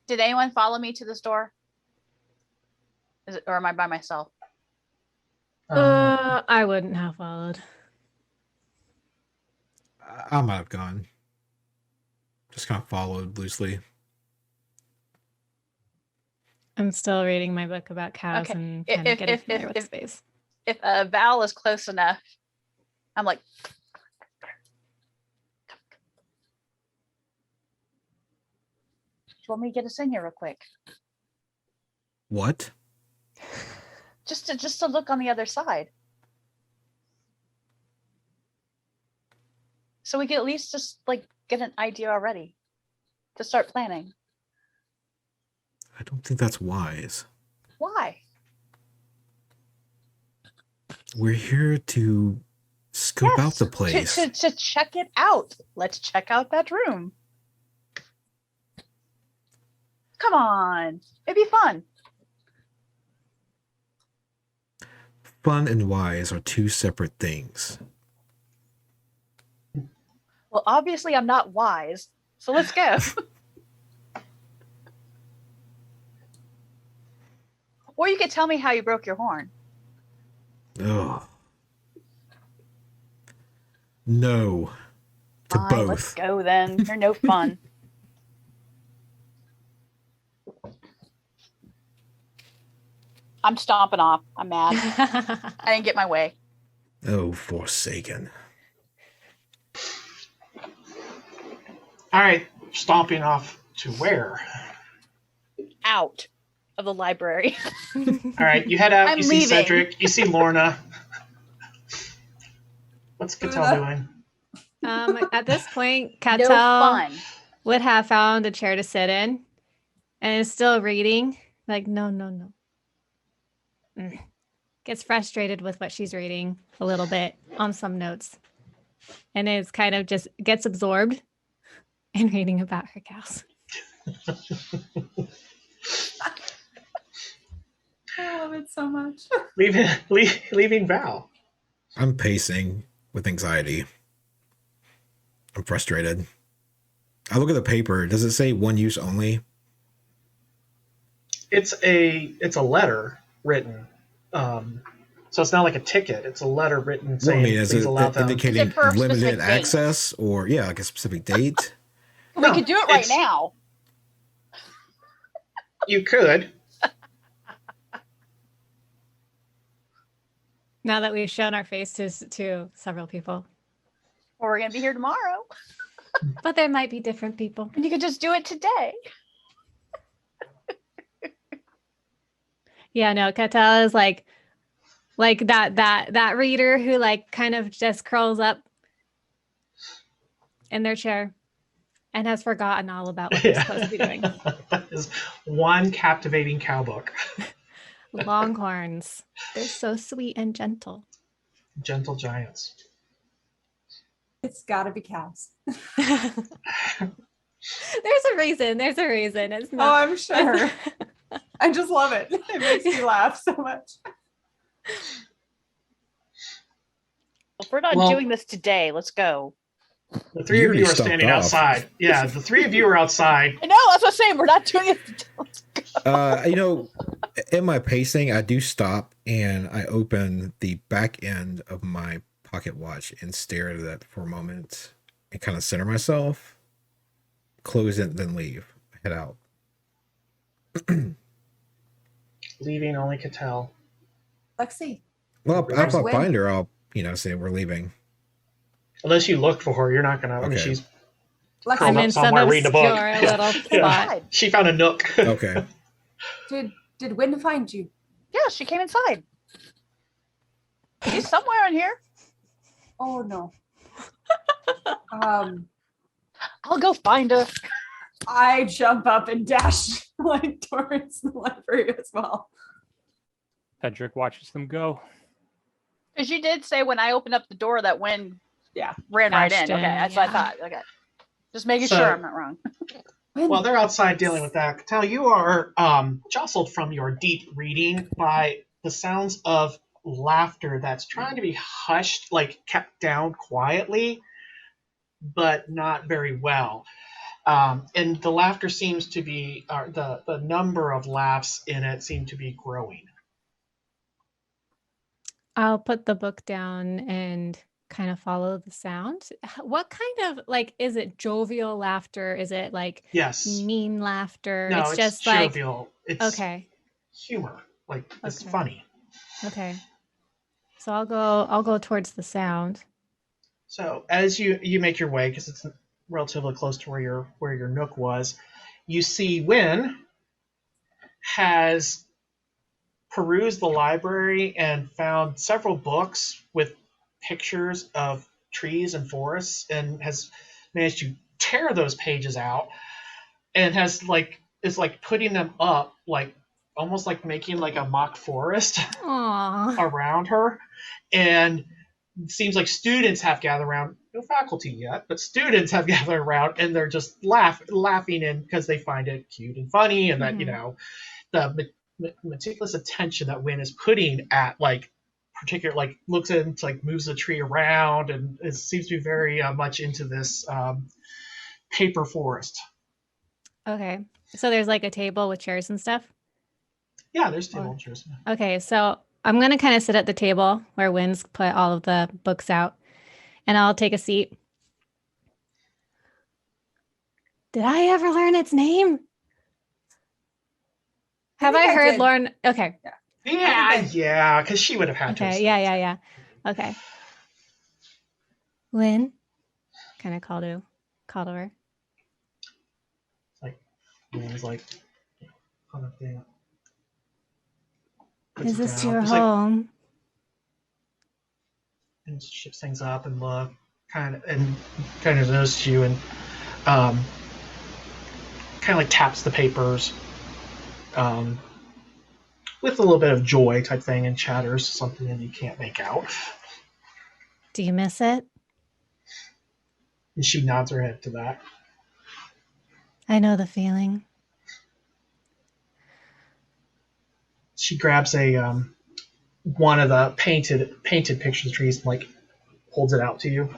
Speaker 4: Did anyone follow me to this door? Is it, or am I by myself?
Speaker 5: I wouldn't have followed.
Speaker 1: I might have gone. Just kind of followed loosely.
Speaker 5: I'm still reading my book about cows
Speaker 4: Okay.
Speaker 5: and kind of getting familiar with the space.
Speaker 4: If Val is close enough, I'm like, let me get us in here real quick,
Speaker 1: What?
Speaker 4: just to look on the other side, so we can at least just like get an idea already to start planning.
Speaker 1: I don't think that's wise.
Speaker 4: Why?
Speaker 1: We're here to scope out the place.
Speaker 4: To check it out. Let's check out that room. Come on, it'd be fun.
Speaker 1: Fun and wise are two separate things.
Speaker 4: Well, obviously I'm not wise, so let's go. Or you could tell me how you broke your horn.
Speaker 1: Oh. No. To
Speaker 4: Fine,
Speaker 1: both.
Speaker 4: let's go then. You're no fun. I'm stomping off. I'm mad. I didn't get my way.
Speaker 1: Oh, forsaken.
Speaker 2: All right, stomping off to where?
Speaker 4: Out of the library.
Speaker 2: All right, you head out.
Speaker 4: I'm
Speaker 2: you see
Speaker 4: leaving.
Speaker 2: Cedric. You see Lorna. What's Cattell doing?
Speaker 5: At this point,
Speaker 4: No
Speaker 5: Cattell
Speaker 4: fun.
Speaker 5: would have found a chair to sit in and is still reading. Like, no. Gets frustrated with what she's reading a little bit on some notes. And is kind of just gets absorbed in reading about her cows.
Speaker 3: I love it so much.
Speaker 2: Leaving Val.
Speaker 1: I'm pacing with anxiety. I'm frustrated. I look at the paper. Does it say one use only?
Speaker 2: It's a letter written. So it's not like a ticket. It's a letter written
Speaker 1: Well, I
Speaker 2: saying
Speaker 1: mean, is
Speaker 2: please
Speaker 1: it
Speaker 2: allow them.
Speaker 1: indicating
Speaker 4: Is it for a
Speaker 1: limited
Speaker 4: specific date?
Speaker 1: access or, like a specific date?
Speaker 4: We
Speaker 2: No,
Speaker 4: could do it right
Speaker 2: it's-
Speaker 4: now.
Speaker 2: You could.
Speaker 5: Now that we've shown our faces to several people.
Speaker 4: Or we're gonna be here tomorrow.
Speaker 5: But there might be different people.
Speaker 4: And you could just do it today.
Speaker 5: Yeah, no, Cattell is like Like that reader who like kind of just curls up in their chair and has forgotten all about what they're supposed to be doing.
Speaker 2: That is one captivating cow book.
Speaker 5: Longhorns. They're so sweet and gentle.
Speaker 2: Gentle giants.
Speaker 3: It's got to be cows.
Speaker 5: There's a reason. There's a reason. It's
Speaker 3: Oh,
Speaker 5: not.
Speaker 3: I'm sure. I just love it. It makes me laugh so much.
Speaker 4: If we're not doing this today, let's go.
Speaker 2: The three of you are standing outside. Yeah, the three of you are outside.
Speaker 4: I know, that's what I'm saying. We're not doing it today. Let's go.
Speaker 1: You know, in my pacing, I do stop and I open the back end of my pocket watch and stare at it for a moment and kind of center myself, close it, then leave, head out.
Speaker 2: Leaving only Cattell.
Speaker 3: Lexi.
Speaker 1: Well,
Speaker 3: Where's
Speaker 1: I'll
Speaker 3: Win?
Speaker 1: find her. I'll, say we're leaving.
Speaker 2: Unless you look for her, you're not gonna. I mean,
Speaker 1: Okay.
Speaker 2: she's
Speaker 3: Lexi,
Speaker 2: I'm in some reading a book.
Speaker 5: obscure little
Speaker 2: Yeah.
Speaker 5: spot.
Speaker 2: She found a nook.
Speaker 1: Okay.
Speaker 3: did Win find you?
Speaker 4: Yeah, she came inside. She's somewhere in here.
Speaker 3: Oh no.
Speaker 4: I'll go find her.
Speaker 3: I jump up and dash like towards the library as well.
Speaker 6: Cedric watches them go.
Speaker 4: Because you did say when I opened up the door that Wynn ran right
Speaker 5: Dashed
Speaker 4: in. Okay,
Speaker 5: in,
Speaker 4: that's what I
Speaker 5: yeah.
Speaker 4: thought. Okay. Just making
Speaker 2: So-
Speaker 4: sure I'm not wrong.
Speaker 2: While they're outside dealing with that, Cattell, you are jostled from your deep reading by the sounds of laughter that's trying to be hushed, like kept down quietly, but not very well. And the laughter seems to be, the number of laughs in it seem to be growing.
Speaker 5: I'll put the book down and kind of follow the sound. What kind of like is it jovial laughter? Is it like
Speaker 2: Yes.
Speaker 5: mean laughter?
Speaker 2: No,
Speaker 5: it's just like
Speaker 2: jovial. It's
Speaker 5: okay.
Speaker 2: humor. Like it's
Speaker 5: Okay.
Speaker 2: funny.
Speaker 5: Okay. So I'll go towards the sound.
Speaker 2: So as you make your way, because it's relatively close to where your nook was, you see Wynn has perused the library and found several books with pictures of trees and forests, and has managed to tear those pages out, and is putting them up, like almost like making like a mock forest
Speaker 5: Aww.
Speaker 2: around her. And it seems like students have gathered around, no faculty yet, but students have gathered around, and they're just laughing in because they find it cute and funny, and that the meticulous attention that Wynn is putting at like particular, like looks at, like moves the tree around, and it seems to be very much into this paper forest.
Speaker 5: Okay. So there's like a table with chairs and stuff.
Speaker 2: Yeah, there's table chairs.
Speaker 5: Okay, so I'm gonna kind of sit at the table where Wynn's put all of the books out, and I'll take a seat. Did I ever learn its name? Have
Speaker 3: think
Speaker 5: I
Speaker 3: I
Speaker 5: heard
Speaker 3: did.
Speaker 5: Lauren? Okay.
Speaker 2: Yeah, because she would have had to.
Speaker 5: Okay. Yeah. Okay. Wynn, kind of called over.
Speaker 2: Wynn's like, on the thing.
Speaker 5: Is this
Speaker 2: down.
Speaker 5: your
Speaker 2: Just, like,
Speaker 5: home?
Speaker 2: and shifts things up and look kind of notices you, and kind of like taps the papers with a little bit of joy type thing, and chatters something that you can't make out.
Speaker 5: Do you miss it?
Speaker 2: And she nods her head to that.
Speaker 5: I know the feeling.
Speaker 2: She grabs a one of the painted pictures of trees and like holds it out to you.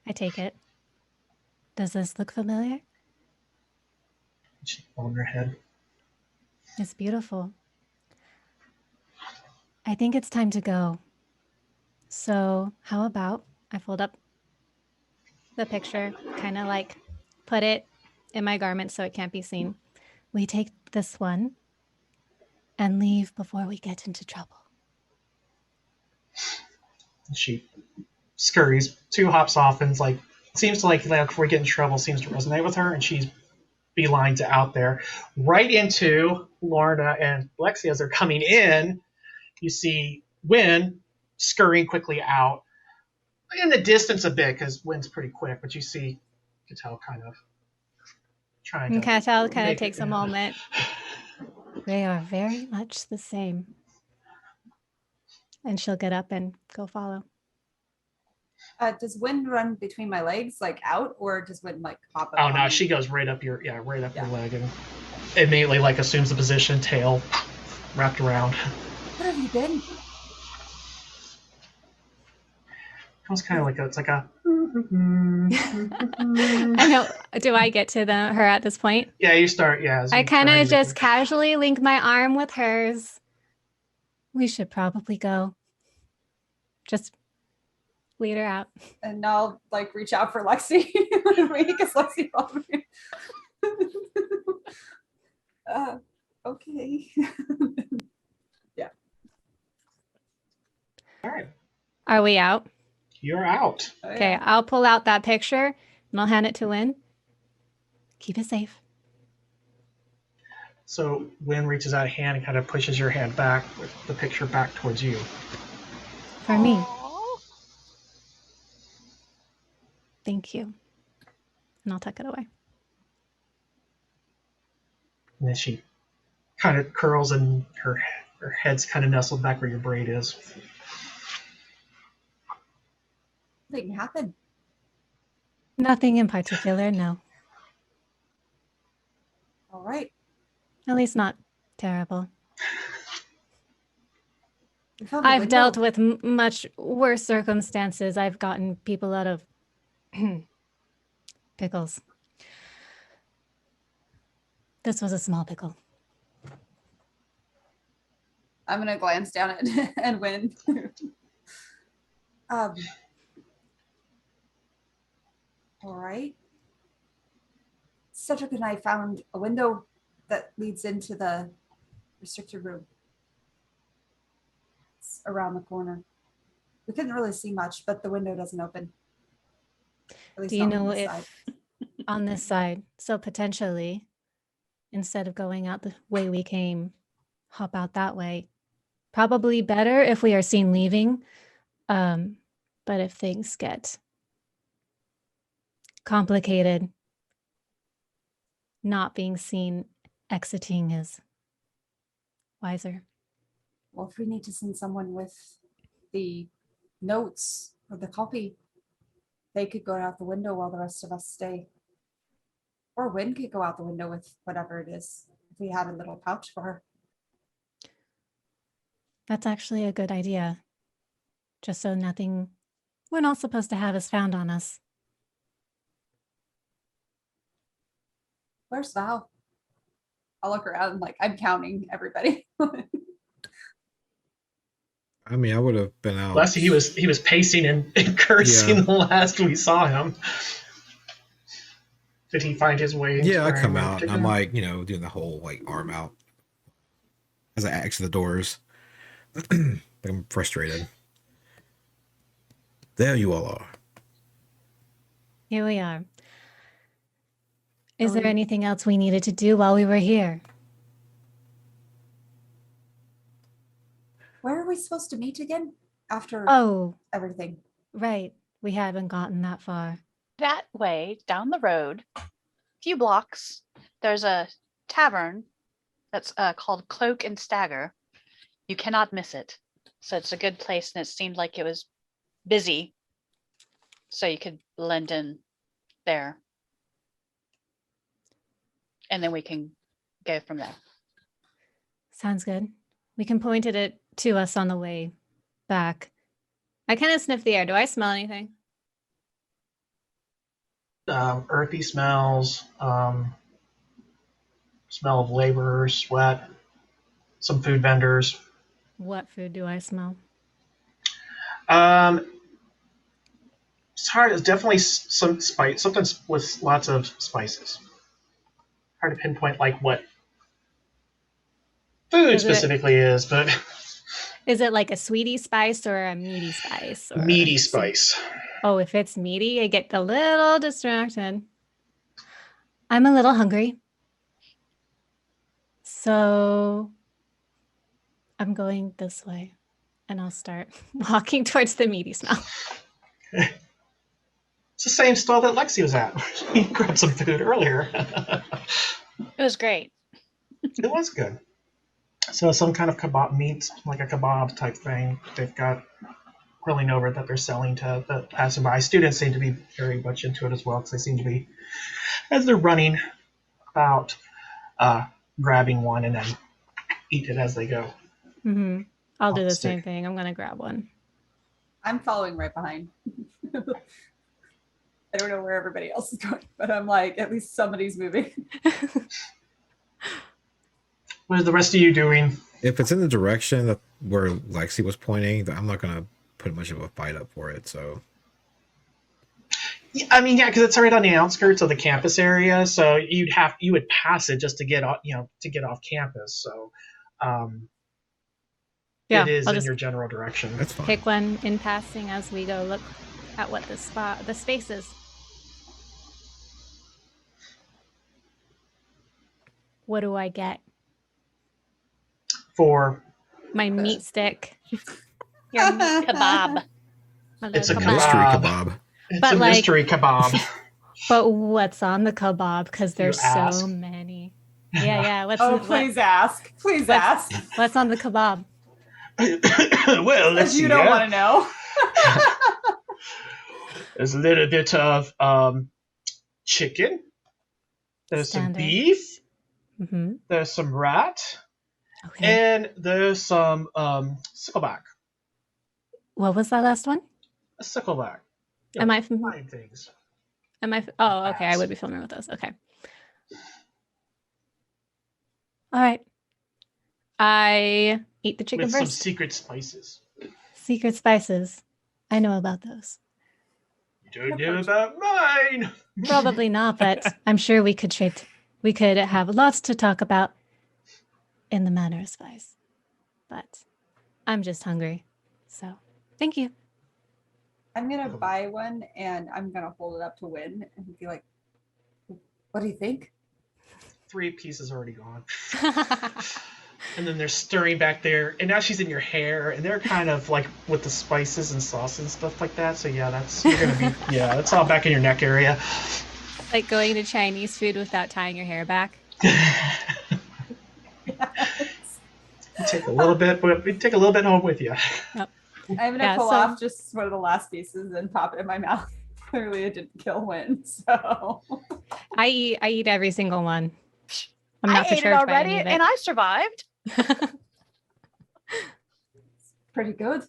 Speaker 5: I take it. Does this look familiar?
Speaker 2: She nods her head.
Speaker 5: It's beautiful. I think it's time to go. So how about I fold up the picture, kind of like put it in my garment so it can't be seen. We take this one and leave before we get into trouble.
Speaker 2: She scurries, 2 hops off, and seems to like before we get in trouble seems to resonate with her, and she's beeline to out there, right into Lorna and Lexi, as they're coming in, you see Wynn scurrying quickly out in the distance a bit because Wynn's pretty quick, but you see Cattell kind of trying
Speaker 5: And
Speaker 2: to.
Speaker 5: Cattell kind of
Speaker 2: make
Speaker 5: takes
Speaker 2: it-
Speaker 5: a moment. They are very much the same. And she'll get up and go follow.
Speaker 3: Does Wind run between my legs, like out, or does Wind like hop up?
Speaker 2: Oh
Speaker 3: on
Speaker 2: no,
Speaker 3: me?
Speaker 2: she goes right up your right up
Speaker 3: Yeah.
Speaker 2: your leg and immediately like assumes the position, tail wrapped around.
Speaker 3: Where have you been?
Speaker 2: It's kind of like it's like a.
Speaker 5: I know. Do I get to her at this point?
Speaker 2: Yeah, you start. Yeah, as
Speaker 5: I
Speaker 2: you
Speaker 5: kind
Speaker 2: try
Speaker 5: of
Speaker 2: to-
Speaker 5: just casually link my arm with hers. We should probably go. Just lead her out.
Speaker 3: And I'll like reach out for Lexi because Lexi followed me. Okay.
Speaker 2: All right,
Speaker 5: Are we out?
Speaker 2: you're out.
Speaker 5: Okay, I'll pull out that picture and I'll hand it to Lynn. Keep it safe.
Speaker 2: So Wynn reaches out a hand and kind of pushes your hand back with the picture back towards you.
Speaker 5: For me. Thank you. And I'll tuck it away.
Speaker 2: And then she kind of curls and her head's kind of nestled back where your braid is.
Speaker 3: Something happened.
Speaker 5: Nothing in particular, no.
Speaker 3: All right.
Speaker 5: At least not terrible.
Speaker 3: We found the
Speaker 5: I've
Speaker 3: window.
Speaker 5: dealt with much worse circumstances. I've gotten people out of pickles. This was a small pickle.
Speaker 3: I'm gonna glance down at and Win. All right. Cedric and I found a window that leads into the restricted room. It's around the corner. We couldn't really see much, but the window doesn't open. At least
Speaker 5: Do you
Speaker 3: not on
Speaker 5: know
Speaker 3: this
Speaker 5: if
Speaker 3: side.
Speaker 5: on this side, so potentially, instead of going out the way we came, hop out that way? Probably better if we are seen leaving. But if things get complicated, not being seen exiting is wiser.
Speaker 3: Well, if we need to send someone with the notes or the copy, they could go out the window while the rest of us stay. Or Win could go out the window with whatever it is, if we had a little pouch for her.
Speaker 5: That's actually a good idea. Just so nothing we're not supposed to have is found on us.
Speaker 3: Where's Val? I'll look around and I'm counting everybody.
Speaker 1: I mean, I would have been out.
Speaker 2: Last he was pacing and cursing
Speaker 1: Yeah.
Speaker 2: the last we saw him. Did he find his way?
Speaker 1: Yeah, I
Speaker 2: where
Speaker 1: come
Speaker 2: he
Speaker 1: out and
Speaker 2: wanted
Speaker 1: I'm
Speaker 2: to go?
Speaker 1: doing the whole arm out as I exit the doors. I'm frustrated. There you all are.
Speaker 5: Here we are. Is there
Speaker 3: Um,
Speaker 5: anything else we needed to do while we were here?
Speaker 3: Where are we supposed to meet again? After
Speaker 5: Oh,
Speaker 3: everything.
Speaker 5: right. We haven't gotten that far.
Speaker 4: That way, down the road, a few blocks, there's a tavern that's called Cloak and Stagger. You cannot miss it. So it's a good place, and it seemed like it was busy. So you could blend in there. And then we can go from there.
Speaker 5: Sounds good. We can point it to us on the way back. I kind of sniff the air. Do I smell anything?
Speaker 2: Earthy smells, smell of laborers, sweat, some food vendors.
Speaker 5: What food do I smell?
Speaker 2: It's hard. It's definitely some spice, something with lots of spices. Hard to pinpoint what food
Speaker 5: Is it-
Speaker 2: specifically is, but
Speaker 5: Is it like a sweetie spice or a meaty spice? Or
Speaker 2: meaty spice.
Speaker 5: Oh, if it's meaty, I get a little distracted. I'm a little hungry. So I'm going this way, and I'll start walking towards the meaty smell.
Speaker 2: It's the same stall that Lexi was at. He grabbed some food earlier.
Speaker 4: It was great.
Speaker 2: It was good. So some kind of kebab meat, like a kebab type thing. They've got grilling over that they're selling to the passerby. Students seem to be very much into it as well, because they seem to be, as they're running about, grabbing one and then eat it as they go.
Speaker 5: Mm-hmm. I'll do
Speaker 2: Off
Speaker 5: the
Speaker 2: stick.
Speaker 5: same thing. I'm gonna grab one.
Speaker 3: I'm following right behind. I don't know where everybody else is going, but I'm like, at least somebody's moving.
Speaker 2: What are the rest of you doing?
Speaker 1: If it's in the direction that where Lexi was pointing, I'm not gonna put much of a fight up for it. So
Speaker 2: Yeah, I mean, yeah, because it's right on the outskirts of the campus area, so you would pass it just to get off, to get off campus. So,
Speaker 5: Yeah,
Speaker 2: it is
Speaker 5: I'll
Speaker 2: in
Speaker 5: just
Speaker 2: your general direction.
Speaker 1: that's fine.
Speaker 5: pick one in passing as we go look at what the space is. What do I get?
Speaker 2: For
Speaker 5: My meat stick.
Speaker 4: Your meat kebab.
Speaker 5: My
Speaker 2: It's
Speaker 5: little
Speaker 2: a
Speaker 1: Mystery
Speaker 2: kebab.
Speaker 1: kebab.
Speaker 2: It's
Speaker 5: But
Speaker 2: a
Speaker 5: like-
Speaker 2: mystery kebab.
Speaker 5: But what's on the kebab? Because there's
Speaker 2: ask?
Speaker 5: so many. Yeah. What's
Speaker 3: Oh, please ask. Please ask.
Speaker 5: what's on the kebab?
Speaker 2: Well, let's
Speaker 3: Because
Speaker 2: see.
Speaker 3: you don't want to know.
Speaker 2: There's a little bit of chicken. There's some
Speaker 5: Standard.
Speaker 2: beef.
Speaker 5: Mm-hmm.
Speaker 2: There's some rat,
Speaker 5: Okay.
Speaker 2: and there's some sickleback.
Speaker 5: What was that last one?
Speaker 2: A sickleback.
Speaker 5: Am I?
Speaker 2: Fine things.
Speaker 5: Oh, okay. I would be familiar with those. Okay. All right. I eat the chicken
Speaker 2: With some
Speaker 5: first.
Speaker 2: secret spices.
Speaker 5: Secret spices. I know about those.
Speaker 2: You don't know about mine.
Speaker 5: Probably not, but I'm sure we could trade. We could have lots to talk about in the matter of spice. But I'm just hungry. So thank you.
Speaker 3: I'm going to buy one and I'm going to hold it up to Win and be like, what do you think?
Speaker 2: 3 pieces already gone. And then they're stirring back there, and now she's in your hair, and they're kind of like with the spices and sauce and stuff like that. So yeah, that's all back in your neck area.
Speaker 5: Like going to Chinese food without tying your hair back.
Speaker 2: You take a little bit, but you take a little bit home with you.
Speaker 3: I'm going to pull off just one of the last pieces and pop it in my mouth. Clearly it didn't kill Win, so.
Speaker 5: I eat every single one. I'm not
Speaker 4: I ate it
Speaker 5: perturbed by
Speaker 4: already,
Speaker 5: any of it.
Speaker 4: and I survived.
Speaker 3: Pretty good.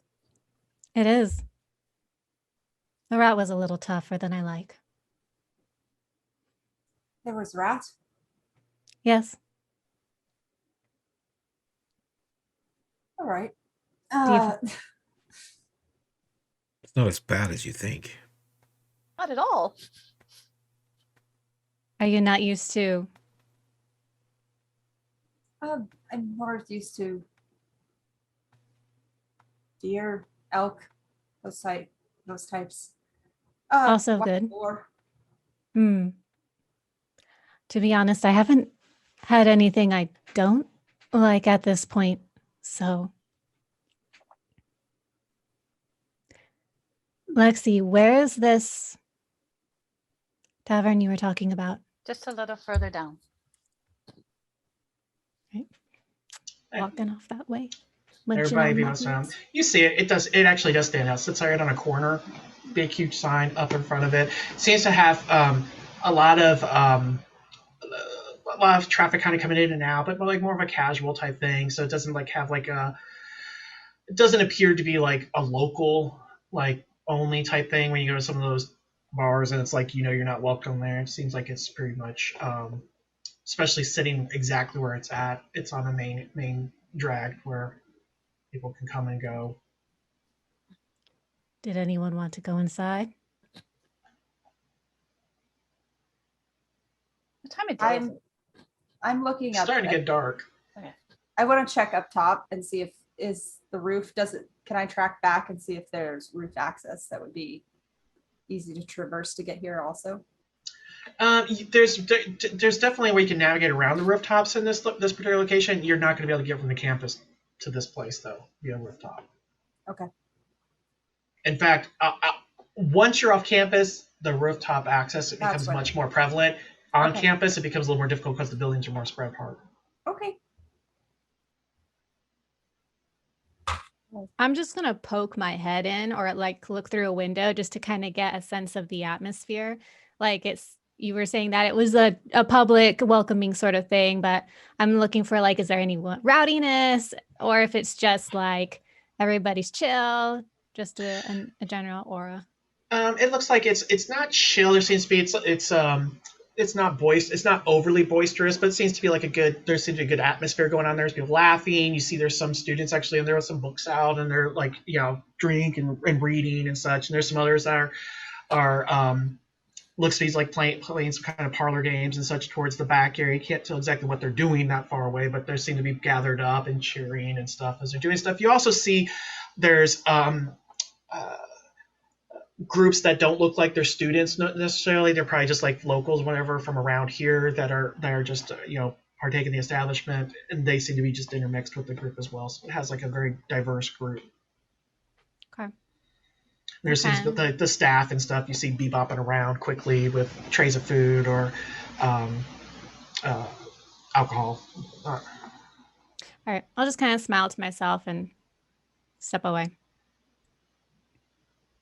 Speaker 5: It is. The rat was a little tougher than I like.
Speaker 3: There was rat.
Speaker 5: Yes.
Speaker 3: All right.
Speaker 1: It's not as bad as you think.
Speaker 4: Not at all.
Speaker 5: Are you not used to?
Speaker 3: I'm more used to deer, elk, those types.
Speaker 5: Also
Speaker 3: wild
Speaker 5: good.
Speaker 3: boar.
Speaker 5: To be honest, I haven't had anything I don't like at this point. So, Lexi, where is this tavern you were talking about?
Speaker 4: Just a little further down.
Speaker 5: Walking off that way.
Speaker 2: Everybody be around. You see it. It actually does stand out. Sits right on a corner. Big huge sign up in front of it. Seems to have a lot of traffic kind of coming in and out, but like more of a casual type thing. So it doesn't like have like a. It doesn't appear to be like a local like only type thing when you go to some of those bars and it's like you're not welcome there. It seems like it's pretty much. Especially sitting exactly where it's at. It's on a main drag where people can come and go.
Speaker 5: Did anyone want to go inside?
Speaker 4: What time of day is it?
Speaker 3: I'm looking
Speaker 2: It's
Speaker 3: up.
Speaker 2: starting to get dark.
Speaker 3: I want to check up top and see if the roof can I track back and see if there's roof access that would be easy to traverse to get here also.
Speaker 2: There's definitely a way you can navigate around the rooftops in this particular location. You're not going to be able to get from the campus to this place though via rooftop.
Speaker 3: Okay.
Speaker 2: In fact, once you're off campus, the rooftop access becomes
Speaker 3: what
Speaker 2: much more prevalent. On
Speaker 3: Okay.
Speaker 2: campus, it becomes a little more difficult because the buildings are more spread apart.
Speaker 3: Okay.
Speaker 5: I'm just gonna poke my head in or like look through a window just to kind of get a sense of the atmosphere. Like you were saying that it was a public welcoming sort of thing, but I'm looking for like, is there any rowdiness or if it's just like everybody's chill, just a general aura.
Speaker 2: It looks like it's not chill. There seems to be it's not overly boisterous, but it seems to be like there seems to be a good atmosphere going on. There's people laughing. You see there's some students actually, and there are some books out, and they're like drink and reading and such. And there's some others that are looks to be like playing some kind of parlor games and such towards the back area. You can't tell exactly what they're doing that far away, but they seem to be gathered up and cheering and stuff as they're doing stuff. You also see there's groups that don't look like they're students necessarily. They're probably just like locals, whatever, from around here that are just partaking the establishment, and they seem to be just intermixed with the group as well. So it has like a very diverse group.
Speaker 5: Okay.
Speaker 2: There's the staff and stuff you see bebopping around quickly with trays of food or alcohol.
Speaker 5: All right, I'll just kind of smile to myself and step away.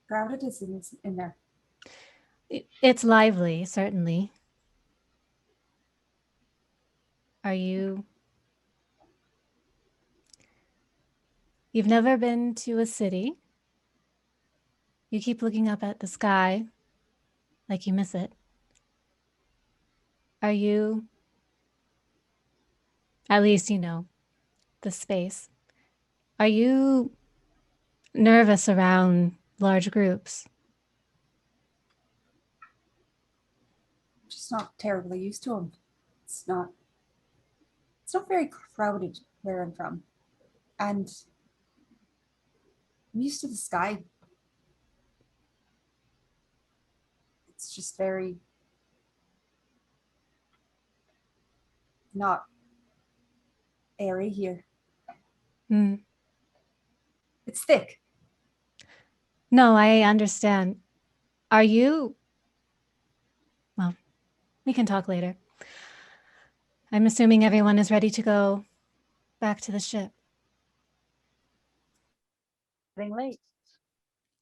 Speaker 3: Crowded is in there.
Speaker 5: It's lively, certainly. You've never been to a city? You keep looking up at the sky like you miss it. Are you, at least the space, are you nervous around large groups?
Speaker 3: Just not terribly used to them. It's not very crowded where I'm from. And I'm used to the sky. It's just very not airy here.
Speaker 5: Mm.
Speaker 3: It's thick.
Speaker 5: No, I understand. Are you? Well, we can talk later. I'm assuming everyone is ready to go back to the ship.
Speaker 4: Getting late.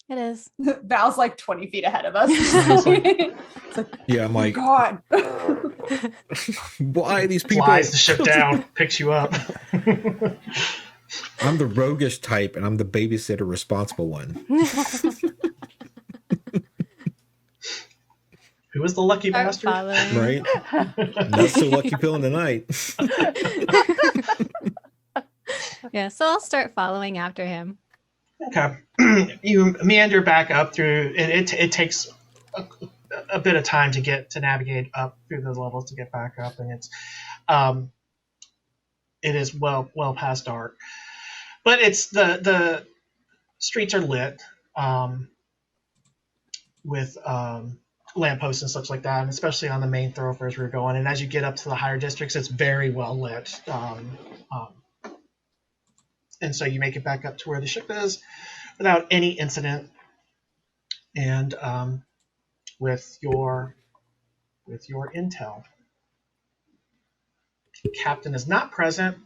Speaker 5: It is.
Speaker 3: Val's like 20 feet ahead of us. It's like,
Speaker 1: Yeah, I'm like,
Speaker 3: God.
Speaker 1: why these people?
Speaker 2: Flies the ship down, picks you up.
Speaker 1: I'm the roguish type, and I'm the babysitter responsible one.
Speaker 2: Who is the lucky
Speaker 5: Start
Speaker 2: bastard?
Speaker 5: following.
Speaker 1: Right? Not so lucky pilling tonight.
Speaker 5: Yeah, so I'll start following after him.
Speaker 2: Okay. You meander back up through. It takes a bit of time to navigate up through those levels to get back up, and it is well past dark. But it's the streets are lit with lampposts and such like that, and especially on the main thoroughfares we're going. And as you get up to the higher districts, it's very well lit. And so you make it back up to where the ship is without any incident, and with your intel. Captain is not present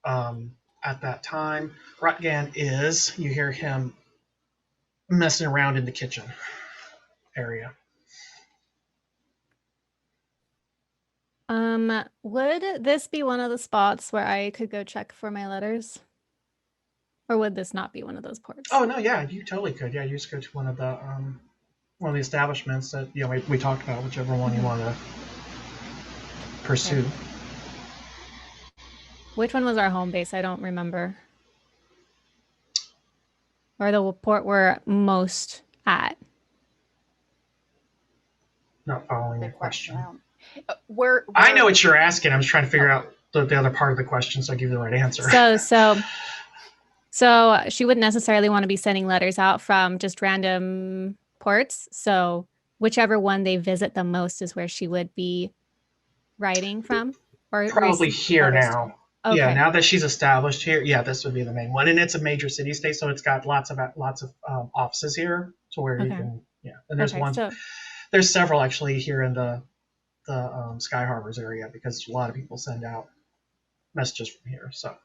Speaker 2: at that time. Rotgan is. You hear him messing around in the kitchen area.
Speaker 5: Would this be one of the spots where I could go check for my letters? Or would this not be one of those ports?
Speaker 2: Oh no, yeah, you totally could. Yeah, you just go to one of the establishments that we talked about, whichever one you want to pursue.
Speaker 5: Okay. Which one was our home base? I don't remember. Or the port we're most at.
Speaker 2: Not following your question. I know what you're asking. I'm just trying to figure out the other part of the question so I give you the right answer.
Speaker 5: So she wouldn't necessarily want to be sending letters out from just random ports. So whichever one they visit the most is where she would be riding from, or
Speaker 2: Probably here
Speaker 5: others?
Speaker 2: now.
Speaker 5: Okay.
Speaker 2: Yeah, now that she's established here, yeah, this would be the main one, and it's a major city state, so it's got lots of offices here, to where you
Speaker 5: Okay.
Speaker 2: can, yeah. And there's
Speaker 5: Okay,
Speaker 2: one,
Speaker 5: so
Speaker 2: there's several actually here in the Sky Harbors area, because a lot of people send out messages from here. So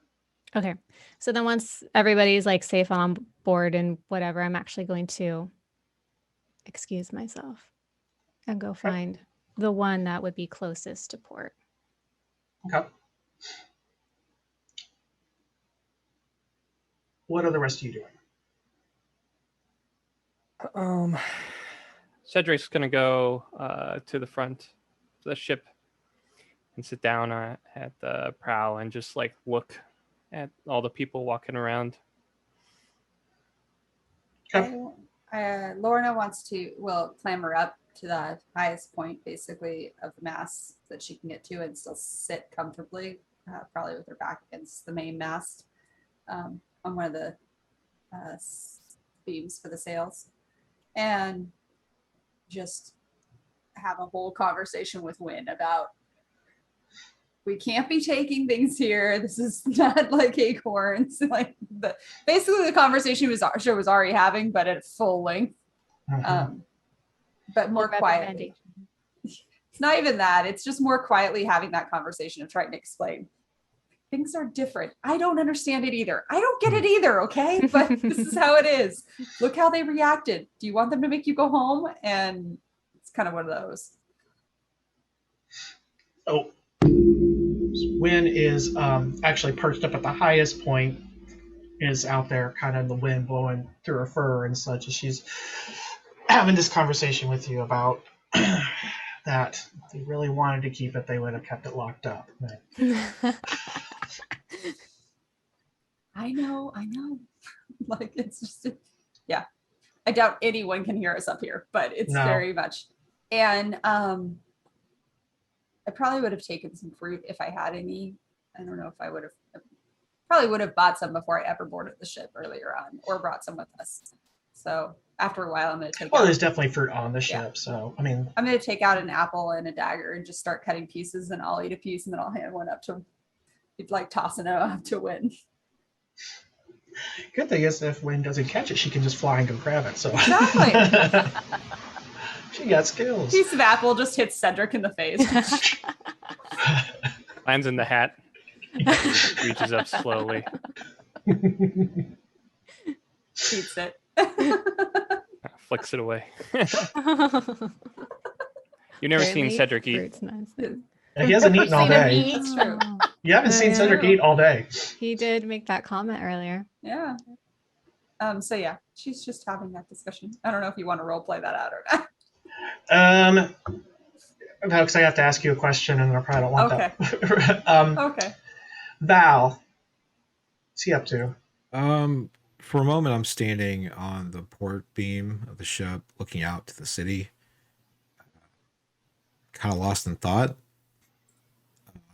Speaker 5: okay. So then once everybody's like safe on board and whatever, I'm actually going to excuse myself and go find the one that would be closest to port.
Speaker 2: okay. What are the rest of you doing?
Speaker 6: Cedric's gonna go to the front of the ship and sit down at the prow and just like look at all the people walking around.
Speaker 2: Okay.
Speaker 3: Lorna will clamber up to the highest point, basically, of the mast that she can get to and still sit comfortably, probably with her back against the main mast on one of the beams for the sails, and just have a whole conversation with Wynn about, we can't be taking things here. This is not like acorns. Like basically the conversation was already having, but at full length, but more quietly. It's not even that. It's just more quietly having that conversation of trying to explain things are different. I don't understand it either. I don't get it either. Okay, but this is how it is. Look how they reacted. Do you want them to make you go home? And it's kind of one of those.
Speaker 2: Oh. Wynn is actually perched up at the highest point, is out there kind of in the wind blowing through her fur and such, as she's having this conversation with you about that if they really wanted to keep it, they would have kept it locked up.
Speaker 3: I know. Like, it's just, yeah. I doubt anyone can hear us up here, but it's very much. And I probably would have taken some fruit if I had any. I don't know if I would have. Probably would have bought some before I ever boarded the ship earlier on, or brought some with us. So after a while, I'm going to take.
Speaker 2: Well, there's definitely fruit on the ship, so I mean,
Speaker 3: I'm going to take out an apple and a dagger and just start cutting pieces, and I'll eat a piece, and then I'll hand one up to, like tossing it up to Wynn.
Speaker 2: Good thing is, if Wynn doesn't catch it, she can just fly and go grab it. So
Speaker 3: exactly.
Speaker 2: She got skills.
Speaker 3: Piece of apple just hits Cedric in the face.
Speaker 6: Lands in the hat. Reaches up slowly.
Speaker 3: Eats it.
Speaker 6: Flicks it away. You've never seen Cedric eat.
Speaker 2: He hasn't eaten all day.
Speaker 3: That's true.
Speaker 2: You haven't seen Cedric eat all day.
Speaker 5: He did make that comment earlier.
Speaker 3: Yeah. So yeah, she's just having that discussion. I don't know if you want to role play that out or not.
Speaker 2: No, because I have to ask you a question, and I probably don't want that.
Speaker 3: Okay.
Speaker 2: Val, what's he up to?
Speaker 1: For a moment, I'm standing on the port beam of the ship, looking out to the city. Kind of lost in thought.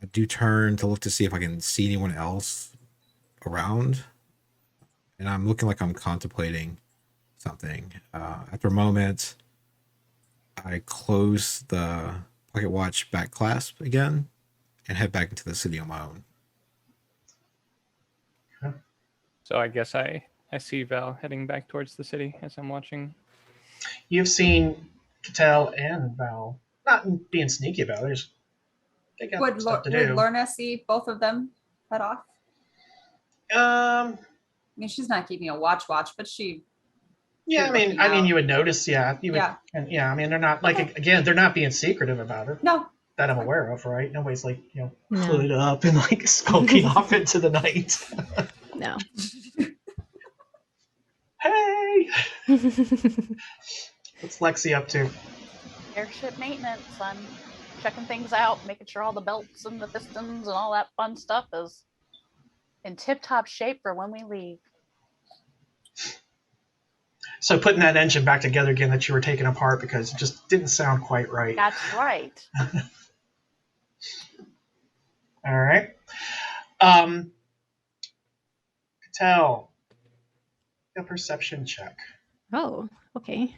Speaker 1: I do turn to look to see if I can see anyone else around, and I'm looking like I'm contemplating something. After a moment, I close the pocket watch back clasp again and head back into the city on my own.
Speaker 6: So I guess I see Val heading back towards the city as I'm watching.
Speaker 2: You've seen Cattell and Val not being sneaky about it. They got stuff to do.
Speaker 3: Would Lorna see both of them head off? I mean, she's not keeping a watch, but she.
Speaker 2: Yeah, I mean, you would notice. Yeah, you would.
Speaker 3: Yeah.
Speaker 2: And yeah, I mean, they're not like again, they're not being secretive about it.
Speaker 3: No.
Speaker 2: That I'm aware of, right? Nobody's like hooded up and like skulking off into the night.
Speaker 5: No.
Speaker 2: Hey. What's Lexi up to?
Speaker 4: Airship maintenance. I'm checking things out, making sure all the belts and the pistons and all that fun stuff is in tip-top shape for when we leave.
Speaker 2: So putting that engine back together again that you were taking apart because it just didn't sound quite right.
Speaker 4: That's right.
Speaker 2: All right. Cattell, a perception check.
Speaker 5: Oh, okay.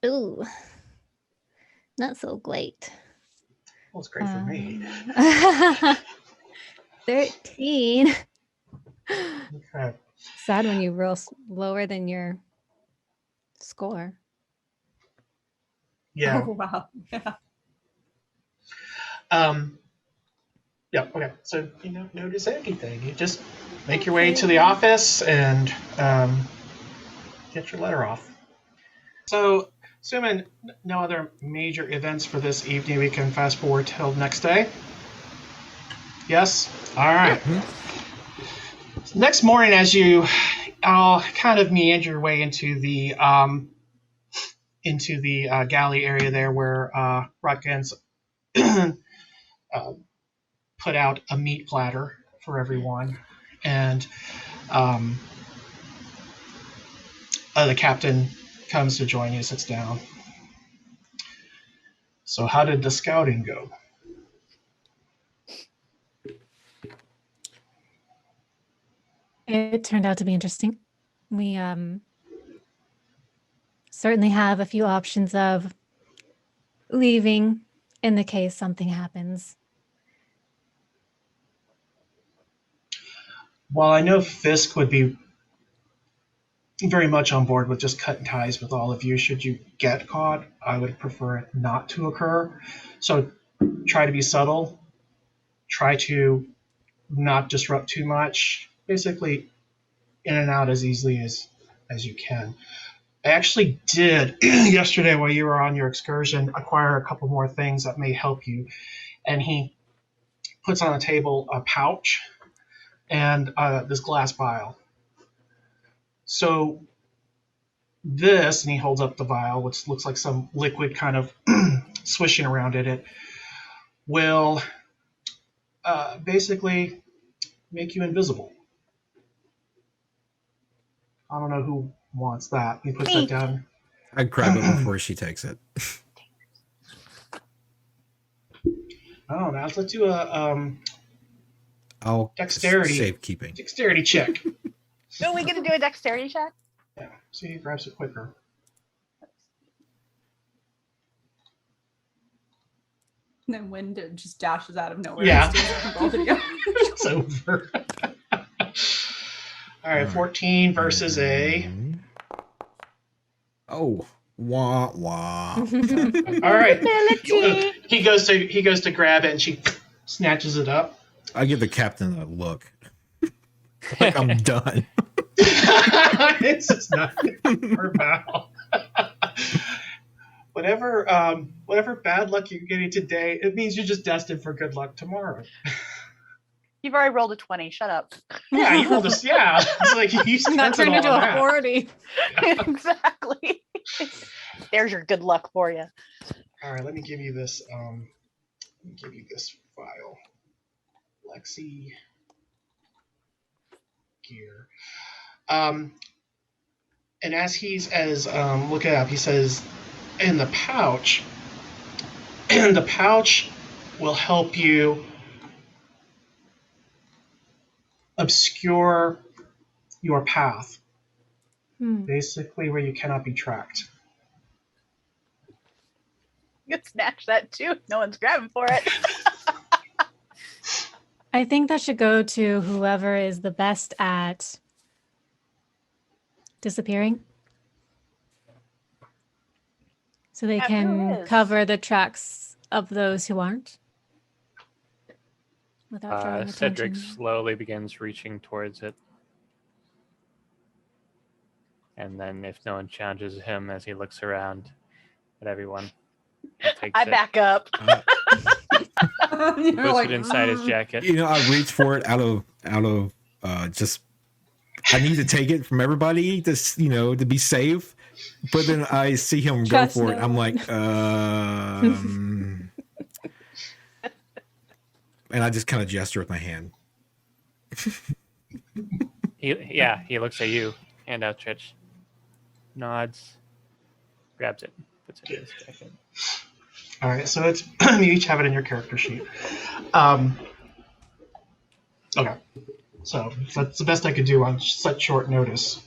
Speaker 5: Ooh, not so great.
Speaker 2: Well, it's great for me.
Speaker 5: 13.
Speaker 2: Okay.
Speaker 5: Sad when you roll lower than your score.
Speaker 2: Yeah.
Speaker 3: Oh, wow. Yeah.
Speaker 2: Yeah. Okay. So you don't notice anything. You just make your way to the office and get your letter off. So, assuming no other major events for this evening, we can fast forward till next day. Yes. All right. Next morning, as you all kind of meander your way into the galley area there, where Rutkins put out a meat platter for everyone, and the captain comes to join you, sits down. So, how did the scouting go?
Speaker 5: It turned out to be interesting. We certainly have a few options of leaving in the case something happens.
Speaker 2: While I know Fisk would be very much on board with just cutting ties with all of you should you get caught, I would prefer it not to occur. So try to be subtle. Try to not disrupt too much. Basically, in and out as easily as you can. I actually did yesterday while you were on your excursion acquire a couple more things that may help you. And he puts on the table a pouch and this glass vial. So this, and he holds up the vial, which looks like some liquid kind of swishing around in it, will basically make you invisible. I don't know who wants that. He puts that down.
Speaker 1: I grab it before she takes it.
Speaker 2: Oh, now let's do a
Speaker 1: I'll
Speaker 2: dexterity
Speaker 1: safekeeping.
Speaker 2: dexterity check.
Speaker 4: Are we gonna do a dexterity check?
Speaker 2: Yeah, see who grabs it quicker.
Speaker 3: And then Wind just dashes out of nowhere.
Speaker 2: Yeah.
Speaker 3: And steals it from both of you.
Speaker 2: It's over. All right, 14 versus a.
Speaker 1: Oh, wah wah.
Speaker 2: All right. He goes to grab it, and she snatches it up.
Speaker 1: I give the captain a look. Like I'm done.
Speaker 2: It's just not her bow. Whatever bad luck you're getting today, it means you're just destined for good luck tomorrow.
Speaker 4: You've already rolled a 20. Shut up.
Speaker 2: Yeah, you rolled this. Yeah, it's like you spent
Speaker 5: That
Speaker 2: it
Speaker 5: turned
Speaker 2: all
Speaker 5: into
Speaker 2: on
Speaker 5: a
Speaker 2: that.
Speaker 5: 40.
Speaker 4: Exactly. There's your good luck for you.
Speaker 2: All right, let me give you this. File. Lexi gear. And as he's look it up, he says, in the pouch, and the pouch will help you obscure your path, basically where you cannot be tracked.
Speaker 4: You can snatch that too. No one's grabbing for it.
Speaker 5: I think that should go to whoever is the best at disappearing. So they
Speaker 4: Yeah, who
Speaker 5: can
Speaker 4: is?
Speaker 5: cover the tracks of those who aren't. Without drawing
Speaker 6: Cedric
Speaker 5: attention.
Speaker 6: slowly begins reaching towards it. And then if no one challenges him as he looks around at everyone, he takes
Speaker 4: I
Speaker 6: it,
Speaker 4: back up.
Speaker 3: You're
Speaker 6: puts
Speaker 3: like,
Speaker 6: it inside his jacket.
Speaker 1: You know, I reach for it out of just I need to take it from everybody to to be safe. But then I see him go
Speaker 5: Trust
Speaker 1: for it.
Speaker 5: no
Speaker 1: I'm
Speaker 5: one.
Speaker 1: like, and I just kind of gesture with my hand.
Speaker 6: He looks at you, hand outstretched, nods, grabs it, puts it in his jacket.
Speaker 2: All right, so it's you each have it in your character sheet. Okay, so that's the best I could do on such short notice.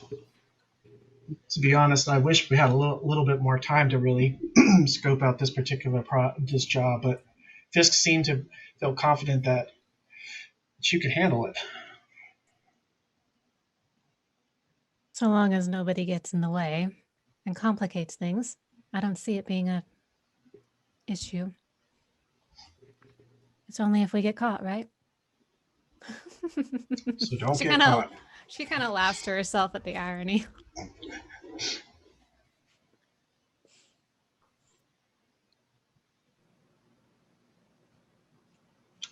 Speaker 2: To be honest, I wish we had a little bit more time to really scope out this particular this job, but Fisk seemed to feel confident that you could handle it.
Speaker 5: So long as nobody gets in the way and complicates things, I don't see it being a issue. It's only if we get caught, right?
Speaker 2: So don't
Speaker 5: She
Speaker 2: get
Speaker 5: kinda-
Speaker 2: caught.
Speaker 5: She kind of laughs to herself at the irony.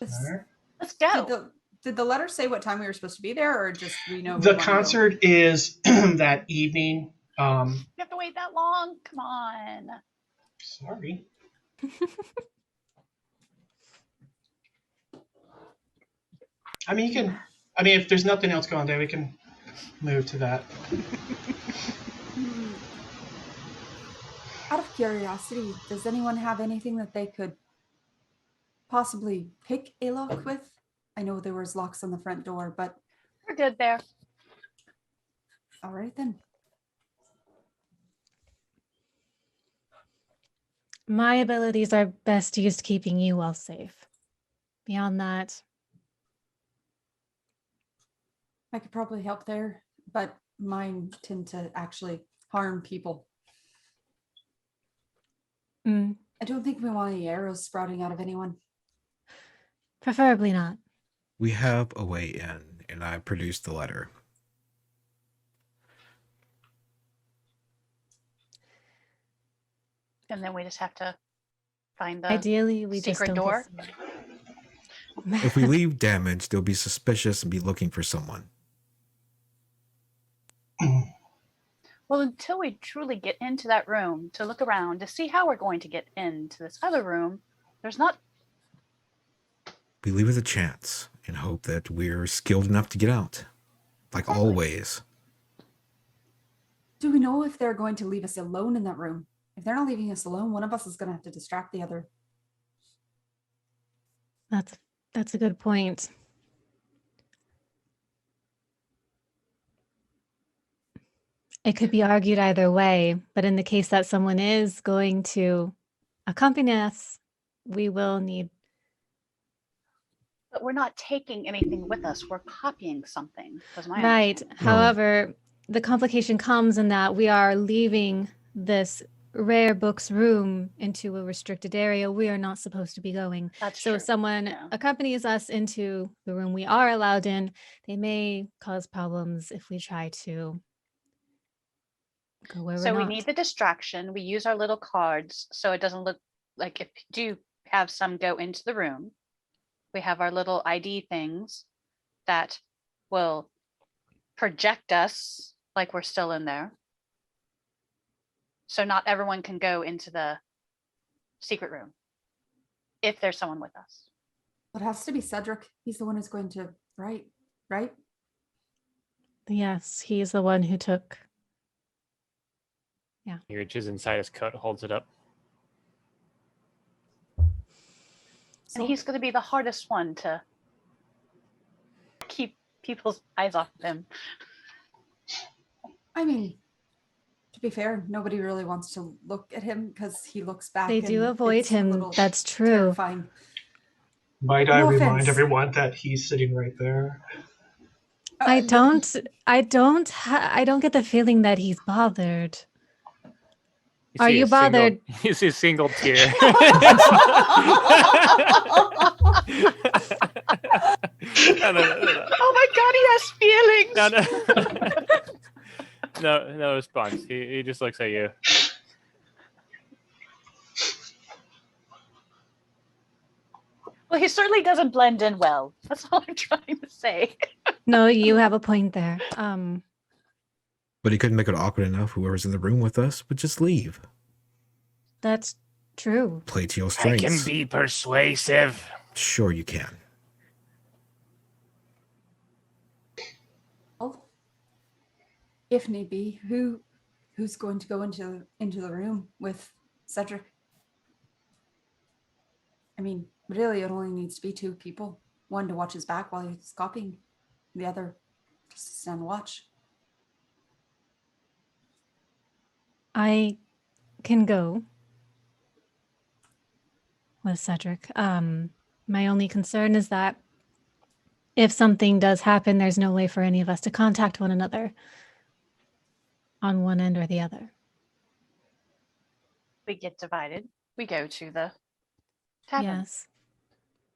Speaker 2: All right.
Speaker 4: Let's go.
Speaker 3: Did the letter say what time we were supposed to be there, or just we know we
Speaker 2: The
Speaker 3: wanna go?
Speaker 2: concert is that evening.
Speaker 4: You have to wait that long. Come on.
Speaker 2: Sorry. I mean, you can. I mean, if there's nothing else going on there, we can move to that.
Speaker 3: Out of curiosity, does anyone have anything that they could possibly pick a lock with? I know there was locks on the front door, but
Speaker 4: We're good there.
Speaker 3: all right then.
Speaker 5: My abilities are best used keeping you all safe. Beyond that,
Speaker 3: I could probably help there, but mine tend to actually harm people. I don't think we want any arrows sprouting out of anyone.
Speaker 5: preferably not.
Speaker 1: We have a way in, and I produced the letter.
Speaker 4: And then we just have to find the
Speaker 5: Ideally, we just
Speaker 4: secret
Speaker 5: don't
Speaker 4: door.
Speaker 5: get seen.
Speaker 1: If we leave damage, they'll be suspicious and be looking for someone.
Speaker 4: Well, until we truly get into that room to look around to see how we're going to get into this other room, there's not.
Speaker 1: We leave it a chance and hope that we're skilled enough to get out. Like always.
Speaker 3: Do we know if they're going to leave us alone in that room? If they're not leaving us alone, one of us is going to have to distract the other.
Speaker 5: That's a good point. It could be argued either way, but in the case that someone is going to accompany us, we will need.
Speaker 4: But we're not taking anything with us. We're copying something. Was my
Speaker 5: Right.
Speaker 4: understanding.
Speaker 5: However, the complication comes in that we are leaving this rare books room into a restricted area we are not supposed to be going.
Speaker 4: That's
Speaker 5: So
Speaker 4: true.
Speaker 5: if someone
Speaker 4: Yeah.
Speaker 5: accompanies us into the room we are allowed in, they may cause problems if we try to go where
Speaker 4: So
Speaker 5: we're
Speaker 4: we
Speaker 5: not.
Speaker 4: need the distraction. We use our little cards so it doesn't look like if you do have some go into the room, we have our little ID things that will project us like we're still in there. So not everyone can go into the secret room if there's someone with us.
Speaker 3: It has to be Cedric. He's the one who's going to write, right?
Speaker 5: Yes, he's the one who took.
Speaker 6: He reaches inside his coat, holds it up.
Speaker 3: So
Speaker 4: And he's going to be the hardest one to keep people's eyes off of him.
Speaker 3: I mean, to be fair, nobody really wants to look at him because he looks back.
Speaker 5: They do
Speaker 3: and
Speaker 5: avoid
Speaker 3: it's a
Speaker 5: him.
Speaker 3: little
Speaker 5: That's true.
Speaker 3: terrifying.
Speaker 2: Might I
Speaker 3: No
Speaker 2: remind
Speaker 3: offense.
Speaker 2: everyone that he's sitting right there?
Speaker 5: I
Speaker 3: No,
Speaker 5: don't get the feeling that he's bothered. Are
Speaker 6: see
Speaker 5: you
Speaker 6: a single-
Speaker 5: bothered?
Speaker 6: You see a single tear. No.
Speaker 4: Oh my God, he has feelings.
Speaker 6: No response. He just looks at you.
Speaker 4: Well, he certainly doesn't blend in well. That's all I'm trying to say.
Speaker 5: No, you have a point there.
Speaker 1: But he couldn't make it awkward enough. Whoever's in the room with us would just leave.
Speaker 5: That's true.
Speaker 1: Play to your
Speaker 7: I
Speaker 1: strengths.
Speaker 7: can be persuasive.
Speaker 1: Sure you can.
Speaker 3: Well, if need be, who's going to go into the room with Cedric? I mean, really, it only needs to be two people. One to watch his back while he's copying, the other just to stand and watch.
Speaker 5: I can go with Cedric. My only concern is that if something does happen, there's no way for any of us to contact one another on one end or the other.
Speaker 4: We get divided. We go to the tavern.
Speaker 5: Yes.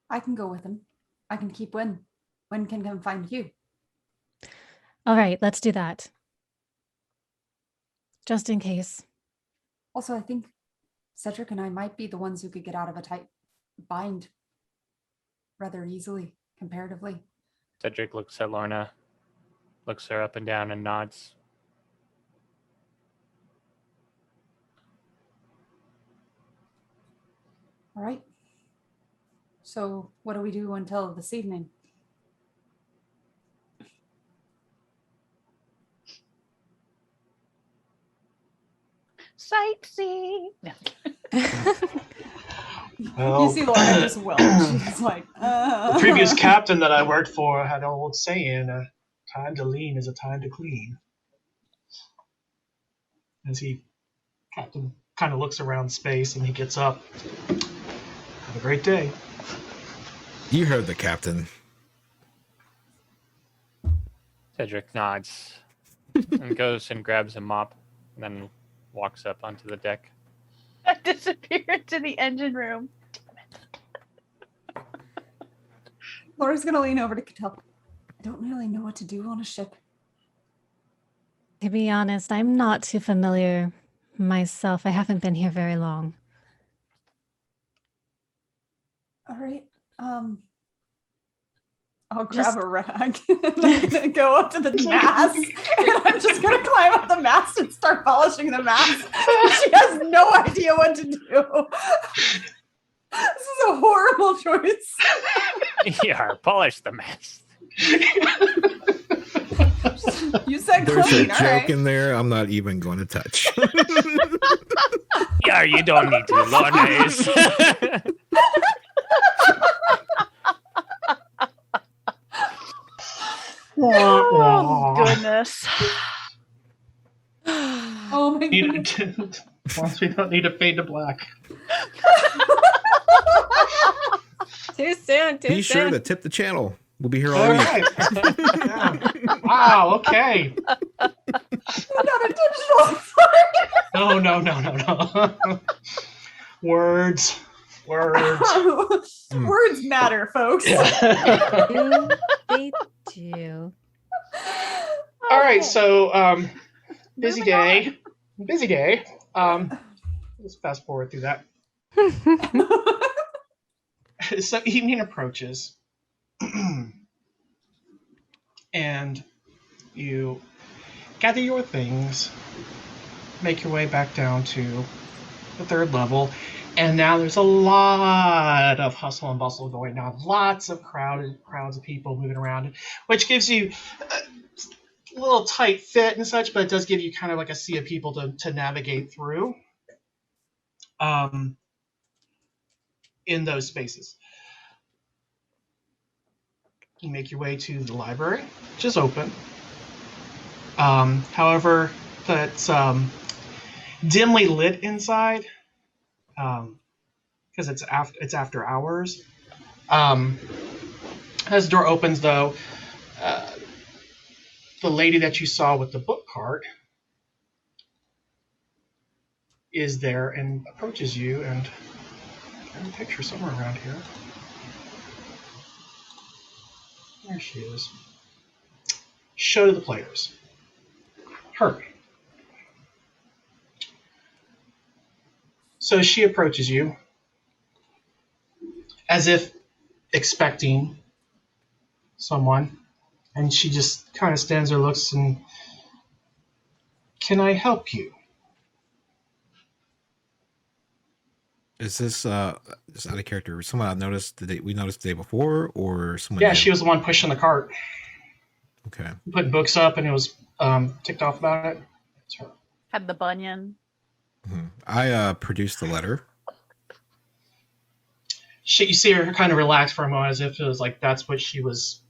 Speaker 3: I can go with him. I can keep Win. Win can come find you.
Speaker 5: All right, let's do that. Just in case.
Speaker 3: Also, I think Cedric and I might be the ones who could get out of a tight bind rather easily, comparatively.
Speaker 6: Cedric looks at Lorna, looks her up and down, and nods.
Speaker 3: All right. So what do we do until this evening?
Speaker 4: Sightseeing. No.
Speaker 2: Well,
Speaker 3: You see Laura just welch. She's like,
Speaker 2: the previous captain that I worked for had an old saying, time to lean is a time to clean. As captain kind of looks around space and he gets up. Have a great day.
Speaker 1: You heard the captain.
Speaker 6: Cedric nods and goes and grabs a mop and then walks up onto the deck.
Speaker 4: I disappear into the engine room.
Speaker 3: Laura's gonna lean over to Cattell. I don't really know what to do on a ship.
Speaker 5: To be honest, I'm not too familiar myself. I haven't been here very long.
Speaker 3: All right. I'll grab a rag and I'm gonna go up to the mast and I'm just gonna climb up the mast and start polishing the mast. She has no idea what to do. This is a horrible choice.
Speaker 6: Yeah, polish the mast.
Speaker 3: You said
Speaker 1: There's
Speaker 3: clean,
Speaker 1: a
Speaker 3: all
Speaker 1: joke
Speaker 3: right.
Speaker 1: in there I'm not even going to touch.
Speaker 6: Yeah, you don't need to. Lorna is.
Speaker 4: Oh, goodness.
Speaker 3: Oh my god.
Speaker 2: Once we don't need to fade to black.
Speaker 5: Too soon,
Speaker 1: Be sure to tip the channel. We'll be here all
Speaker 2: All
Speaker 1: week.
Speaker 2: right. Yeah. Wow, okay.
Speaker 3: Another digital.
Speaker 2: No. Words.
Speaker 3: Words matter, folks.
Speaker 5: They do.
Speaker 2: All right, so busy day. Let's fast forward through that. So evening approaches, and you gather your things, make your way back down to the third level, and now there's a lot of hustle and bustle going on. Lots of crowds of people moving around, which gives you a little tight fit and such, but it does give you kind of like a sea of people to navigate through. In those spaces. You make your way to the library, which is open. However, that's dimly lit inside because it's after hours. As the door opens, though, the lady that you saw with the book cart is there and approaches you and I have a picture somewhere around here. There she is. Show to the players. Her. So she approaches you as if expecting someone, and she just kind of stands there, looks, and can I help you?
Speaker 1: Is this just out of character? Someone I noticed we noticed the day before, or someone?
Speaker 2: Yeah,
Speaker 1: new?
Speaker 2: she was the one pushing the cart,
Speaker 1: Okay.
Speaker 2: putting books up, and it was ticked off about it. It's her.
Speaker 4: Had the bunion.
Speaker 1: Mhm. I produced the letter.
Speaker 2: You see her kind of relax for a moment, as if it was like that's what she was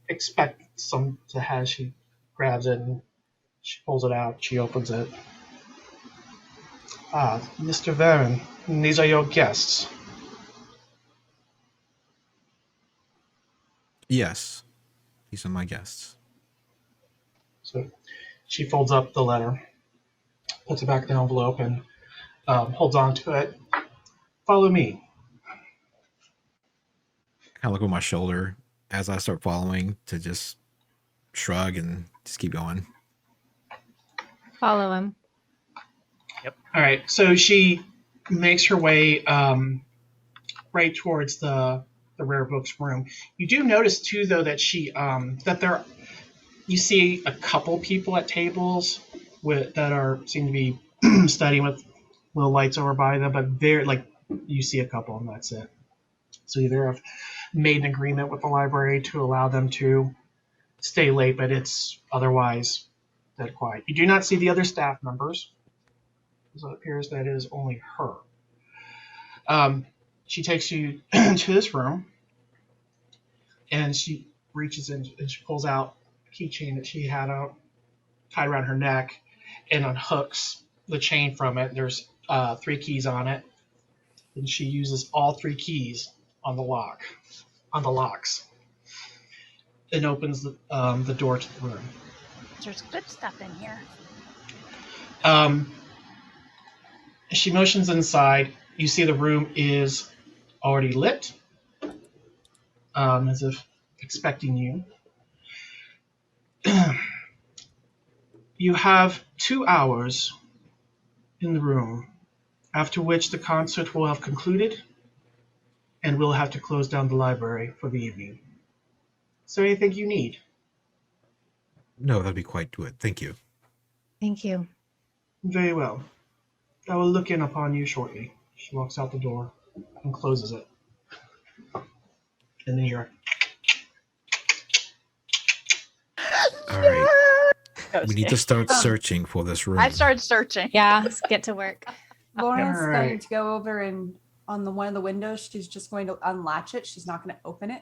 Speaker 2: expecting some to have. She grabs it and she pulls it out. She opens it. Mr. Varen, these are your guests.
Speaker 1: Yes, these are my guests.
Speaker 2: So she folds up the letter, puts it back in the envelope, and holds on to it. Follow me.
Speaker 1: Kind of look over my shoulder as I start following to just shrug and just keep going.
Speaker 5: Follow him.
Speaker 2: All right, so she makes her way right towards the rare books room. You do notice too, though, that you see a couple people at tables that seem to be studying with little lights over by them, but you see a couple and that's it. So either have made an agreement with the library to allow them to stay late, but it's otherwise dead quiet. You do not see the other staff members. So it appears that it is only her. She takes you to this room, and she reaches in and she pulls out a keychain that she had tied around her neck and unhooks the chain from it. There's 3 keys on it, and she uses all 3 keys on the locks, and opens the door to the room.
Speaker 4: There's good stuff in here.
Speaker 2: She motions inside. You see the room is already lit, as if expecting you. You have 2 hours in the room, after which the concert will have concluded, and we'll have to close down the library for the evening. Is there anything you need?
Speaker 1: No, that'd be quite good. Thank you.
Speaker 5: Thank you.
Speaker 2: Very well. I will look in upon you shortly. She walks out the door and closes it. And then you're...
Speaker 1: All right. We need to start searching for this room.
Speaker 4: I've started searching.
Speaker 5: Yeah, let's get to work.
Speaker 3: Lauren's
Speaker 2: All
Speaker 3: going
Speaker 2: right.
Speaker 3: to go over and on one of the windows, she's just going to unlatch it. She's not going to open it,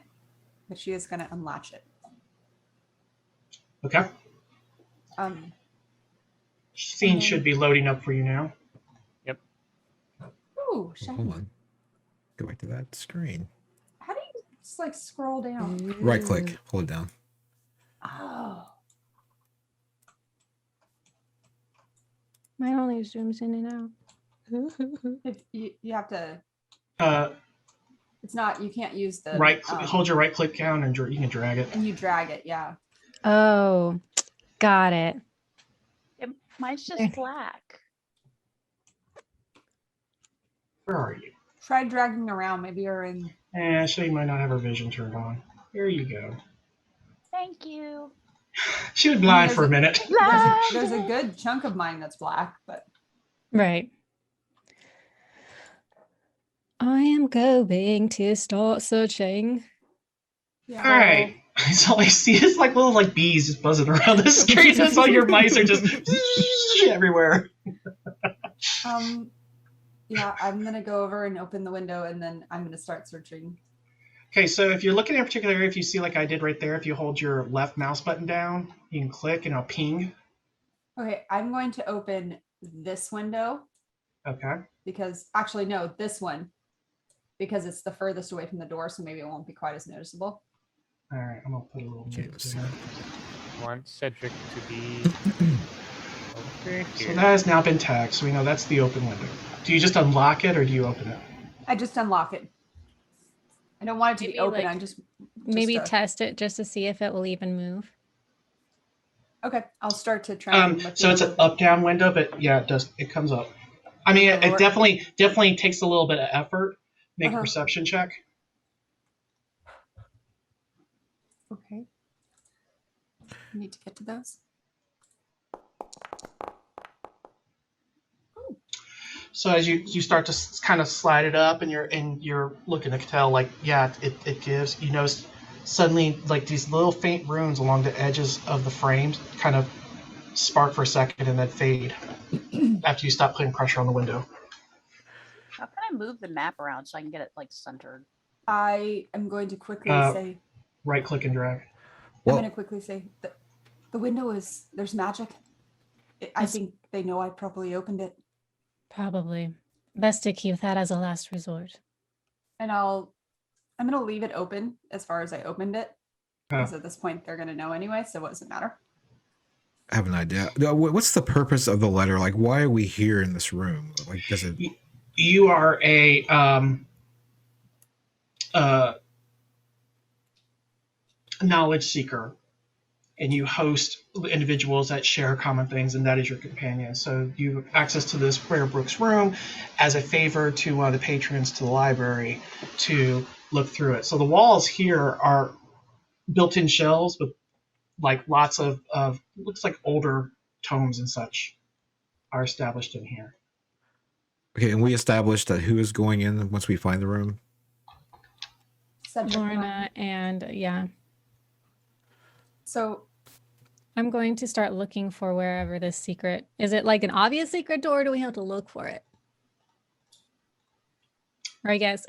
Speaker 3: but she is going to unlatch it.
Speaker 2: Okay. Scene should be loading up for you now.
Speaker 3: Ooh, shiny.
Speaker 1: Hold on. Go back to that screen.
Speaker 3: How do you just like scroll down?
Speaker 1: Right click. Hold it down.
Speaker 3: Oh.
Speaker 5: Mine only zooms in and out.
Speaker 3: If you have to,
Speaker 2: Uh,
Speaker 3: it's not, you can't use the
Speaker 2: hold your right click down and you can drag it.
Speaker 3: and you drag it, yeah.
Speaker 5: Oh, got it.
Speaker 4: Mine's just black.
Speaker 2: Where are you?
Speaker 3: Try dragging around. Maybe you're in.
Speaker 2: She might not have her vision turned on. There you go.
Speaker 4: Thank you.
Speaker 2: She was blind for a minute.
Speaker 3: There's a good chunk of mine that's black, but
Speaker 5: Right. I am going to start searching.
Speaker 3: yeah.
Speaker 2: All right. So I see it's like little bees just buzzing around the screen. That's all your mice are just everywhere.
Speaker 3: Yeah, I'm gonna go over and open the window, and then I'm gonna start searching.
Speaker 2: Okay, so if you're looking at a particular area, if you see like I did right there, if you hold your left mouse button down, you can click and it'll ping.
Speaker 3: Okay, I'm going to open this window
Speaker 2: Okay.
Speaker 3: because actually no, this one because it's the furthest away from the door, so maybe it won't be quite as noticeable.
Speaker 2: All right, I'm gonna put a little.
Speaker 1: Okay,
Speaker 2: note
Speaker 1: let's
Speaker 2: in there.
Speaker 6: Want Cedric to be over
Speaker 2: So
Speaker 6: here.
Speaker 2: that has now been tagged, so we know that's the open window. Do you just unlock it or do you open it?
Speaker 3: I just unlock it. I don't want it to be
Speaker 5: Maybe,
Speaker 3: open.
Speaker 5: like,
Speaker 3: I'm just
Speaker 5: Maybe
Speaker 3: a-
Speaker 5: test it just to see if it will even move.
Speaker 3: okay. I'll start to try. And
Speaker 2: So it's an up-down window, but yeah, it does. It comes up. I mean, it
Speaker 3: Lower.
Speaker 2: definitely takes a little bit of effort. Make a
Speaker 3: Uh-huh.
Speaker 2: perception check.
Speaker 3: Okay. I need to get to those.
Speaker 2: So as you start to kind of slide it up, and you're looking to tell like it gives. You notice suddenly like these little faint runes along the edges of the frames kind of spark for a second and then fade after you stop putting pressure on the window.
Speaker 4: How can I move the map around so I can get it like centered?
Speaker 3: I am going to quickly say.
Speaker 2: Right click and drag.
Speaker 3: I'm
Speaker 1: Well,
Speaker 3: going to quickly say that the window is there's magic. I think they know I properly opened it.
Speaker 5: Probably. Best to keep that as a last resort.
Speaker 3: And I'm gonna leave it open as far as I opened it. Because
Speaker 2: Huh.
Speaker 3: at this point they're gonna know anyway, so what does it matter?
Speaker 1: I have an idea. What's the purpose of the letter? Like, why are we here in this room? Like, does it?
Speaker 2: You are a knowledge seeker, and you host individuals that share common things, and that is your companion. So you have access to this Prayer Brooks room as a favor to one of the patrons to the library to look through it. So the walls here are built-in shelves with like lots of looks like older tomes and such are established in here.
Speaker 1: Okay, and we established that who is going in once we find the room.
Speaker 3: Cedric and I.
Speaker 5: Lorna and yeah.
Speaker 3: So
Speaker 5: I'm going to start looking for wherever this secret is. It like an obvious secret door, or do we have to look for it? Right, guys?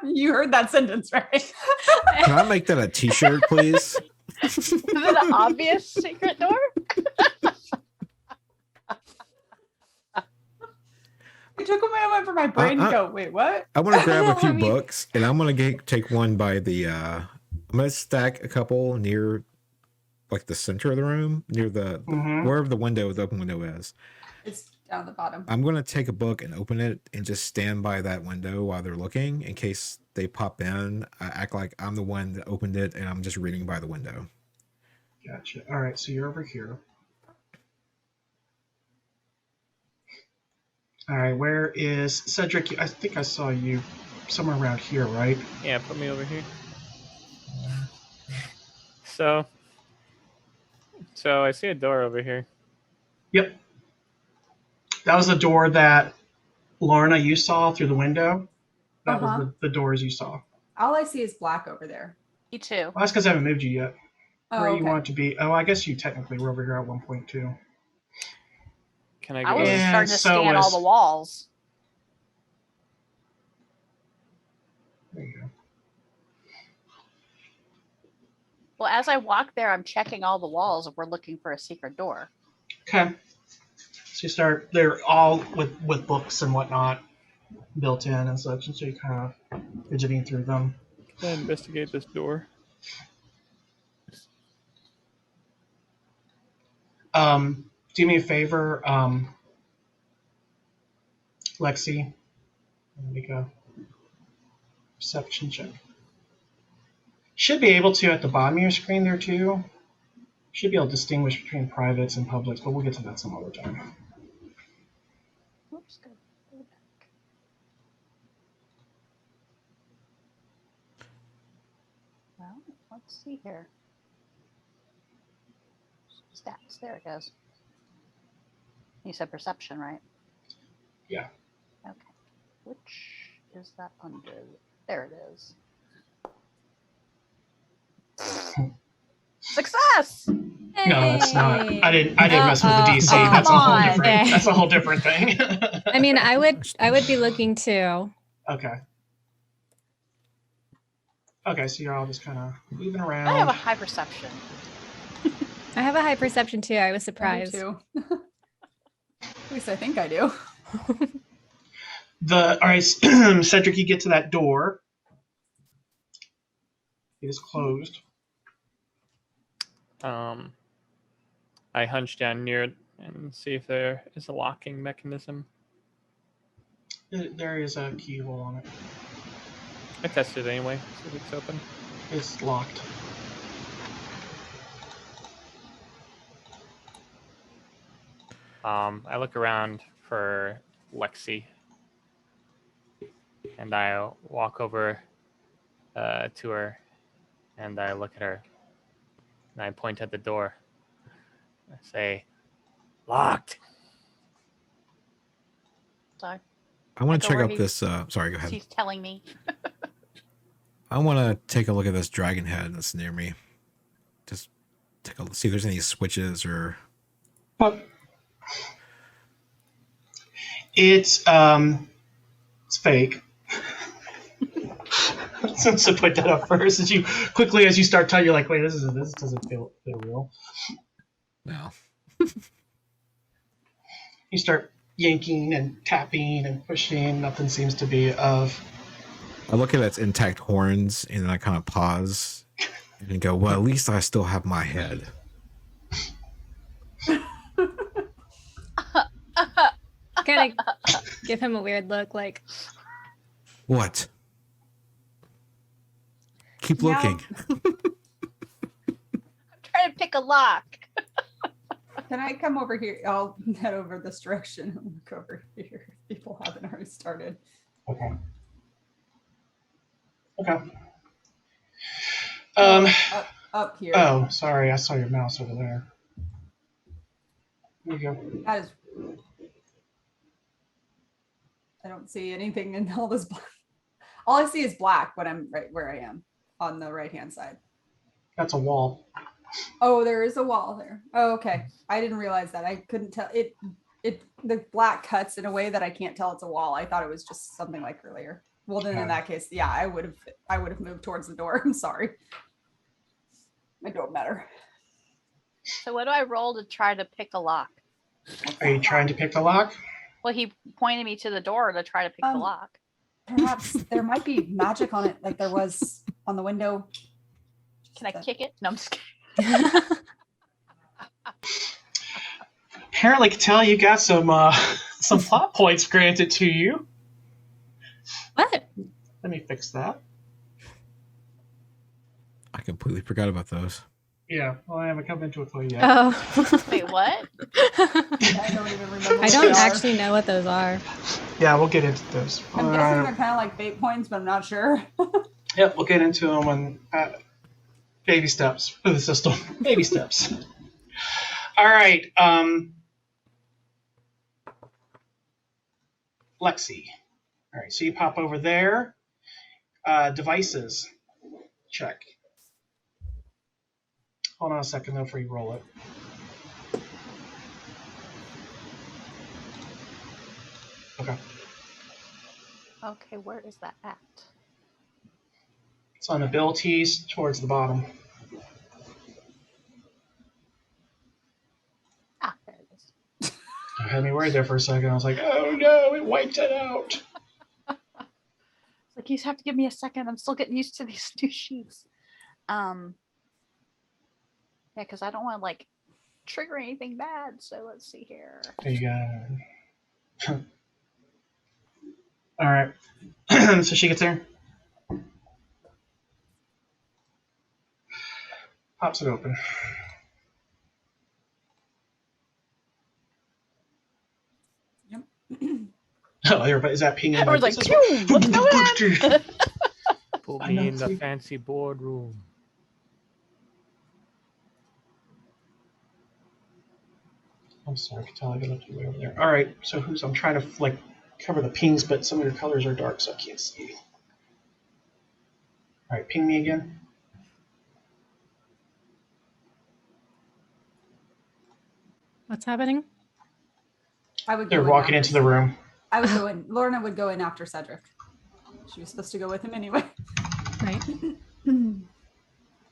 Speaker 3: you heard that sentence, right?
Speaker 1: Can I make that a T-shirt, please?
Speaker 4: Is it an obvious secret door?
Speaker 3: It took a moment for my brain to go, wait, what?
Speaker 1: I want to grab a few
Speaker 5: I mean-
Speaker 1: books, and I'm gonna take one by the. I'm gonna stack a couple near, like the center of the room, near the
Speaker 2: Mhm.
Speaker 1: wherever the open window is.
Speaker 3: It's down the bottom.
Speaker 1: I'm gonna take a book and open it, and just stand by that window while they're looking, in case they pop in. I act like I'm the one that opened it, and I'm just reading by the window.
Speaker 2: Gotcha. All right, so you're over here. All right, where is Cedric? I think I saw you somewhere around here, right?
Speaker 6: Yeah, put me over here. So I see a door over here.
Speaker 2: Yep. That was the door that Lorna you saw through the window. That was the doors you saw.
Speaker 3: All I see is black over there.
Speaker 4: Me too.
Speaker 2: Well, that's because I haven't moved you yet.
Speaker 3: Oh,
Speaker 2: Where
Speaker 3: okay.
Speaker 2: you want it to be? Oh, I guess you technically were over here at 1.2.
Speaker 6: Can I
Speaker 4: I
Speaker 6: go?
Speaker 4: was
Speaker 2: Yeah,
Speaker 4: starting to
Speaker 2: so
Speaker 4: scan all
Speaker 2: was-
Speaker 4: the walls.
Speaker 2: There you go.
Speaker 4: Well, as I walk there, I'm checking all the walls if we're looking for a secret door.
Speaker 2: Okay. So you start. They're all with books and whatnot built in and such, and so you kind of fidgeting through them.
Speaker 6: Can I investigate this door?
Speaker 2: Do me a favor, Lexi. Make a perception check. Should be able to at the bottom of your screen there too. Should be able to distinguish between privates and publics, but we'll get to that some other time.
Speaker 4: Oops, go back. Well, let's see here. Stats, there it goes. You said perception, right?
Speaker 2: Yeah.
Speaker 4: Okay. Which is that under? There it is. Success!
Speaker 2: No, that's not. I didn't mess with the DC.
Speaker 5: Oh,
Speaker 2: That's a
Speaker 5: come
Speaker 2: whole
Speaker 5: on.
Speaker 2: different. That's a whole different thing.
Speaker 5: I mean, I would be looking too.
Speaker 2: Okay. Okay, so you're all just kind of moving around.
Speaker 4: I have a high perception.
Speaker 5: I have a high perception too. I was
Speaker 3: I do
Speaker 5: surprised.
Speaker 3: too. At least I think I do.
Speaker 2: All right, Cedric, you get to that door. It is closed.
Speaker 6: I hunch down near it and see if there is a locking mechanism.
Speaker 2: There is a keyhole on it.
Speaker 6: I tested it anyway, see if it's open.
Speaker 2: It's locked.
Speaker 6: I look around for Lexi, and I walk over to her, and I look at her, and I point at the door. I say, "Locked."
Speaker 4: Sorry.
Speaker 1: I want
Speaker 4: Like
Speaker 1: to check
Speaker 4: over
Speaker 1: out
Speaker 4: here.
Speaker 1: this. Sorry, go ahead.
Speaker 4: She's telling me.
Speaker 1: I want to take a look at this dragon head that's near me. Just see if there's any switches or.
Speaker 2: It's fake. So put that up first. As you start telling, you're like, wait, this doesn't feel real.
Speaker 1: No.
Speaker 2: You start yanking and tapping and pushing. Nothing seems to be of.
Speaker 1: I look at its intact horns and then I kind of pause and go, well, at least I still have my head.
Speaker 5: Kind of give him a weird look, like,
Speaker 1: What? Keep
Speaker 3: No.
Speaker 1: looking.
Speaker 4: I'm trying to pick a lock.
Speaker 3: Can I come over here? I'll head over this direction and look over here. People haven't already started.
Speaker 2: Okay. Okay.
Speaker 3: Up here.
Speaker 2: Oh, sorry. I saw your mouse over there. There you go.
Speaker 3: That is. I don't see anything in all this. All I see is black when I'm right where I am on the right hand side.
Speaker 2: That's a wall.
Speaker 3: Oh, there is a wall there. Oh, okay. I didn't realize that. I couldn't tell it. The black cuts in a way that I can't tell it's a wall. I thought it was just something like earlier. Well, then in that case, yeah, I would have moved towards the door. I'm sorry. It don't matter.
Speaker 4: So what do I roll to try to pick a lock?
Speaker 2: Are you trying to pick the lock?
Speaker 4: Well, he pointed me to the door to try to pick the lock.
Speaker 3: Perhaps there might be magic on it, like there was on the window.
Speaker 4: Can I kick it? No, I'm just kidding.
Speaker 2: Apparently, can tell you got some plot points granted to you.
Speaker 5: what?
Speaker 2: Let me fix that.
Speaker 1: I completely forgot about those.
Speaker 2: Yeah, well, I haven't come into it quite yet.
Speaker 5: Oh.
Speaker 4: Wait, what?
Speaker 3: I don't even remember.
Speaker 5: I
Speaker 3: what
Speaker 5: don't
Speaker 3: they are.
Speaker 5: actually know what those are.
Speaker 2: Yeah, we'll get into those.
Speaker 3: I'm guessing they're kind of like fate points, but I'm not sure.
Speaker 2: Yep, we'll get into them when baby steps for the system. Baby steps. All right. Lexi. All right, so you pop over there. Devices. Check. Hold on a second, though, before you roll it. Okay.
Speaker 4: Okay, where is that at?
Speaker 2: It's on abilities towards the bottom.
Speaker 4: Ah, there it is.
Speaker 2: You had me worried there for a second. I was like, oh no, it wiped it out.
Speaker 4: It's like, you have to give me a second. I'm still getting used to these new sheets. Yeah, because I don't want to like trigger anything bad. So let's see here.
Speaker 2: There you go. All right. So she gets there. Pops it open.
Speaker 3: Yep.
Speaker 2: Oh, everybody, is that pinging?
Speaker 4: I was like,
Speaker 2: this is
Speaker 4: phew, what's going on?
Speaker 6: Put
Speaker 2: I
Speaker 6: me
Speaker 2: know
Speaker 6: in the
Speaker 2: too.
Speaker 6: fancy boardroom.
Speaker 2: I'm sorry, I can tell I got left way over there. All right, so I'm trying to like cover the pings, but some of your colors are dark, so I can't see. All right, ping me again.
Speaker 5: What's happening?
Speaker 3: I would.
Speaker 2: They're
Speaker 3: go in
Speaker 2: walking
Speaker 3: after
Speaker 2: into the room.
Speaker 3: I would go in. Lorna would go in after Cedric. She was supposed to go with him anyway.
Speaker 5: Right.
Speaker 6: I'm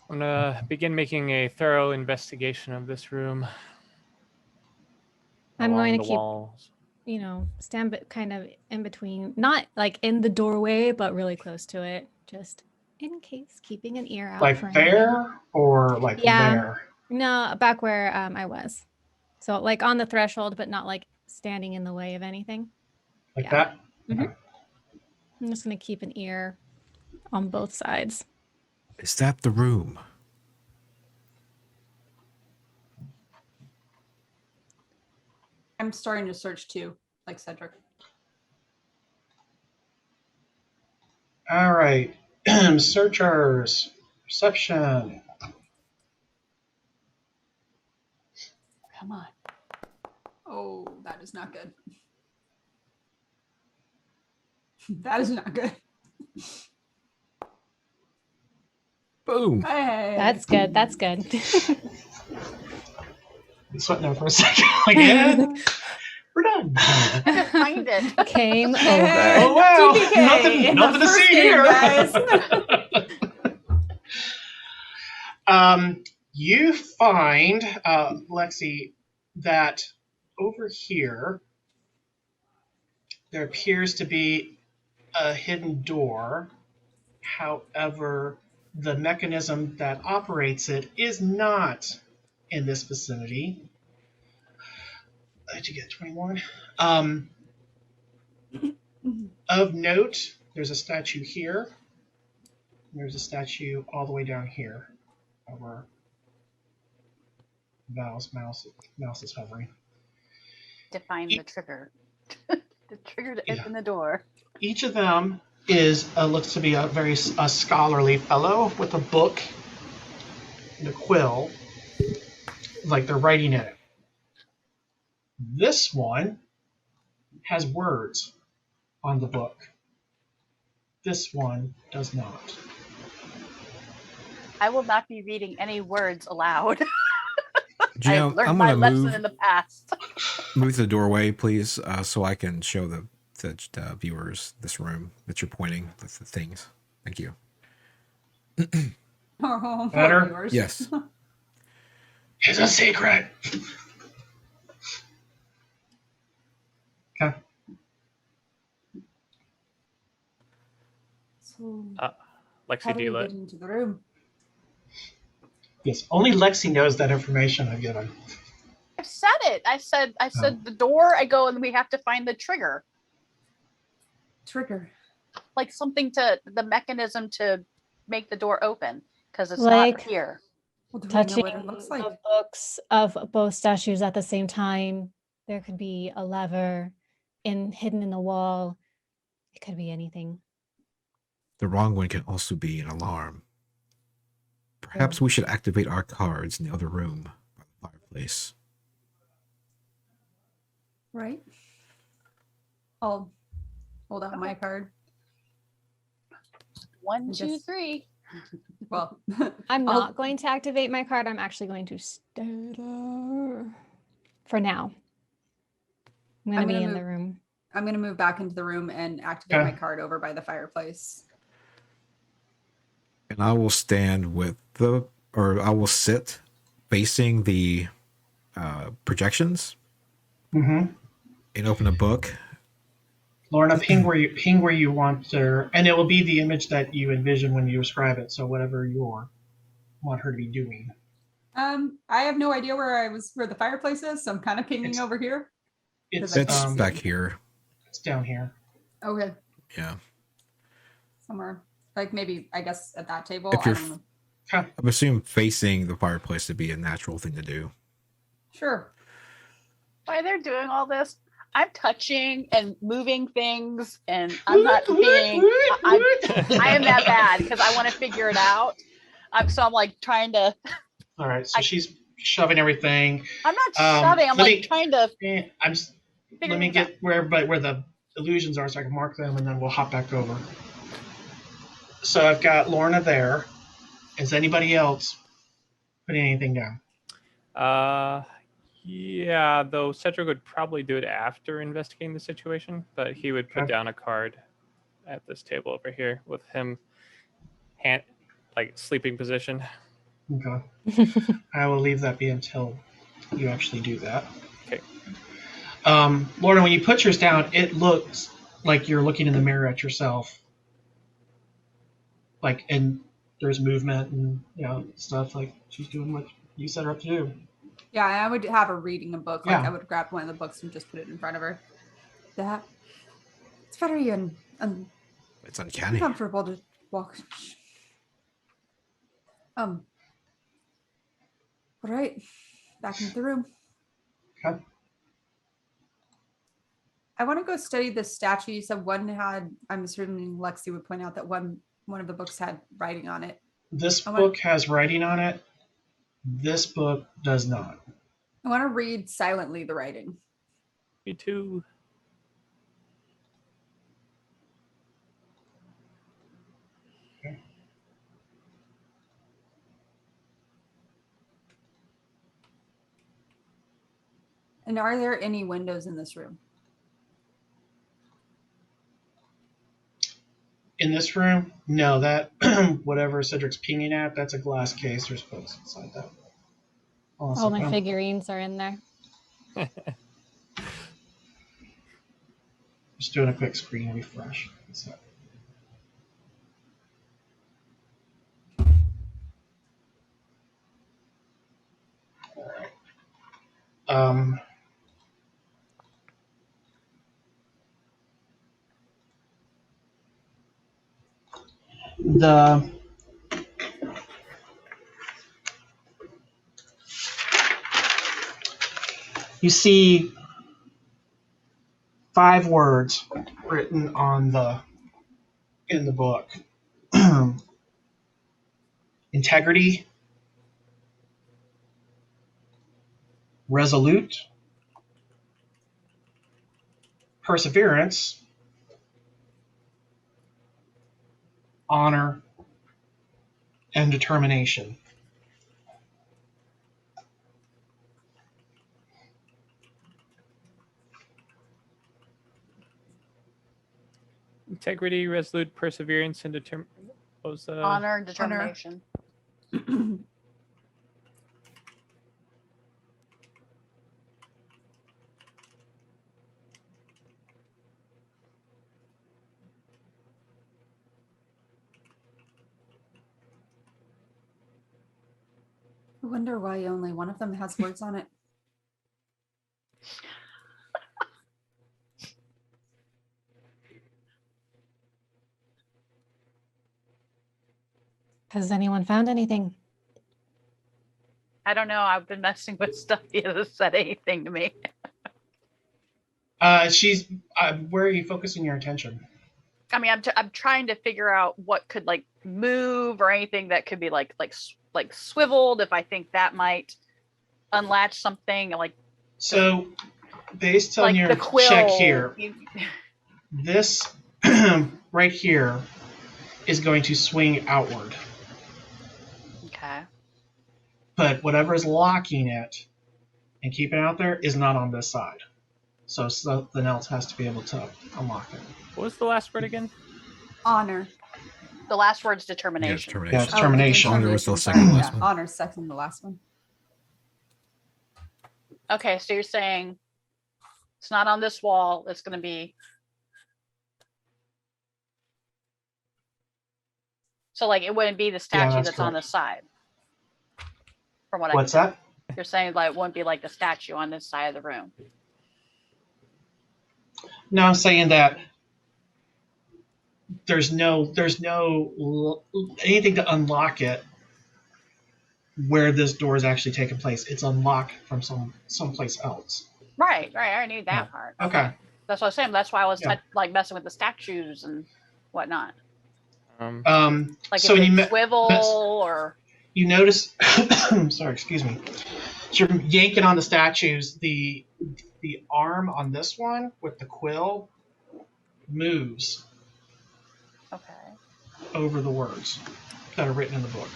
Speaker 6: gonna begin making a thorough investigation of this room.
Speaker 5: I'm
Speaker 6: along
Speaker 5: going to
Speaker 6: the
Speaker 5: keep,
Speaker 6: walls.
Speaker 5: stand kind of in between, not like in the doorway, but really close to it, just in case, keeping an ear out.
Speaker 2: Like
Speaker 5: for anything.
Speaker 2: there or like
Speaker 5: Yeah.
Speaker 2: there?
Speaker 5: No, back where I was. So like on the threshold, but not like standing in the way of anything.
Speaker 2: Like
Speaker 5: Yeah.
Speaker 2: that?
Speaker 5: Mhm.
Speaker 2: Okay.
Speaker 5: I'm just going to keep an ear on both sides.
Speaker 1: Is that the room?
Speaker 3: I'm starting to search too, like Cedric.
Speaker 2: All right. Searchers. Perception.
Speaker 4: Come on.
Speaker 3: Oh, that is not good. That is not good.
Speaker 1: Boom.
Speaker 3: Hey.
Speaker 5: That's good. That's good.
Speaker 2: I'm sweating there for a second. Like, yeah, we're done.
Speaker 4: I couldn't find it.
Speaker 5: Game
Speaker 3: Hey.
Speaker 5: over.
Speaker 2: Oh wow!
Speaker 3: TPK.
Speaker 2: Nothing to
Speaker 3: First
Speaker 2: see
Speaker 3: game,
Speaker 2: here,
Speaker 3: guys.
Speaker 2: You find Lexi that over here there appears to be a hidden door. However, the mechanism that operates it is not in this vicinity. Did you get 21? Of note, there's a statue here. There's a statue all the way down here where Val's mouse is hovering.
Speaker 4: Define the trigger. The trigger to open the door.
Speaker 2: Each of them looks to be a scholarly fellow with a book and a quill, like they're writing in it. This one has words on the book. This one does not.
Speaker 4: I will not be reading any words aloud. I
Speaker 1: Gino,
Speaker 4: have learned
Speaker 1: I'm
Speaker 4: my
Speaker 1: gonna
Speaker 4: lesson in the past.
Speaker 1: move to the doorway, please, so I can show the viewers this room that you're pointing the things. Thank you.
Speaker 3: Oh,
Speaker 2: Better?
Speaker 3: viewers.
Speaker 1: Yes.
Speaker 2: It's a secret. Okay.
Speaker 3: So,
Speaker 6: Lexi,
Speaker 3: how
Speaker 6: do
Speaker 3: do
Speaker 6: you
Speaker 3: we
Speaker 6: let?
Speaker 3: get into the room?
Speaker 2: Yes, only Lexi knows that information I've given.
Speaker 4: I said it. I said the door. I go and we have to find the trigger,
Speaker 3: Trigger.
Speaker 4: like something to the mechanism to make the door open because it's
Speaker 5: Like-
Speaker 4: not here.
Speaker 3: Well, do we
Speaker 5: Touching
Speaker 3: know what it looks like?
Speaker 5: the books of both statues at the same time. There could be a lever hidden in the wall. It could be anything.
Speaker 1: The wrong one can also be an alarm. Perhaps we should activate our cards in the other room by the fireplace.
Speaker 3: Right. I'll hold out my card.
Speaker 4: 1,
Speaker 3: I
Speaker 4: 2,
Speaker 3: guess-
Speaker 4: 3.
Speaker 3: Well,
Speaker 5: I'm
Speaker 3: I'll-
Speaker 5: not going to activate my card. I'm actually going to stay there for now. I'm going to be
Speaker 3: gonna
Speaker 5: in
Speaker 3: move-
Speaker 5: the room.
Speaker 3: I'm going to move back into the room and activate
Speaker 2: Okay.
Speaker 3: my card over by the fireplace.
Speaker 1: And I will I will sit facing the projections
Speaker 2: Mm-hmm.
Speaker 1: and open a book.
Speaker 2: Lorna, ping where you want her, and it will be the image that you envision when you describe it. So whatever you want her to be doing.
Speaker 3: I have no idea where the fireplace is, so I'm kind of pinging
Speaker 2: It's-
Speaker 3: over here.
Speaker 2: It's
Speaker 1: It's
Speaker 3: Um,
Speaker 1: back here.
Speaker 2: It's down here.
Speaker 3: Okay,
Speaker 1: Yeah.
Speaker 3: somewhere. Like maybe, I guess, at that table.
Speaker 1: If
Speaker 3: I
Speaker 1: you're
Speaker 3: don't know.
Speaker 2: Okay.
Speaker 1: I'm assuming facing the fireplace to be a natural thing to do.
Speaker 3: Sure.
Speaker 4: Why they're doing all this? I'm touching and moving things, and I'm not being. I am that bad because I want to figure it out. So I'm like trying to.
Speaker 2: All right. So she's shoving everything.
Speaker 4: I'm not
Speaker 2: Um,
Speaker 4: shoving. I'm
Speaker 2: let
Speaker 4: like
Speaker 2: me-
Speaker 4: trying to
Speaker 2: I'm just.
Speaker 4: figure
Speaker 2: Let me
Speaker 4: things out.
Speaker 2: get where the illusions are, so I can mark them, and then we'll hop back over. So I've got Lorna there. Is anybody else putting anything down?
Speaker 6: Yeah, though Cedric would probably do it after investigating the situation, but he would put
Speaker 2: Okay.
Speaker 6: down a card at this table over here with him sleeping position.
Speaker 2: Okay. I will leave that be until you actually do that.
Speaker 6: Okay.
Speaker 2: Lorna, when you put yours down, it looks like you're looking in the mirror at yourself. Like, and there's movement and stuff. Like she's doing what you set her up to do.
Speaker 3: Yeah, I would have her reading a book. Like
Speaker 2: Yeah.
Speaker 3: I would grab one of the books and just put it in front of her. It's very
Speaker 1: It's uncanny.
Speaker 3: uncomfortable to walk. All right, back into the room.
Speaker 2: Okay.
Speaker 3: I want to go study the statue. You said one had. I'm assuming Lexi would point out that one of the books had writing on it.
Speaker 2: This
Speaker 3: I want-
Speaker 2: book has writing on it. This book does not.
Speaker 3: I want to read silently the writing.
Speaker 6: Me too.
Speaker 3: And are there any windows in this room?
Speaker 2: In this room, no, that whatever Cedric's pinging at, that's a glass case. There's books inside that. Awesome.
Speaker 5: All my figurines are in there.
Speaker 2: There's Just doing a quick screen refresh. So. Um, the you see 5 words written in the book. Integrity, resolute, perseverance, honor, and determination.
Speaker 6: Integrity, resolute, perseverance, and what was the
Speaker 4: Honor and determination.
Speaker 3: I wonder why only one of them has words on it.
Speaker 5: Has anyone found anything?
Speaker 4: I don't know. I've been messing with stuff. He hasn't said anything to me.
Speaker 2: She's. Where are you focusing your attention?
Speaker 4: I mean, I'm trying to figure out what could like move or anything that could be like swiveled. If I think that might unlatch something, like
Speaker 2: So, based on
Speaker 4: like
Speaker 2: your
Speaker 4: the quill.
Speaker 2: check here, this right here is going to swing outward.
Speaker 4: Okay.
Speaker 2: But whatever is locking it and keeping it out there is not on this side. So something else has to be able to unlock it.
Speaker 6: What was the last word again?
Speaker 3: Honor.
Speaker 4: The last word's
Speaker 1: Yeah,
Speaker 4: determination.
Speaker 1: determination.
Speaker 2: Yeah, it's determination.
Speaker 1: Honor was the
Speaker 3: Sorry,
Speaker 1: second last
Speaker 3: yeah,
Speaker 1: one.
Speaker 3: Honor's second to the last one.
Speaker 4: Okay, so you're saying it's not on this wall. It's going to be. So, like, it wouldn't be the statue
Speaker 2: that's
Speaker 4: that's on
Speaker 2: correct.
Speaker 4: this side. From what
Speaker 2: What's
Speaker 4: I
Speaker 2: that?
Speaker 4: You're saying, like, it wouldn't be like the statue on this side of the room.
Speaker 2: No, I'm saying that there's no anything to unlock it where this door is actually taking place. It's unlocked from someplace else.
Speaker 4: Right. I knew that
Speaker 2: Yeah.
Speaker 4: part.
Speaker 2: Okay.
Speaker 4: That's what I was saying. That's why I was
Speaker 2: Yeah.
Speaker 4: like messing with the statues and whatnot. Like
Speaker 2: so
Speaker 4: if
Speaker 2: when
Speaker 4: it's
Speaker 2: you
Speaker 4: swivel or
Speaker 2: you notice, sorry, excuse me. So you're yanking on the statues. The arm on this one with the quill moves
Speaker 4: okay.
Speaker 2: over the words that are written in the book.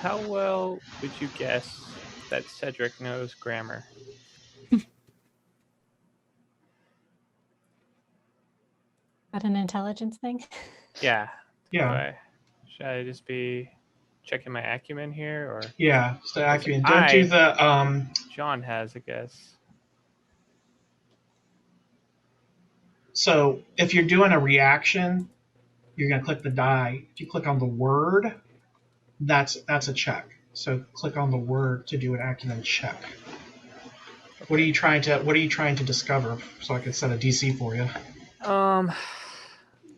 Speaker 6: How well would you guess that Cedric knows grammar?
Speaker 5: That an intelligence thing?
Speaker 6: Yeah.
Speaker 2: Yeah.
Speaker 6: Should I just be checking my acumen here, or
Speaker 2: Yeah. So acumen. Don't do the
Speaker 6: John has a guess?
Speaker 2: So if you're doing a reaction, you're gonna click the die. If you click on the word, that's a check. So click on the word to do an acumen check. What are you trying to discover? So I can set a DC for you.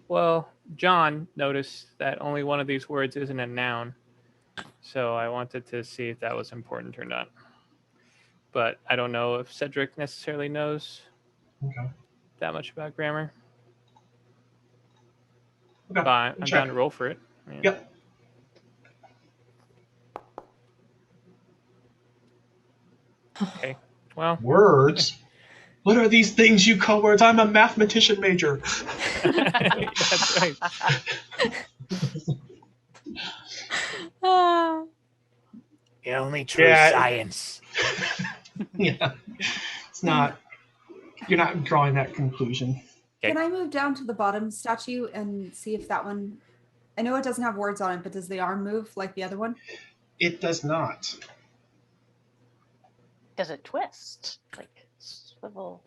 Speaker 6: Well, John noticed that only one of these words isn't a noun, so I wanted to see if that was important or not. But I don't know if Cedric necessarily knows
Speaker 2: Okay.
Speaker 6: that much about grammar.
Speaker 2: Okay.
Speaker 6: But I'm down to roll for it. Yeah.
Speaker 2: Yep.
Speaker 6: Okay. Well,
Speaker 2: Words. What are these things you call words? I'm a mathematician major.
Speaker 6: that's right.
Speaker 5: Ah.
Speaker 7: The only true
Speaker 2: Yeah.
Speaker 7: science.
Speaker 2: Yeah. It's not. You're not drawing that conclusion.
Speaker 6: Okay.
Speaker 3: Can I move down to the bottom statue and see if that one? I know it doesn't have words on it, but does the arm move like the other one?
Speaker 2: It does not.
Speaker 4: Does it twist? Like swivel.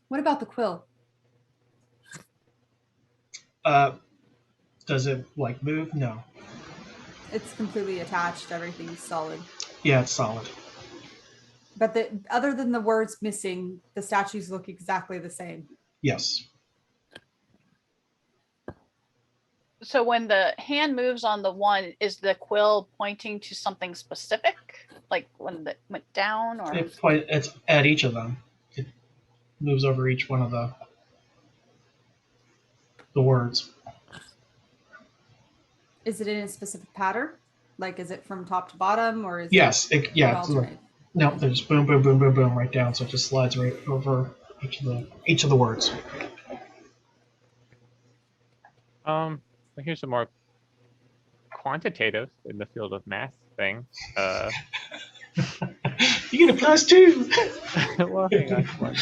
Speaker 3: What about the quill?
Speaker 2: Does it like move? No.
Speaker 3: It's completely attached. Everything's solid.
Speaker 2: Yeah, it's solid.
Speaker 3: But other than the words missing, the statues look exactly the same.
Speaker 2: Yes.
Speaker 4: So when the hand moves on the one, is the quill pointing to something specific? Like when it went down, or
Speaker 2: It's at each of them. It moves over each one of the words.
Speaker 3: Is it in a specific pattern? Like, is it from top to bottom, or is
Speaker 2: Yes.
Speaker 3: it alternate?
Speaker 2: No, there's boom, boom, boom, boom, boom right down, so it just slides right over each of the words.
Speaker 6: Here's some more quantitative in the field of math thing.
Speaker 2: You get a +2.
Speaker 6: Well, hang on. 1,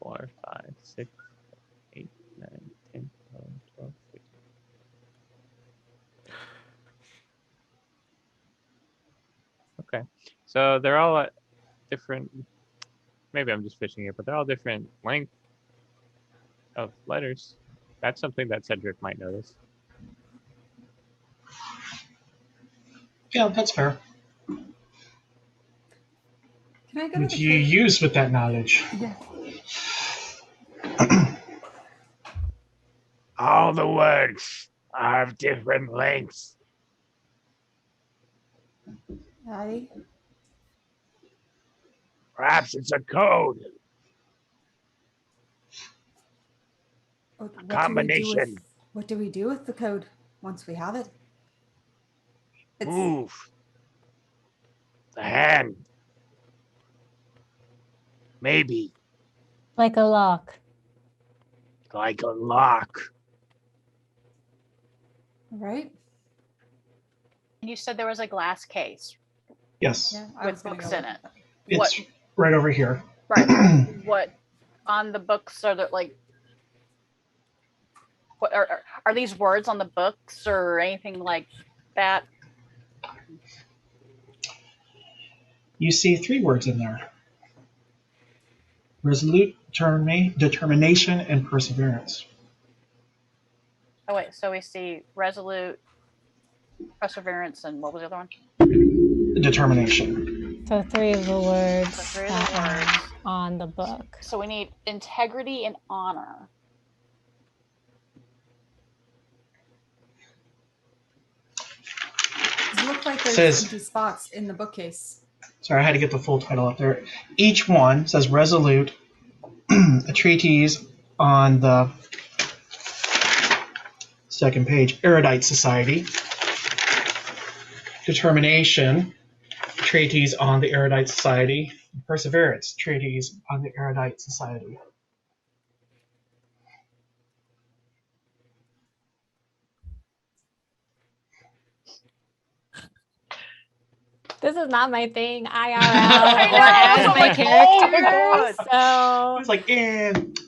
Speaker 6: 4, 5, 6, 8, 9, 10, 11, 12, 13. Okay, so they're all at different. Maybe I'm just fishing here, but they're all different length of letters. That's something that Cedric might notice.
Speaker 2: Yeah, that's fair.
Speaker 3: Can I go
Speaker 2: Which
Speaker 3: to the
Speaker 2: you use with that knowledge.
Speaker 3: Yeah.
Speaker 7: All the words are of different lengths. Perhaps it's a code. Combination.
Speaker 3: What do we do with the code once we have it?
Speaker 7: Move the hand. Maybe
Speaker 5: Like a lock.
Speaker 7: like a lock.
Speaker 3: All right.
Speaker 4: you said there was a glass case
Speaker 2: Yes.
Speaker 3: Yeah, I
Speaker 4: with
Speaker 3: was gonna
Speaker 4: books
Speaker 3: go
Speaker 4: in
Speaker 3: with
Speaker 4: it.
Speaker 3: that.
Speaker 2: It's
Speaker 4: What?
Speaker 2: right over here.
Speaker 4: Right. What on the books are there, like? What are these words on the books or anything like that?
Speaker 2: You see 3 words in there. Resolute, determination, and perseverance.
Speaker 4: Oh wait, so we see resolute, perseverance, and what was the other one?
Speaker 2: Determination.
Speaker 5: So 3 of the words,
Speaker 4: So 3 of the words.
Speaker 5: on the book.
Speaker 4: So we need integrity and honor.
Speaker 3: Does it look like there's
Speaker 2: Says-
Speaker 3: empty spots in the bookcase?
Speaker 2: Sorry, I had to get the full title up there. Each one says Resolute, a treatise on the second page, Erudite Society. Determination, treatise on the Erudite Society. Perseverance, treatise on the Erudite Society.
Speaker 5: This is not my thing, IRL,
Speaker 4: I
Speaker 5: or
Speaker 4: know,
Speaker 5: as
Speaker 4: I'm
Speaker 5: my
Speaker 4: like,
Speaker 5: character.
Speaker 4: oh
Speaker 5: So
Speaker 2: It's like, and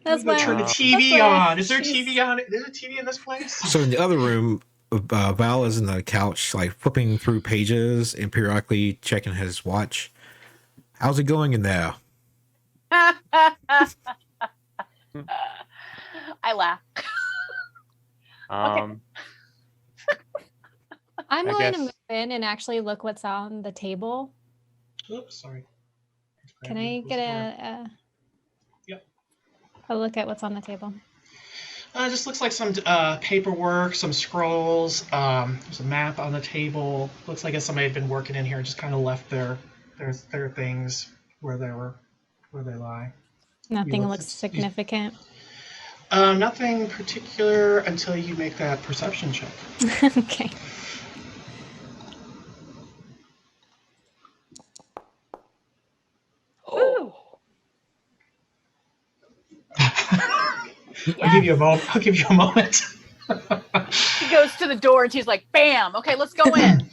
Speaker 5: that's
Speaker 2: go
Speaker 5: why
Speaker 2: turn the
Speaker 5: that's
Speaker 2: TV
Speaker 5: why
Speaker 2: on. Is there a
Speaker 5: she's-
Speaker 2: TV on? Is there a TV in this place?
Speaker 1: So in the other room, Val is in the couch, like flipping through pages and periodically checking his watch. How's it going in there?
Speaker 4: I laugh.
Speaker 6: Um,
Speaker 5: I'm
Speaker 6: I
Speaker 5: going to
Speaker 6: guess-
Speaker 5: move in and actually look what's on the table.
Speaker 2: Oops, sorry.
Speaker 5: Can I get a
Speaker 2: Yep.
Speaker 5: a look at what's on the table?
Speaker 2: It just looks like some paperwork, some scrolls. There's a map on the table. Looks like somebody had been working in here and just kind of left their things where they lie.
Speaker 5: Nothing
Speaker 2: look-
Speaker 5: looks significant.
Speaker 2: Nothing particular until you make that perception check.
Speaker 5: Okay.
Speaker 4: Ooh.
Speaker 2: I'll give you a moment. I'll give you a moment.
Speaker 4: He goes to the door and she's like, "Bam! Okay, let's go in."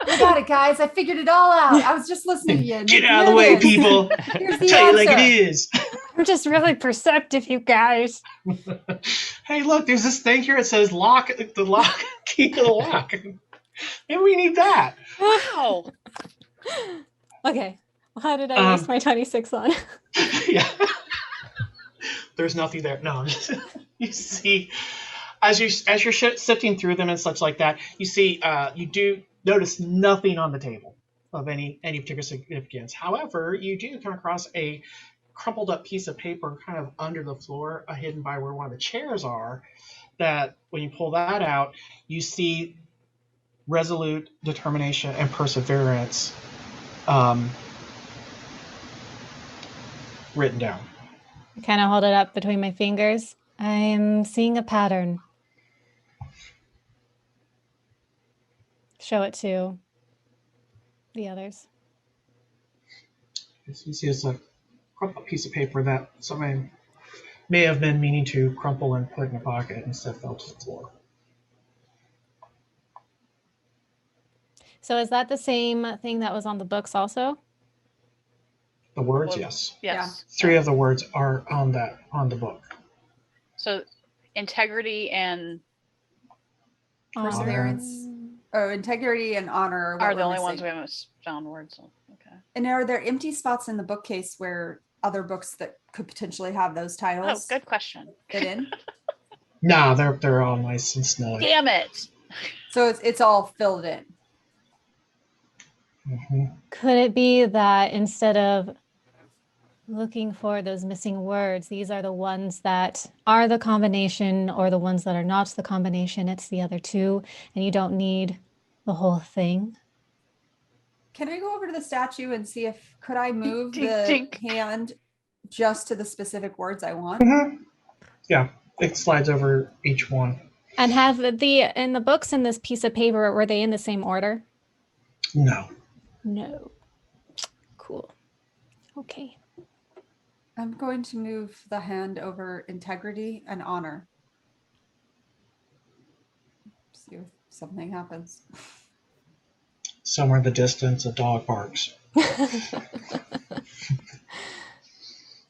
Speaker 3: I got it, guys. I figured it all out. I was just listening to you.
Speaker 2: Get out of the way, people.
Speaker 3: Here's the
Speaker 2: Tell you like it
Speaker 3: answer.
Speaker 2: is.
Speaker 5: I'm just really perceptive, you guys.
Speaker 2: Hey, look, there's this thing here. It says lock the lock key to the lock. Maybe we need that.
Speaker 4: Wow.
Speaker 5: Okay. How did I waste my 26 on?
Speaker 2: Yeah. There's nothing there. No. You see, as you're sifting through them and such like that, you see you do notice nothing on the table of any particular significance. However, you do come across a crumpled up piece of paper kind of under the floor, hidden by where one of the chairs are. That when you pull that out, you see resolute determination and perseverance written down.
Speaker 5: I kind of hold it up between my fingers. I'm seeing a pattern. Show it to the others.
Speaker 2: You see it's a crumpled piece of paper that somebody may have been meaning to crumple and put in a pocket and instead fell to the floor.
Speaker 5: So is that the same thing that was on the books also?
Speaker 2: The words,
Speaker 4: Well,
Speaker 2: yes.
Speaker 4: Yes.
Speaker 2: 3 of the words are on the book.
Speaker 4: So integrity and
Speaker 3: Perseverance. Oh, integrity and honor
Speaker 4: are
Speaker 3: what
Speaker 4: the
Speaker 3: we're
Speaker 4: only ones
Speaker 3: missing.
Speaker 4: we haven't found words on. Okay.
Speaker 3: And are there empty spots in the bookcase where other books that could potentially have those
Speaker 4: Oh,
Speaker 3: titles
Speaker 4: good question.
Speaker 3: fit in?
Speaker 2: Nah, they're all nice and snowy.
Speaker 4: Damn it.
Speaker 3: So it's all filled in.
Speaker 2: Mm-hmm.
Speaker 5: Could it be that instead of looking for those missing words, these are the ones that are the combination, or the ones that are not the combination? It's the other two, and you don't need the whole thing.
Speaker 3: Can I go over to the statue and see if could I move
Speaker 4: Dink,
Speaker 3: the
Speaker 4: dink.
Speaker 3: hand just to the specific words I want?
Speaker 2: Mm-hmm. Yeah, it slides over each one.
Speaker 5: And have in the books in this piece of paper, were they in the same order?
Speaker 2: No.
Speaker 5: No. Cool. Okay.
Speaker 3: I'm going to move the hand over integrity and honor. See if something happens.
Speaker 2: Somewhere in the distance, a dog barks.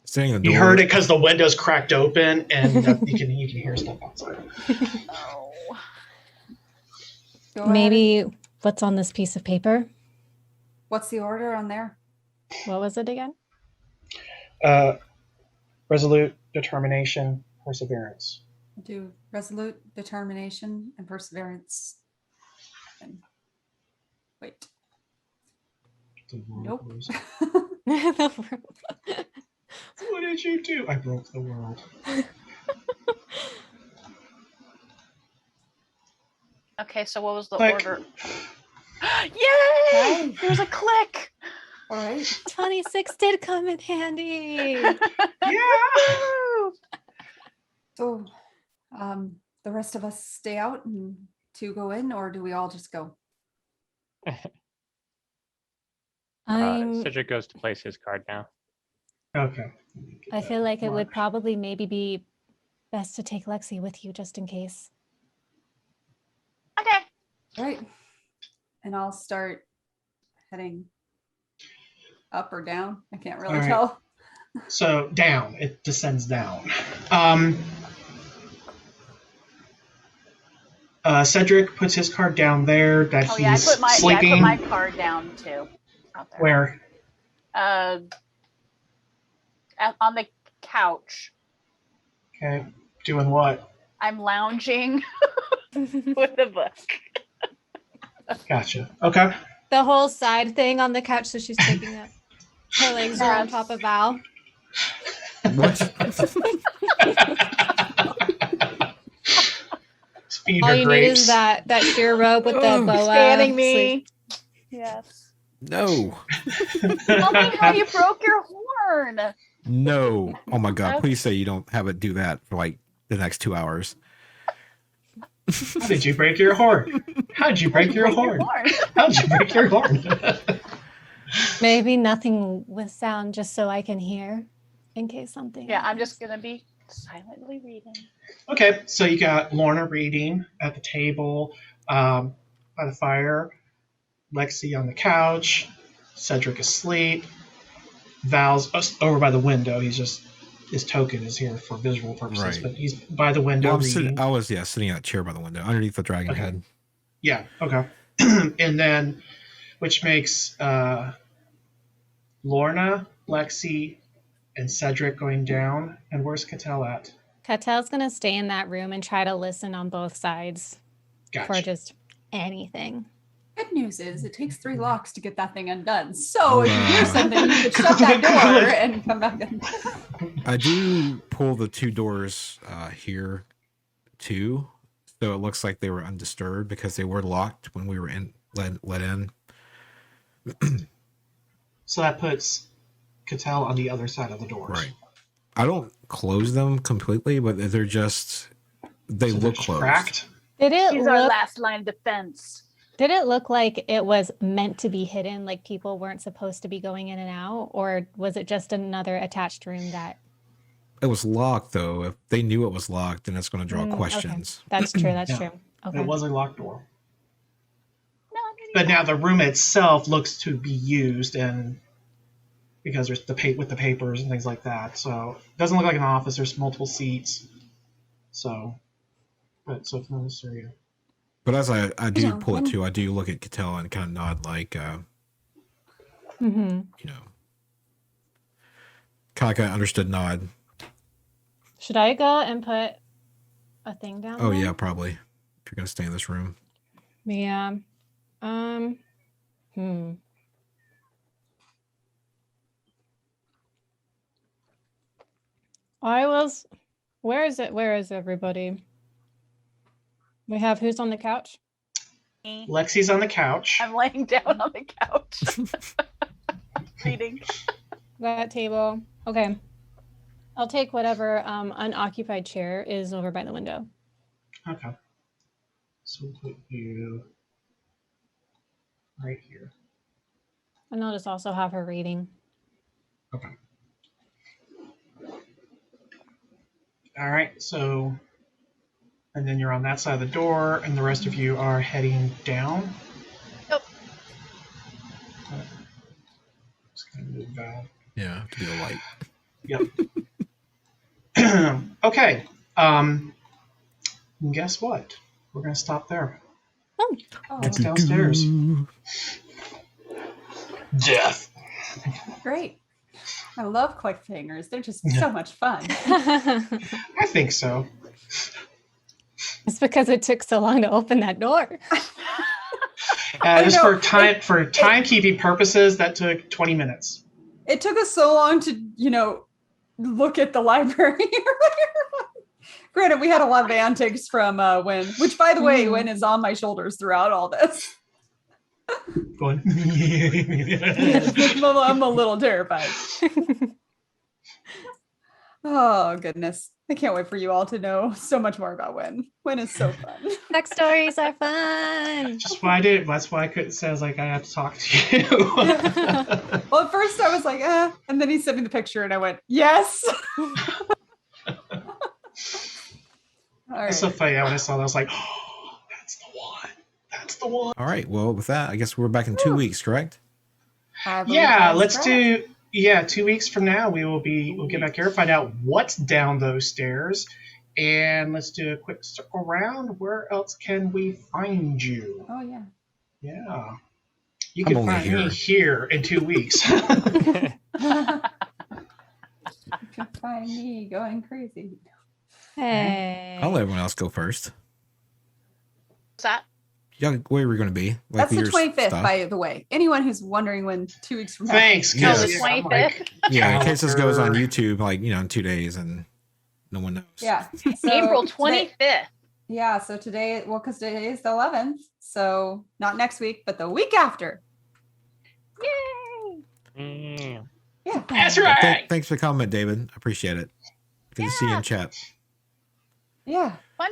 Speaker 1: Standing in the
Speaker 2: You
Speaker 1: door.
Speaker 2: heard it because the windows cracked open, and you can hear stuff outside.
Speaker 4: Oh.
Speaker 3: Go ahead.
Speaker 5: Maybe what's on this piece of paper?
Speaker 3: What's the order on there?
Speaker 5: What was it again?
Speaker 2: Resolute, determination, perseverance.
Speaker 3: Do resolute, determination, and perseverance. And wait.
Speaker 2: The world
Speaker 3: Nope.
Speaker 2: was- What did you do? I broke the world.
Speaker 4: Okay, so what was the
Speaker 2: Click.
Speaker 4: order? Yay!
Speaker 3: Hey.
Speaker 4: There's a click.
Speaker 3: All right.
Speaker 5: 26 did come in handy.
Speaker 4: Woo!
Speaker 3: So, the rest of us stay out and 2 go in, or do we all just go?
Speaker 6: Cedric goes to place his card now.
Speaker 2: Okay.
Speaker 5: I feel like it would probably maybe be best to take Lexi with you just in case.
Speaker 4: Okay.
Speaker 3: Right. And I'll start heading up or down. I can't really
Speaker 2: All right.
Speaker 3: tell.
Speaker 2: So down, it descends down. Cedric puts his card down there that
Speaker 4: Oh
Speaker 2: he's
Speaker 4: yeah, I put
Speaker 2: sleeping.
Speaker 4: my card down too. Out there.
Speaker 2: Where?
Speaker 4: On the couch.
Speaker 2: Okay. Doing what?
Speaker 4: I'm lounging with the book.
Speaker 2: Gotcha. Okay.
Speaker 5: The whole side thing on the couch, so she's taking up. Her legs are on top of Val.
Speaker 1: What?
Speaker 2: Speed
Speaker 5: All
Speaker 2: her
Speaker 5: you need
Speaker 2: grapes.
Speaker 5: is that sheer robe with the boa.
Speaker 4: Scanning
Speaker 5: sleeve.
Speaker 4: me. Yes.
Speaker 1: No.
Speaker 4: Tell me how you broke your horn.
Speaker 1: No. Oh my God. Please say you don't have it do that for like the next 2 hours.
Speaker 2: How did you break your horn? How did you break your horn? How did you break your horn?
Speaker 5: Maybe nothing with sound, just so I can hear in case something.
Speaker 4: Yeah, I'm
Speaker 5: happens.
Speaker 4: just gonna be silently reading.
Speaker 2: Okay, so you got Lorna reading at the table by the fire, Lexi on the couch, Cedric asleep, Val's over by the window. He's just, his token is here for visual purposes,
Speaker 1: Right.
Speaker 2: but he's by the window
Speaker 1: Well,
Speaker 2: reading.
Speaker 1: I was sitting in that chair by the window underneath the dragon
Speaker 2: Okay.
Speaker 1: head.
Speaker 2: Yeah, okay. And then, which makes Lorna, Lexi, and Cedric going down. And where's Cattell at?
Speaker 5: Catel's gonna stay in that room and try to listen on both sides for
Speaker 2: Gotcha.
Speaker 5: just anything.
Speaker 3: Good news is it takes 3 locks to get that thing undone. So if you hear
Speaker 1: Uh,
Speaker 3: something, you could shut that door and come back in.
Speaker 1: I do pull the 2 doors here too, so it looks like they were undisturbed because they were locked when we were let in.
Speaker 2: So that puts Cattell on the other side of the doors.
Speaker 1: Right. I don't close them completely, but they're just they
Speaker 2: So
Speaker 1: look
Speaker 2: they're
Speaker 1: closed.
Speaker 2: cracked.
Speaker 5: Did it
Speaker 4: She's our
Speaker 5: look
Speaker 4: last line of defense.
Speaker 5: Did it look like it was meant to be hidden, like people weren't supposed to be going in and out? Or was it just another attached room that...
Speaker 1: It was locked though. If they knew it was locked, then it's going to draw
Speaker 5: Okay.
Speaker 1: questions.
Speaker 5: That's true, that's
Speaker 2: Yeah.
Speaker 5: true. Okay.
Speaker 2: It was a locked door.
Speaker 4: No,
Speaker 2: But now the room itself looks to be used, and because there's with the papers and things like that. So it doesn't look like an office. There's multiple seats. So it's not necessary.
Speaker 1: But as I do
Speaker 3: Yeah,
Speaker 1: pull it
Speaker 3: when-
Speaker 1: too, I do look at Cattell and kind of nod like,
Speaker 5: Mhm.
Speaker 1: kind of like an understood nod.
Speaker 5: Should I go and put a thing down
Speaker 1: Oh
Speaker 5: there?
Speaker 1: yeah, probably. If you're going to stay in this room.
Speaker 5: Yeah. Where is it? Where is everybody? We have who's on the couch?
Speaker 2: Lexi's on the couch.
Speaker 4: I'm laying down on the couch. Reading.
Speaker 5: That table. Okay. I'll take whatever unoccupied chair is over by the window.
Speaker 2: Okay. So we'll put you right here.
Speaker 5: And I'll just also have her reading.
Speaker 2: Okay. All right. So, and then you're on that side of the door, and the rest of you are heading down.
Speaker 4: Nope.
Speaker 2: Just gonna move that.
Speaker 1: Yeah, to be the light.
Speaker 2: Yep. Okay. Guess what? We're gonna stop there.
Speaker 3: Oh,
Speaker 2: It's downstairs. Death.
Speaker 3: great. I love cliffhangers. They're just so much fun.
Speaker 2: I think so.
Speaker 5: It's because it took so long to open that door.
Speaker 2: Just
Speaker 3: know.
Speaker 2: for timekeeping purposes, that took 20 minutes.
Speaker 3: It took us so long to, look at the library earlier. Granted, we had a lot of antics from Win, which, by the way, Win is on my shoulders throughout all this.
Speaker 2: Going.
Speaker 3: I'm a little terrified. Oh, goodness. I can't wait for you all to know so much more about Win. Win is so fun.
Speaker 5: Backstories are fun.
Speaker 2: Just why I did it. That's why I couldn't say. I was like, I have to talk to you.
Speaker 3: Well, at first I was like, and then he sent me the picture and I went, yes. All right.
Speaker 2: It's so funny. When I saw that, I was like, oh, that's the one. That's the one.
Speaker 1: All right. Well, with that, I guess we're back in 2 weeks, correct?
Speaker 3: I believe
Speaker 2: Yeah,
Speaker 3: that's
Speaker 2: let's
Speaker 3: correct.
Speaker 2: do. Yeah, 2 weeks from now we'll get back here, find out what's down those stairs, and let's do a quick circle around. Where else can we find you?
Speaker 3: Oh, yeah.
Speaker 2: Yeah, you
Speaker 1: I'm
Speaker 2: can
Speaker 1: only
Speaker 2: find me
Speaker 1: here.
Speaker 2: here in 2 weeks.
Speaker 3: You can find me going crazy.
Speaker 5: Hey.
Speaker 1: I'll let everyone else go first.
Speaker 4: What's that?
Speaker 1: Yeah, where are we going to be? Like
Speaker 3: That's the
Speaker 1: with your
Speaker 3: 25th,
Speaker 1: stuff?
Speaker 3: by the way. Anyone who's wondering when 2 weeks from now.
Speaker 2: Thanks.
Speaker 1: Yeah.
Speaker 2: 'cause,
Speaker 4: Oh, the
Speaker 2: yeah, I'm
Speaker 4: 25th?
Speaker 2: like,
Speaker 1: Yeah, in case this goes on
Speaker 2: calendar.
Speaker 1: YouTube, like, in 2 days and no one knows.
Speaker 3: Yeah. So
Speaker 4: April
Speaker 3: today-
Speaker 4: 25th.
Speaker 3: Yeah. So today, because today is the 11th. So not next week, but the week after.
Speaker 4: Yay!
Speaker 3: Yeah.
Speaker 2: That's
Speaker 1: Well,
Speaker 2: right.
Speaker 1: thanks for the comment, David. I appreciate it. Good to see you in chat.
Speaker 3: Yeah.
Speaker 4: Fun.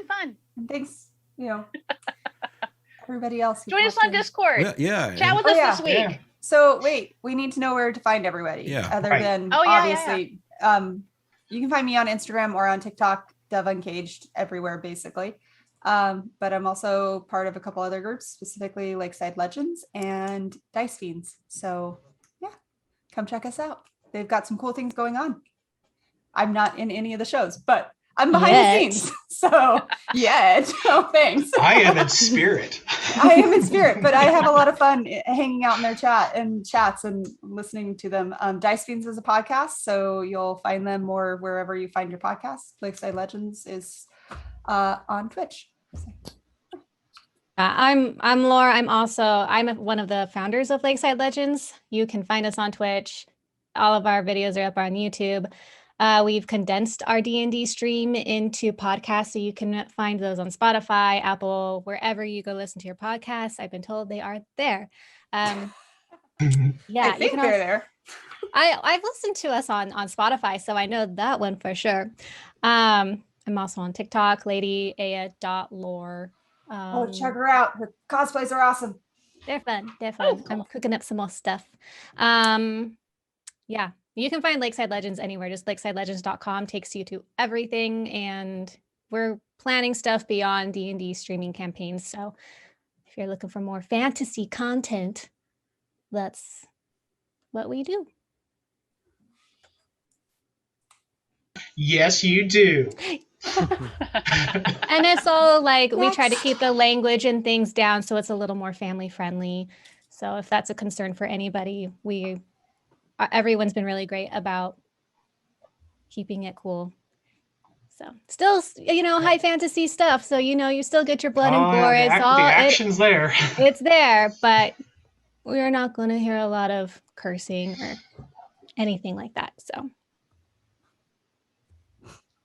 Speaker 3: And thanks, everybody else. who
Speaker 4: Join us
Speaker 3: popped
Speaker 4: on
Speaker 3: in.
Speaker 4: Discord.
Speaker 1: Yeah.
Speaker 4: Chat with
Speaker 3: Oh,
Speaker 4: us
Speaker 3: yeah.
Speaker 4: this week.
Speaker 2: Yeah.
Speaker 3: So wait, we need to know where to find everybody.
Speaker 1: Yeah.
Speaker 3: Other
Speaker 2: Right.
Speaker 3: than
Speaker 4: Oh, yeah, yeah,
Speaker 3: obviously, you can find me on Instagram or on TikTok, Dove Uncaged, everywhere basically. But I'm also part of a couple other groups, specifically Lakeside Legends and Dice Fiends. So yeah, come check us out. They've got some cool things going on. I'm not in any of the shows, but I'm behind
Speaker 5: Yet.
Speaker 3: the scenes. So, no thanks.
Speaker 2: I am in spirit.
Speaker 3: I am in spirit, but I have a lot of fun hanging out in their chats and listening to them. Dice Fiends is a podcast, so you'll find them more wherever you find your podcasts. Lakeside Legends is on Twitch.
Speaker 5: I'm Laura. I'm one of the founders of Lakeside Legends. You can find us on Twitch. All of our videos are up on YouTube. We've condensed our D&D stream into podcasts, so you can find those on Spotify, Apple, wherever you go listen to your podcasts. I've been told they are there. Yeah,
Speaker 3: I think they're there.
Speaker 5: I've listened to us on Spotify, so I know that one for sure. I'm also on TikTok, LadyAya.lore.
Speaker 3: Check her out. Her cosplays are awesome.
Speaker 5: They're fun.
Speaker 3: Oh, cool.
Speaker 5: I'm cooking up some more stuff. Yeah, you can find Lakeside Legends anywhere. Just lakesidelegends.com takes you to everything, and we're planning stuff beyond D&D streaming campaigns. So if you're looking for more fantasy content, that's what we do.
Speaker 2: Yes, you do.
Speaker 5: And it's all like we try to keep the language and things down so it's a little more family friendly. So if that's a concern for anybody, everyone's been really great about keeping it cool. So still, high fantasy stuff. So, you still get your blood and gore.
Speaker 2: The action's there.
Speaker 5: It's there, but we're not going to hear a lot of cursing or anything like that. So.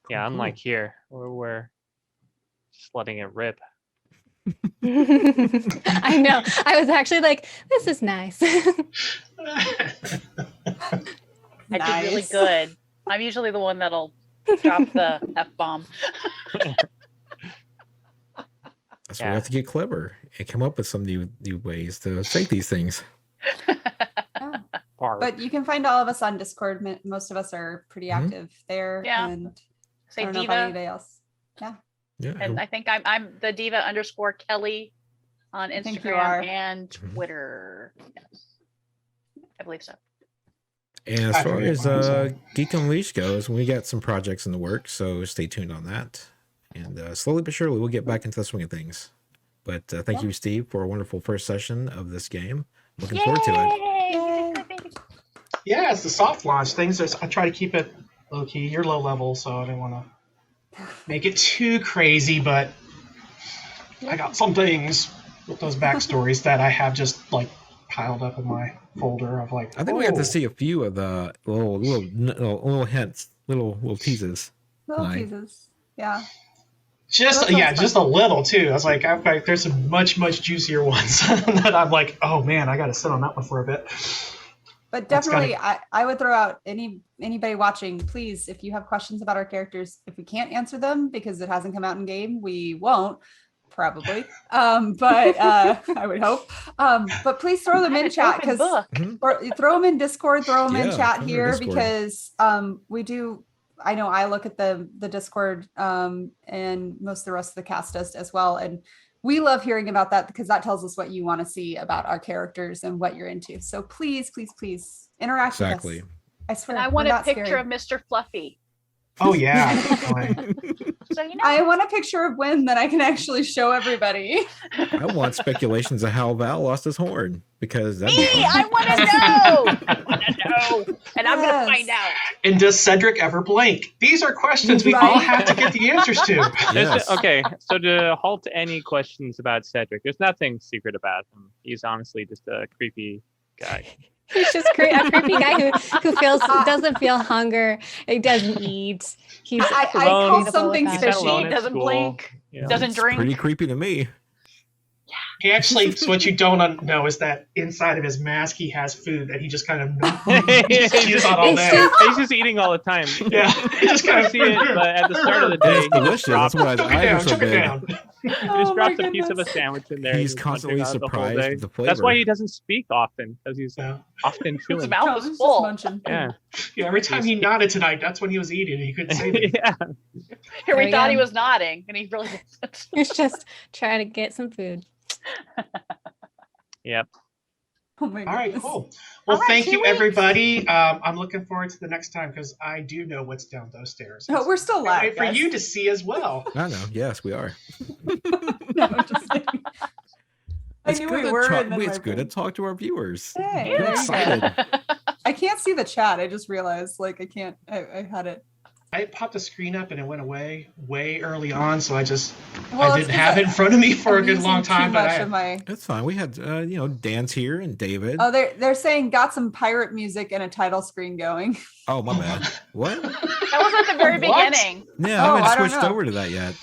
Speaker 6: Yeah, unlike here, where we're just letting it rip.
Speaker 5: I know. I was actually like, this is nice.
Speaker 4: I did really good. I'm usually the one that'll drop the F-bomb.
Speaker 1: That's why we have to get clever and come up with some new ways to say these things.
Speaker 3: But you can find all of us on Discord. Most of us are pretty active there.
Speaker 4: Yeah.
Speaker 3: And
Speaker 4: Say
Speaker 3: I don't know
Speaker 4: Diva.
Speaker 3: about anybody else. Yeah.
Speaker 4: And I think I'm the Diva_Kelly on
Speaker 3: I think you
Speaker 4: Instagram
Speaker 3: are.
Speaker 4: and Twitter. Yes. I believe so.
Speaker 1: And as
Speaker 2: I
Speaker 1: far
Speaker 2: forget
Speaker 1: as
Speaker 2: mine, so.
Speaker 1: Geek Unleashed goes, we got some projects in the works, so stay tuned on that. And slowly but surely, we'll get back into the swing of things. But thank you, Steve, for a wonderful first session of this game. Looking forward to it.
Speaker 2: Yeah, it's the soft launch things. I try to keep it low key. You're low level, so I didn't want to make it too crazy. But I got some things with those backstories that I have just like piled up in my folder of like.
Speaker 1: I think we have to see a few of the little hints, little teases.
Speaker 3: Little
Speaker 1: tonight.
Speaker 3: teases. Yeah.
Speaker 2: Just just a little too. I was like, there's some much juicier ones that I'm like, oh man, I got to sit on that one for a bit.
Speaker 3: But definitely, I would throw out anybody watching, please, if you have questions about our characters, if we can't answer them because it hasn't come out in game, we won't probably. But I would hope. But please throw them in chat or throw them in Discord, throw them in chat here because we do. I know I look at the Discord and most of the rest of the cast does as well. And we love hearing about that because that tells us what you want to see about our characters and what you're into. So please interact with us. I swear.
Speaker 4: And I want a picture of Mr. Fluffy.
Speaker 2: Oh yeah.
Speaker 4: So
Speaker 3: I want a picture of Wynn that I can actually show everybody.
Speaker 1: I want speculations of how Val lost his horn because
Speaker 4: I want to know. And I'm going to find out.
Speaker 2: And does Cedric ever blink? These are questions we all have to get the answers to.
Speaker 6: Yes. Okay, so to halt any questions about Cedric, there's nothing secret about him. He's honestly just a creepy guy.
Speaker 5: He's just a creepy guy who doesn't feel hunger. He doesn't eat. He's
Speaker 3: I call something fishy.
Speaker 4: He doesn't blink. Doesn't drink.
Speaker 1: Pretty creepy to me.
Speaker 2: He actually, so what you don't know is that inside of his mask he has food that he just kind of chews on all day.
Speaker 6: He's just eating all the time.
Speaker 2: Yeah, he just kind of
Speaker 6: see it, but at the start of the day,
Speaker 1: it's delicious. That's why his eyes are so big.
Speaker 6: He just drops a piece of a sandwich in there.
Speaker 1: He's constantly surprised with the flavor.
Speaker 6: That's why he doesn't speak often, because he's often chewing.
Speaker 4: His mouth is full.
Speaker 6: Yeah.
Speaker 2: Every time he nodded tonight, that's when he was eating. He couldn't say it.
Speaker 6: Yeah.
Speaker 4: Here we thought he was nodding, and he really wasn't.
Speaker 5: He's just trying to get some food.
Speaker 6: Yep.
Speaker 8: Oh my
Speaker 2: All right,
Speaker 8: goodness.
Speaker 2: cool. Well,
Speaker 4: All right,
Speaker 2: thank
Speaker 4: 2
Speaker 2: you,
Speaker 4: weeks.
Speaker 2: everybody. I'm looking forward to the next time because I do know what's down those stairs.
Speaker 8: No, we're still
Speaker 2: Can't
Speaker 8: live,
Speaker 2: wait for
Speaker 8: guys.
Speaker 2: you to see as well.
Speaker 1: I know. Yes, we are.
Speaker 8: No, I'm just kidding. I knew we were, and then
Speaker 1: It's
Speaker 8: my
Speaker 1: good to
Speaker 8: brain-
Speaker 1: talk to our viewers.
Speaker 8: Hey,
Speaker 1: We're
Speaker 8: there you go.
Speaker 1: excited.
Speaker 8: I can't see the chat. I just realized, like, I can't. I had it.
Speaker 2: I popped the screen up and it went away way early on, so I just
Speaker 8: Well,
Speaker 2: I
Speaker 8: it's
Speaker 2: didn't have it in front of me for a
Speaker 8: I'm
Speaker 2: good long
Speaker 8: using
Speaker 2: time.
Speaker 8: Too
Speaker 2: But
Speaker 8: much
Speaker 2: I,
Speaker 8: of my.
Speaker 1: It's fine. We had, Dan's here and David.
Speaker 8: Oh, they're saying got some pirate music and a title screen going.
Speaker 1: Oh, my bad. What?
Speaker 4: That was at the very
Speaker 2: What?
Speaker 4: beginning.
Speaker 1: Yeah,
Speaker 8: Oh,
Speaker 1: I
Speaker 8: I
Speaker 1: haven't
Speaker 8: don't
Speaker 1: switched
Speaker 8: know.
Speaker 1: over to that yet.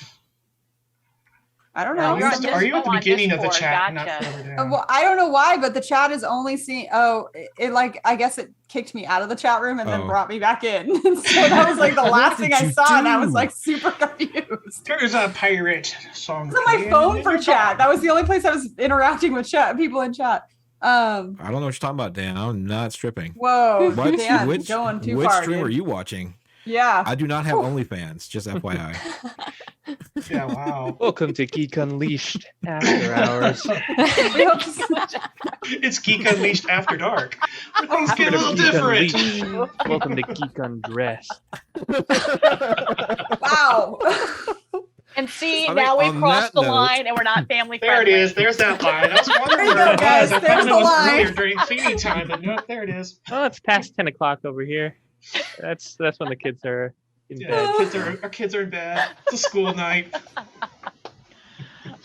Speaker 8: I don't
Speaker 4: No,
Speaker 8: know.
Speaker 4: you're
Speaker 8: You're
Speaker 4: on
Speaker 8: on
Speaker 2: are you at the
Speaker 4: on
Speaker 2: beginning of the
Speaker 4: Discord,
Speaker 2: chat?
Speaker 4: gotcha.
Speaker 2: Not further down?
Speaker 8: Well, I don't know why, but the chat is only seeing. Oh, it like I guess it kicked me out of the chat room and then
Speaker 1: Oh.
Speaker 8: brought me back in. So that was like the
Speaker 1: What
Speaker 8: last
Speaker 1: did
Speaker 8: thing I
Speaker 1: you
Speaker 8: saw, and I was
Speaker 1: do?
Speaker 8: like super confused.
Speaker 2: There's a pirate song.
Speaker 8: It's on my
Speaker 2: playing
Speaker 8: phone
Speaker 2: in
Speaker 8: for
Speaker 2: your
Speaker 8: chat.
Speaker 2: phone.
Speaker 8: That was the only place I was interacting with chat people in chat.
Speaker 1: I don't know what you're talking about, Dan. I'm not stripping.
Speaker 8: Whoa,
Speaker 1: What?
Speaker 8: Dan,
Speaker 1: which
Speaker 8: going too
Speaker 1: which
Speaker 8: far,
Speaker 1: stream
Speaker 8: dude.
Speaker 1: are you watching?
Speaker 8: Yeah.
Speaker 1: I do not have
Speaker 8: Whew.
Speaker 1: OnlyFans, just FYI.
Speaker 2: Yeah, wow.
Speaker 6: Welcome to Geek Unleashed After Hours.
Speaker 8: We hope to-
Speaker 2: It's Geek Unleashed After Dark. Where things
Speaker 6: After
Speaker 2: get a little
Speaker 6: Geek
Speaker 2: different.
Speaker 6: Unleashed. Welcome to Geek Undressed.
Speaker 8: wow.
Speaker 4: And see,
Speaker 1: I mean,
Speaker 4: now we
Speaker 1: on
Speaker 4: crossed
Speaker 1: that
Speaker 4: the
Speaker 1: note-
Speaker 4: line and we're not family
Speaker 2: There it
Speaker 4: friendly.
Speaker 2: is. There's that line. I was wondering
Speaker 8: There you
Speaker 2: where
Speaker 8: go,
Speaker 2: it
Speaker 8: guys.
Speaker 2: was. I
Speaker 8: There's
Speaker 2: thought it
Speaker 8: the
Speaker 2: was
Speaker 8: line.
Speaker 2: earlier during feeding time, but no, there it is.
Speaker 6: Oh, it's past 10 o'clock over here. That's when the kids are in
Speaker 2: Yeah,
Speaker 6: bed.
Speaker 2: our kids are in bed. It's a school night.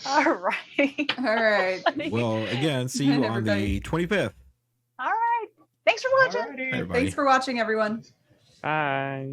Speaker 4: All right.
Speaker 8: All right.
Speaker 1: Well, again, see you on the 25th.
Speaker 4: All right. Thanks for watching.
Speaker 2: Alrighty.
Speaker 1: Everybody.
Speaker 8: Thanks for watching, everyone.
Speaker 6: Bye.